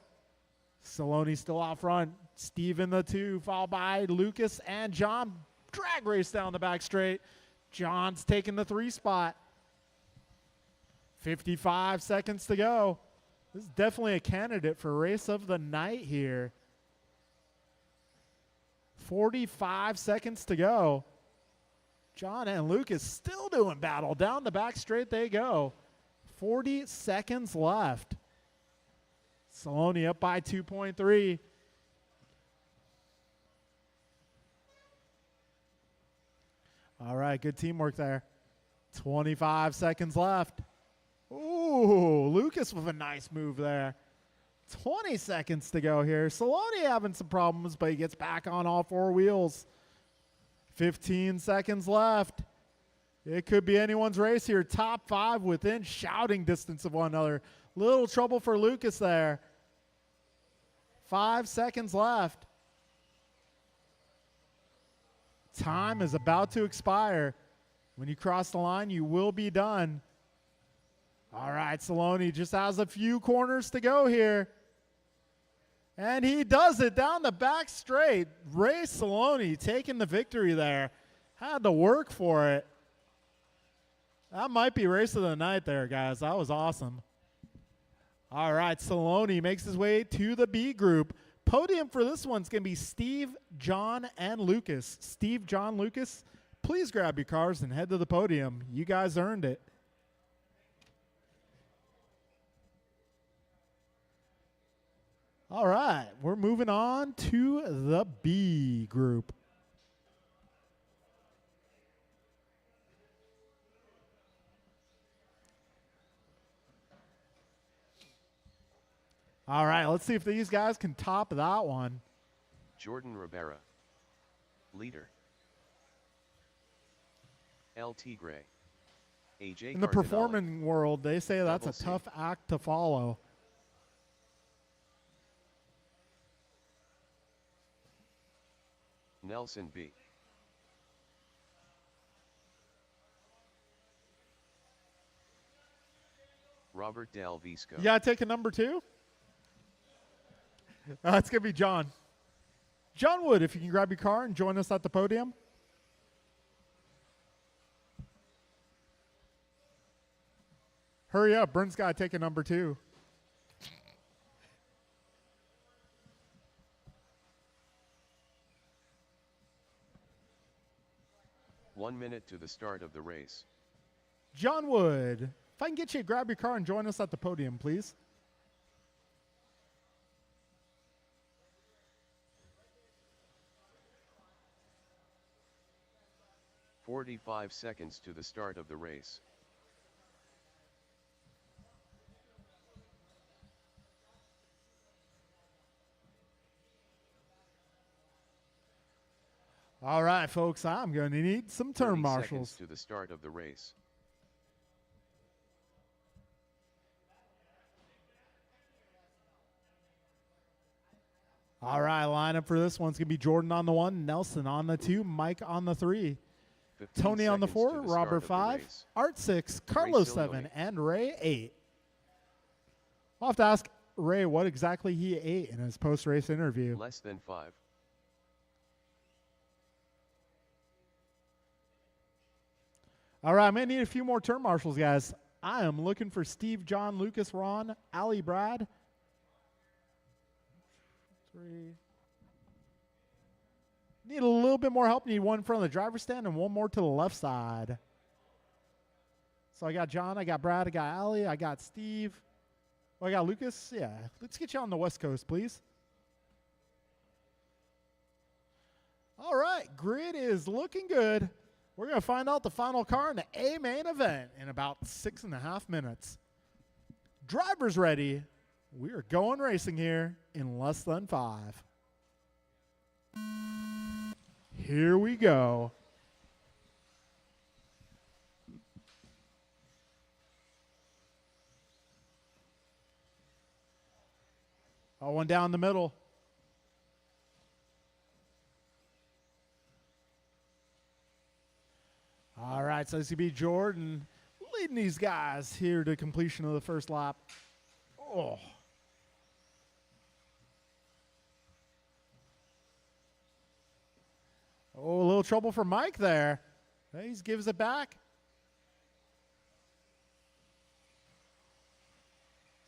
Saloni still out front. Steve in the 2, followed by Lucas and John. Drag race down the back straight. John's taking the 3 spot. 55 seconds to go. This is definitely a candidate for race of the night here. 45 seconds to go. John and Lucas still doing battle. Down the back straight they go. 40 seconds left. Saloni up by 2.3. All right, good teamwork there. 25 seconds left. Ooh, Lucas with a nice move there. 20 seconds to go here. Saloni having some problems, but he gets back on all 4 wheels. 15 seconds left. It could be anyone's race here. Top 5 within shouting distance of one another. Little trouble for Lucas there. 5 seconds left. Time is about to expire. When you cross the line, you will be done. All right, Saloni just has a few corners to go here. And he does it down the back straight. Ray Saloni taking the victory there. Had to work for it. That might be race of the night there, guys. That was awesome. All right, Saloni makes his way to the B group. Podium for this one's going to be Steve, John, and Lucas. Steve, John, Lucas, please grab your cars and head to the podium. You guys earned it. All right, we're moving on to the B group. All right, let's see if these guys can top that one. Jordan Rivera. Leader. El Tigre. AJ In the Cardinale. performing world, they say that's Double a C. tough act to follow. Nelson B. Robert Del Visco. You got to take a number 2? It's going to be John. John Wood, if you can grab your car and join us at the podium. Hurry up. Brent's got to take a number 2. One minute to the start of the race. John Wood, if I can get you to grab your car and join us at the podium, please. "45 seconds to the start of the race. All right, folks, I'm going to need some 30 turn seconds marshals. to the start of the race. All right, lineup for this one's going to be Jordan on the 1, Nelson on the 2, Mike on the 3, 15 Tony on the seconds 4, to the start Robert of the 5, race. Art 6, Carlos still 7, going. and Ray 8. I'll have to ask Ray what exactly he ate in his post-race interview. Less than 5. All right, I'm going to need a few more turn marshals, guys. I am looking for Steve, John, Lucas, Ron, Ali, Brad. 3. Need a little bit more help. Need one in front of the driver's stand and one more to the left side. So I got John, I got Brad, I got Ali, I got Steve. Oh, I got Lucas. Yeah, let's get you on the West Coast, please. All right, grid is looking good. We're going to find out the final car in the A main event in about 6.5 minutes. Drivers ready. We are going racing here in less than 5. Here we go. One down the middle. All right, so this will be Jordan leading these guys here to completion of the first lap. Oh. Oh, a little trouble for Mike there. He gives it back.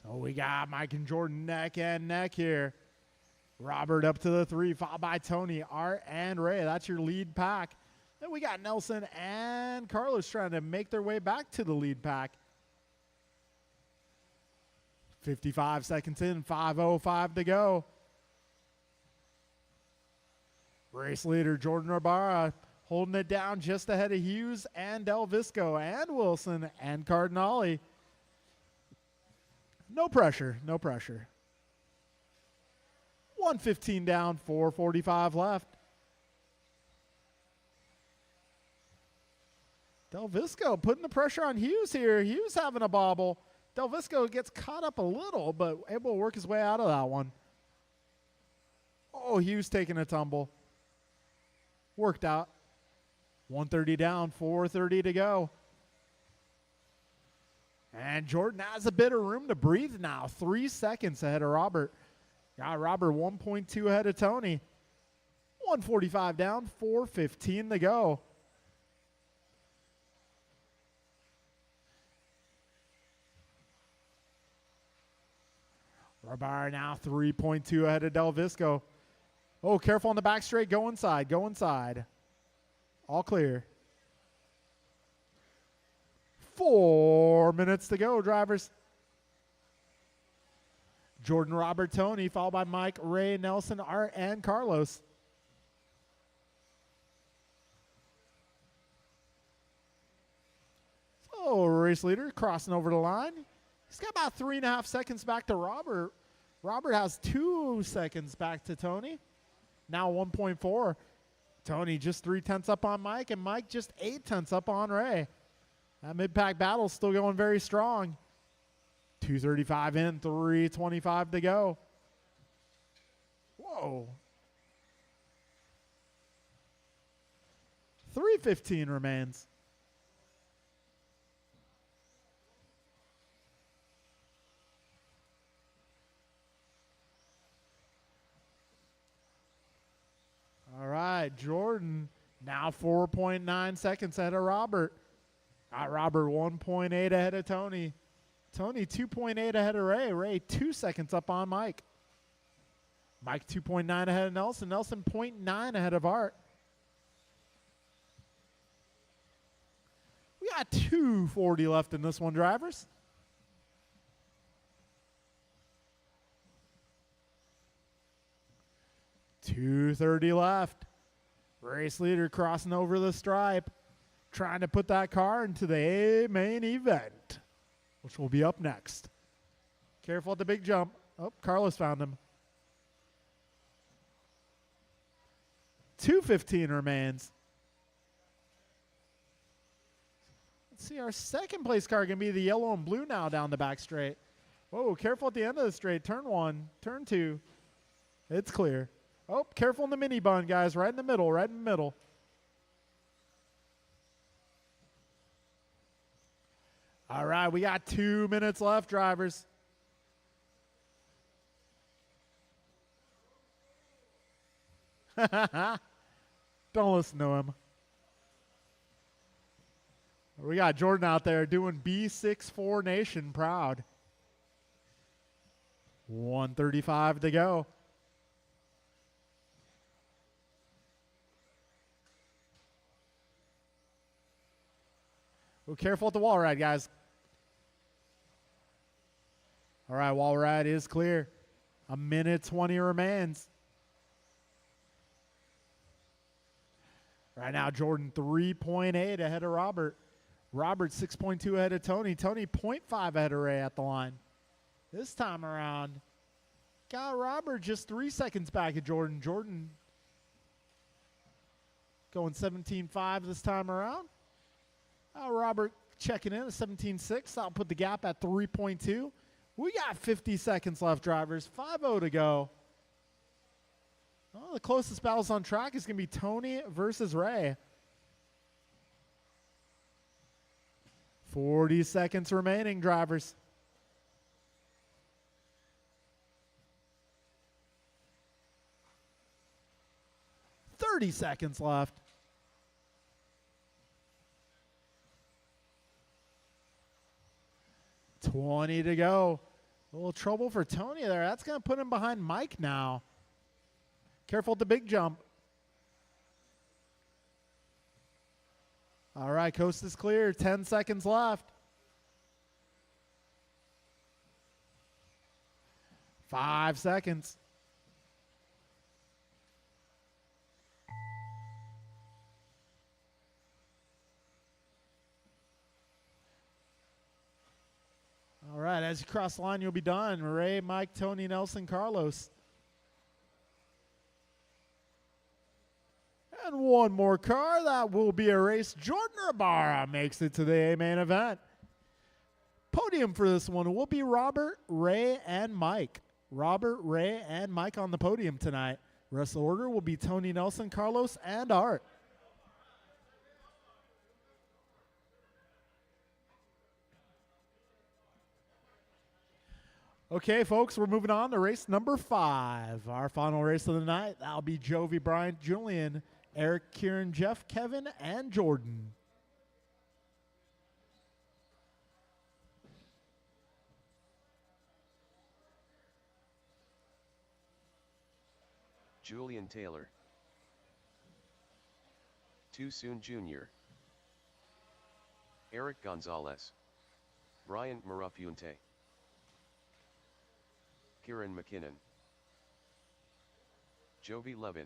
So we got Mike and Jordan neck and neck here. Robert up to the 3, followed by Tony, Art, and Ray. That's your lead pack. Then we got Nelson and Carlos trying to make their way back to the lead pack. 55 seconds in, 5:05 to go. Race leader Jordan Rivera holding it down just ahead of Hughes and Del Visco and Wilson and Cardinale. No pressure, no pressure. 1:15 down, 4:45 left. Del Visco putting the pressure on Hughes here. Hughes having a bobble. Del Visco gets caught up a little, but able to work his way out of that one. Oh, Hughes taking a tumble. Worked out. 1:30 down, 4:30 to go. And Jordan has a bit of room to breathe now. 3 seconds ahead of Robert. Got Robert 1.2 ahead of Tony. 1:45 down, 4:15 to go. Rabar now 3.2 ahead of Del Visco. Oh, careful on the back straight. Go inside. Go inside. All clear. 4 minutes to go, drivers. Jordan, Robert, Tony, followed by Mike, Ray, Nelson, Art, and Carlos. So, race leader crossing over the line. He's got about 3.5 seconds back to Robert. Robert has 2 seconds back to Tony. Now 1.4. Tony just 3/10 up on Mike, and Mike just 8/10 up on Ray. That mid-pack battle's still going very strong. 2:35 in, 3:25 to go. Whoa. 3:15 remains. All right, Jordan now 4.9 seconds ahead of Robert. Robert 1.8 ahead of Tony. Tony 2.8 ahead of Ray. Ray 2 seconds up on Mike. Mike 2.9 ahead of Nelson. Nelson 0.9 ahead of Art. We got 2:40 left in this one, drivers. .230 left. Race leader crossing over the stripe, trying to put that car into the main event, which will be up next. Careful at the big jump. Oh, Carlos found him. 2:15 remains. Let's see, our second place car going to be the yellow and blue now down the back straight. Whoa, careful at the end of the straight. Turn 1, turn 2. It's clear. Oh, careful in the mini bun, guys. Right in the middle, right in the middle. All right, we got 2 minutes left, drivers. Don't listen to him. We got Jordan out there doing B64 Nation proud. 1:35 to go. Well, careful at the wall ride, guys. All right, wall ride is clear. 1:20 remains. Right now, Jordan 3.8 ahead of Robert. Robert 6.2 ahead of Tony. Tony 0.5 ahead of Ray at the line. This time around, got Robert just 3 seconds back of Jordan. Jordan going 17.5 this time around. Robert checking in at 17.6. I'll put the gap at 3.2. We got 50 seconds left, drivers. 5:0 to go. Well, the closest battles on track is going to be Tony versus Ray. 40 seconds remaining, drivers. $30 seconds left. $20 to go. A little trouble for Tony there. That's going to put him behind Mike now. Careful at the big jump. All right, coast is clear. 10 seconds left. 5 seconds. All right, as you cross the line, you'll be done. Ray, Mike, Tony, Nelson, Carlos. And one more car. That will be a race. Jordan Rabara makes it to the main event. Podium for this one will be Robert, Ray, and Mike. Robert, Ray, and Mike on the podium tonight. Rest of the order will be Tony, Nelson, Carlos, and Art. Okay, folks, we're moving on to race number 5. Our final race of the night. That'll be Jovi, Bryant, Julian, Eric, Kieran, Jeff, Kevin, and Jordan. Julian Taylor. Too Soon Jr. Eric Gonzalez. Bryant Marafunte. Kieran McKinnon. Jovi Levin.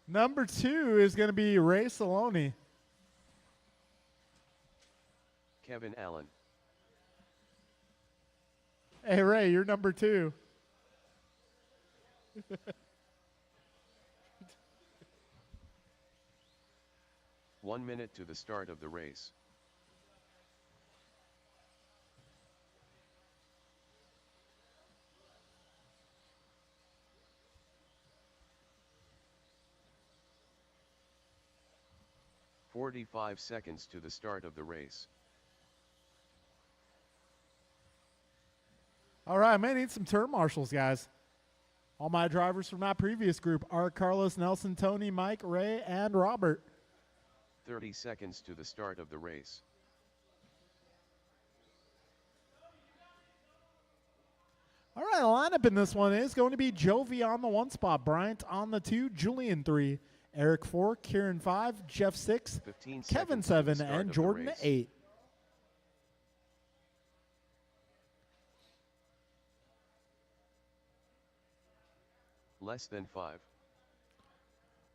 Number 2 is going to be Ray Saloni. Kevin Allen. Hey, Ray, you're number 2. 1 minute to the start of the race. "45 seconds to the start of the race. All right, I may need some turn marshals, guys. All my drivers from that previous group are Carlos, Nelson, Tony, Mike, Ray, and Robert. 30 seconds to the start of the race. All right, the lineup in this one is going to be Jovi on the 1 spot, Bryant on the 2, Julian 3, Eric 4, Kieran 5, Jeff 6, 15 Kevin seconds to the 7, start and of the Jordan race. 8. Less than 5.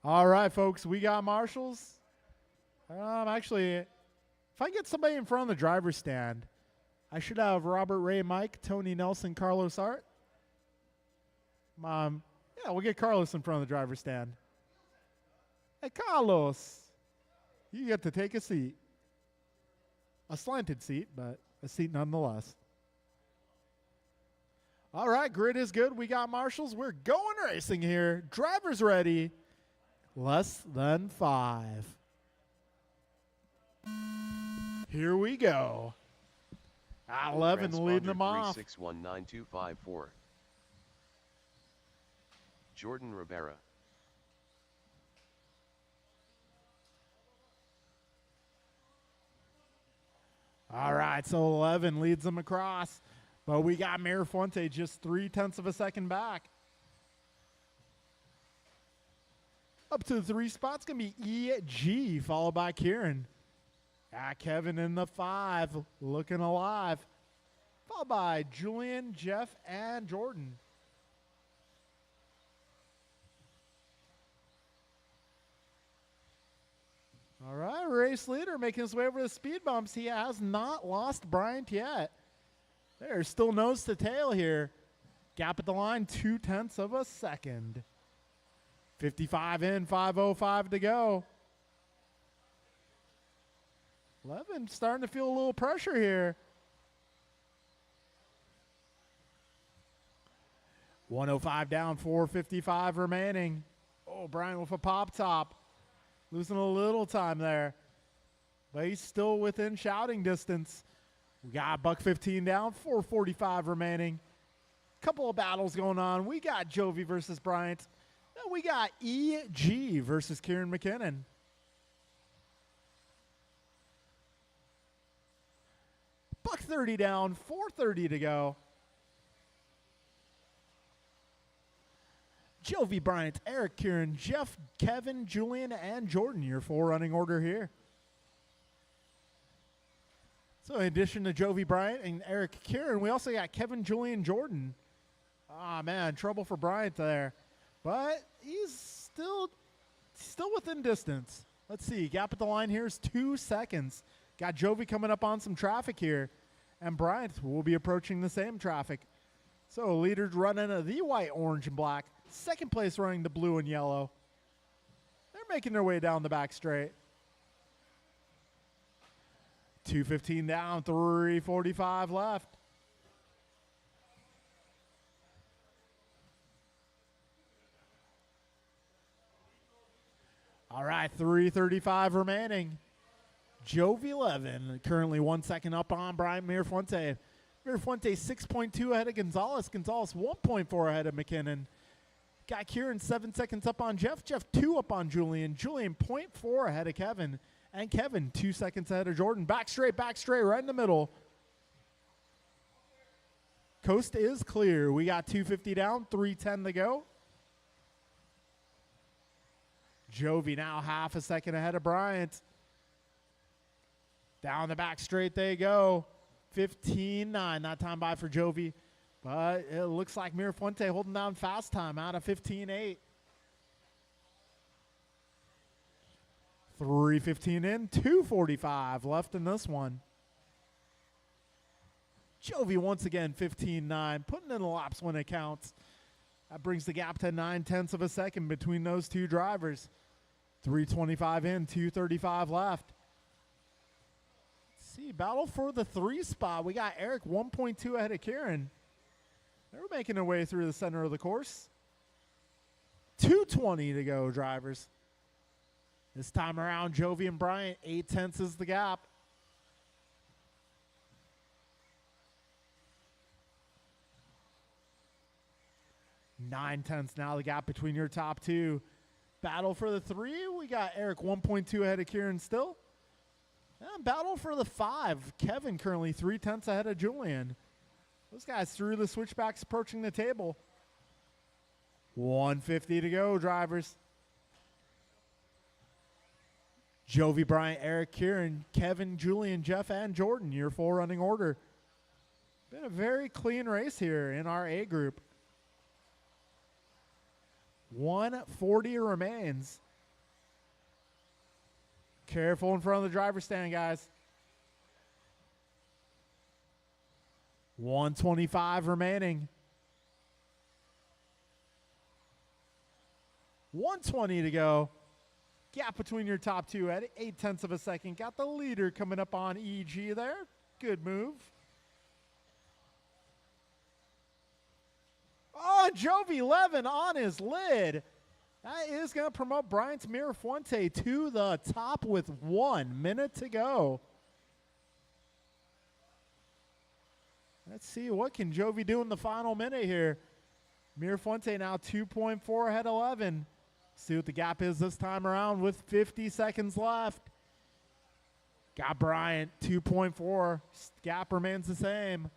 All right, folks, we got marshals. Actually, if I get somebody in front of the driver's stand, I should have Robert, Ray, Mike, Tony, Nelson, Carlos, Art. Yeah, we'll get Carlos in front of the driver's stand. Hey, Carlos, you get to take a seat. A slanted seat, but a seat nonetheless. All right, grid is good. We got marshals. We're going racing here. Drivers ready. Less than 5. Here we go. 11 leading them off. 3619254. Jordan Rivera. All right, so 11 leads them across. But we got Mayor Fuente just 0.3 of a second back. Up to the 3 spots going to be EG, followed by Kieran. Kevin in the 5, looking alive. Followed by Julian, Jeff, and Jordan. All right, race leader making his way over the speed bumps. He has not lost Bryant yet. There's still nose to tail here. Gap at the line, 0.2 of a second. 55 in, 5:05 to go. 11 starting to feel a little pressure here. 105 down, 4:55 remaining. Oh, Bryant with a pop top. Losing a little time there. But he's still within shouting distance. We got $1.15 down, 4:45 remaining. Couple of battles going on. We got Jovi versus Bryant. Then we got EG versus Kieran McKinnon. $1.30 down, 4:30 to go. Jovi, Bryant, Eric, Kieran, Jeff, Kevin, Julian, and Jordan, your 4 running order here. So in addition to Jovi, Bryant, and Eric, Kieran, we also got Kevin, Julian, Jordan. Ah, man, trouble for Bryant there. But he's still within distance. Let's see, gap at the line here is 2 seconds. Got Jovi coming up on some traffic here. And Bryant will be approaching the same traffic. So leaders running the white, orange, and black. Second place running the blue and yellow. They're making their way down the back straight. 2:15 down, 3:45 left. All right, 3:35 remaining. Jovi 11, currently 1 second up on Bryant Mirafuente. Mirafuente 6.2 ahead of Gonzalez. Gonzalez 1.4 ahead of McKinnon. Got Kieran 7 seconds up on Jeff. Jeff 2 up on Julian. Julian 0.4 ahead of Kevin. And Kevin 2 seconds ahead of Jordan. Back straight, right in the middle. Coast is clear. We got 250 down, 310 to go. Jovi now half a second ahead of Bryant. Down the back straight they go. 15-9, that time by for Jovi. But it looks like Mirafuente holding down fast time out of 15-8. 3:15 in, 2:45 left in this one. Jovi once again 15-9, putting in the laps when it counts. That brings the gap to 9/10 of a second between those two drivers. 3:25 in, 2:35 left. Let's see, battle for the 3 spot. We got Eric 1.2 ahead of Kieran. They're making their way through the center of the course. 2:20 to go, drivers. This time around, Jovi and Bryant, 8/10 is the gap. Nine tenths now the gap between your top two. Battle for the 3, we got Eric 1.2 ahead of Kieran still. And battle for the 5, Kevin currently 3/10 ahead of Julian. Those guys through the switchbacks approaching the table. 150 to go, drivers. Jovi, Bryant, Eric, Kieran, Kevin, Julian, Jeff, and Jordan, your 4 running order. Been a very clean race here in our A group. 140 remains. Careful in front of the driver's stand, guys. 125 remaining. 120 to go. Gap between your top two at 8/10 of a second. Got the leader coming up on EG there. Good move. Oh, Jovi 11 on his lid. That is going to promote Bryant Mirafuente to the top with 1 minute to go. Let's see, what can Jovi do in the final minute here? Mirafuente now 2.4 ahead of 11. See what the gap is this time around with 50 seconds left. Got Bryant 2.4. Gap remains the same.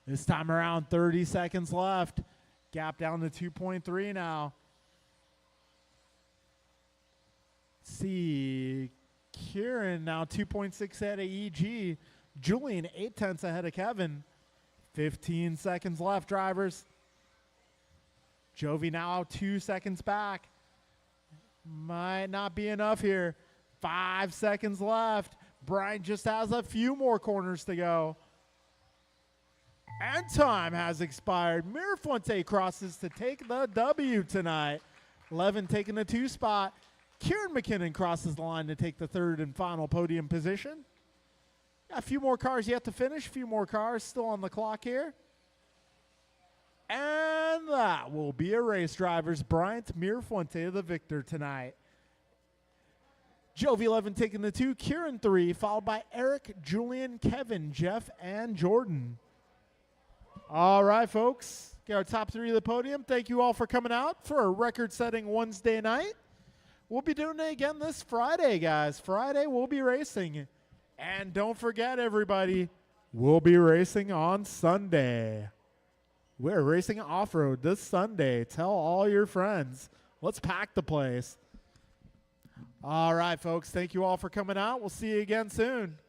This time around, 30 seconds left. Gap down to 2.3 now. Let's see. Kieran now 2.6 ahead of EG. Julian 8/10 ahead of Kevin. 15 seconds left, drivers. Jovi now 2 seconds back. Might not be enough here. 5 seconds left. Bryant just has a few more corners to go. And time has expired. Mirafuente crosses to take the W tonight. 11 taking the 2 spot. Kieran McKinnon crosses the line to take the 3rd and final podium position. Got a few more cars yet to finish. A few more cars still on the clock here. And that will be a race, drivers. Bryant Mirafuente the victor tonight. Jovi 11 taking the 2. Kieran 3, followed by Eric, Julian, Kevin, Jeff, and Jordan. All right, folks. Get our top 3 of the podium. Thank you all for coming out for a record-setting Wednesday night. We'll be doing it again this Friday, guys. Friday, we'll be racing. And don't forget, everybody, we'll be racing on Sunday. We're racing off-road this Sunday. Tell all your friends. Let's pack the place. All right, folks. Thank you all for coming out. We'll see you again soon.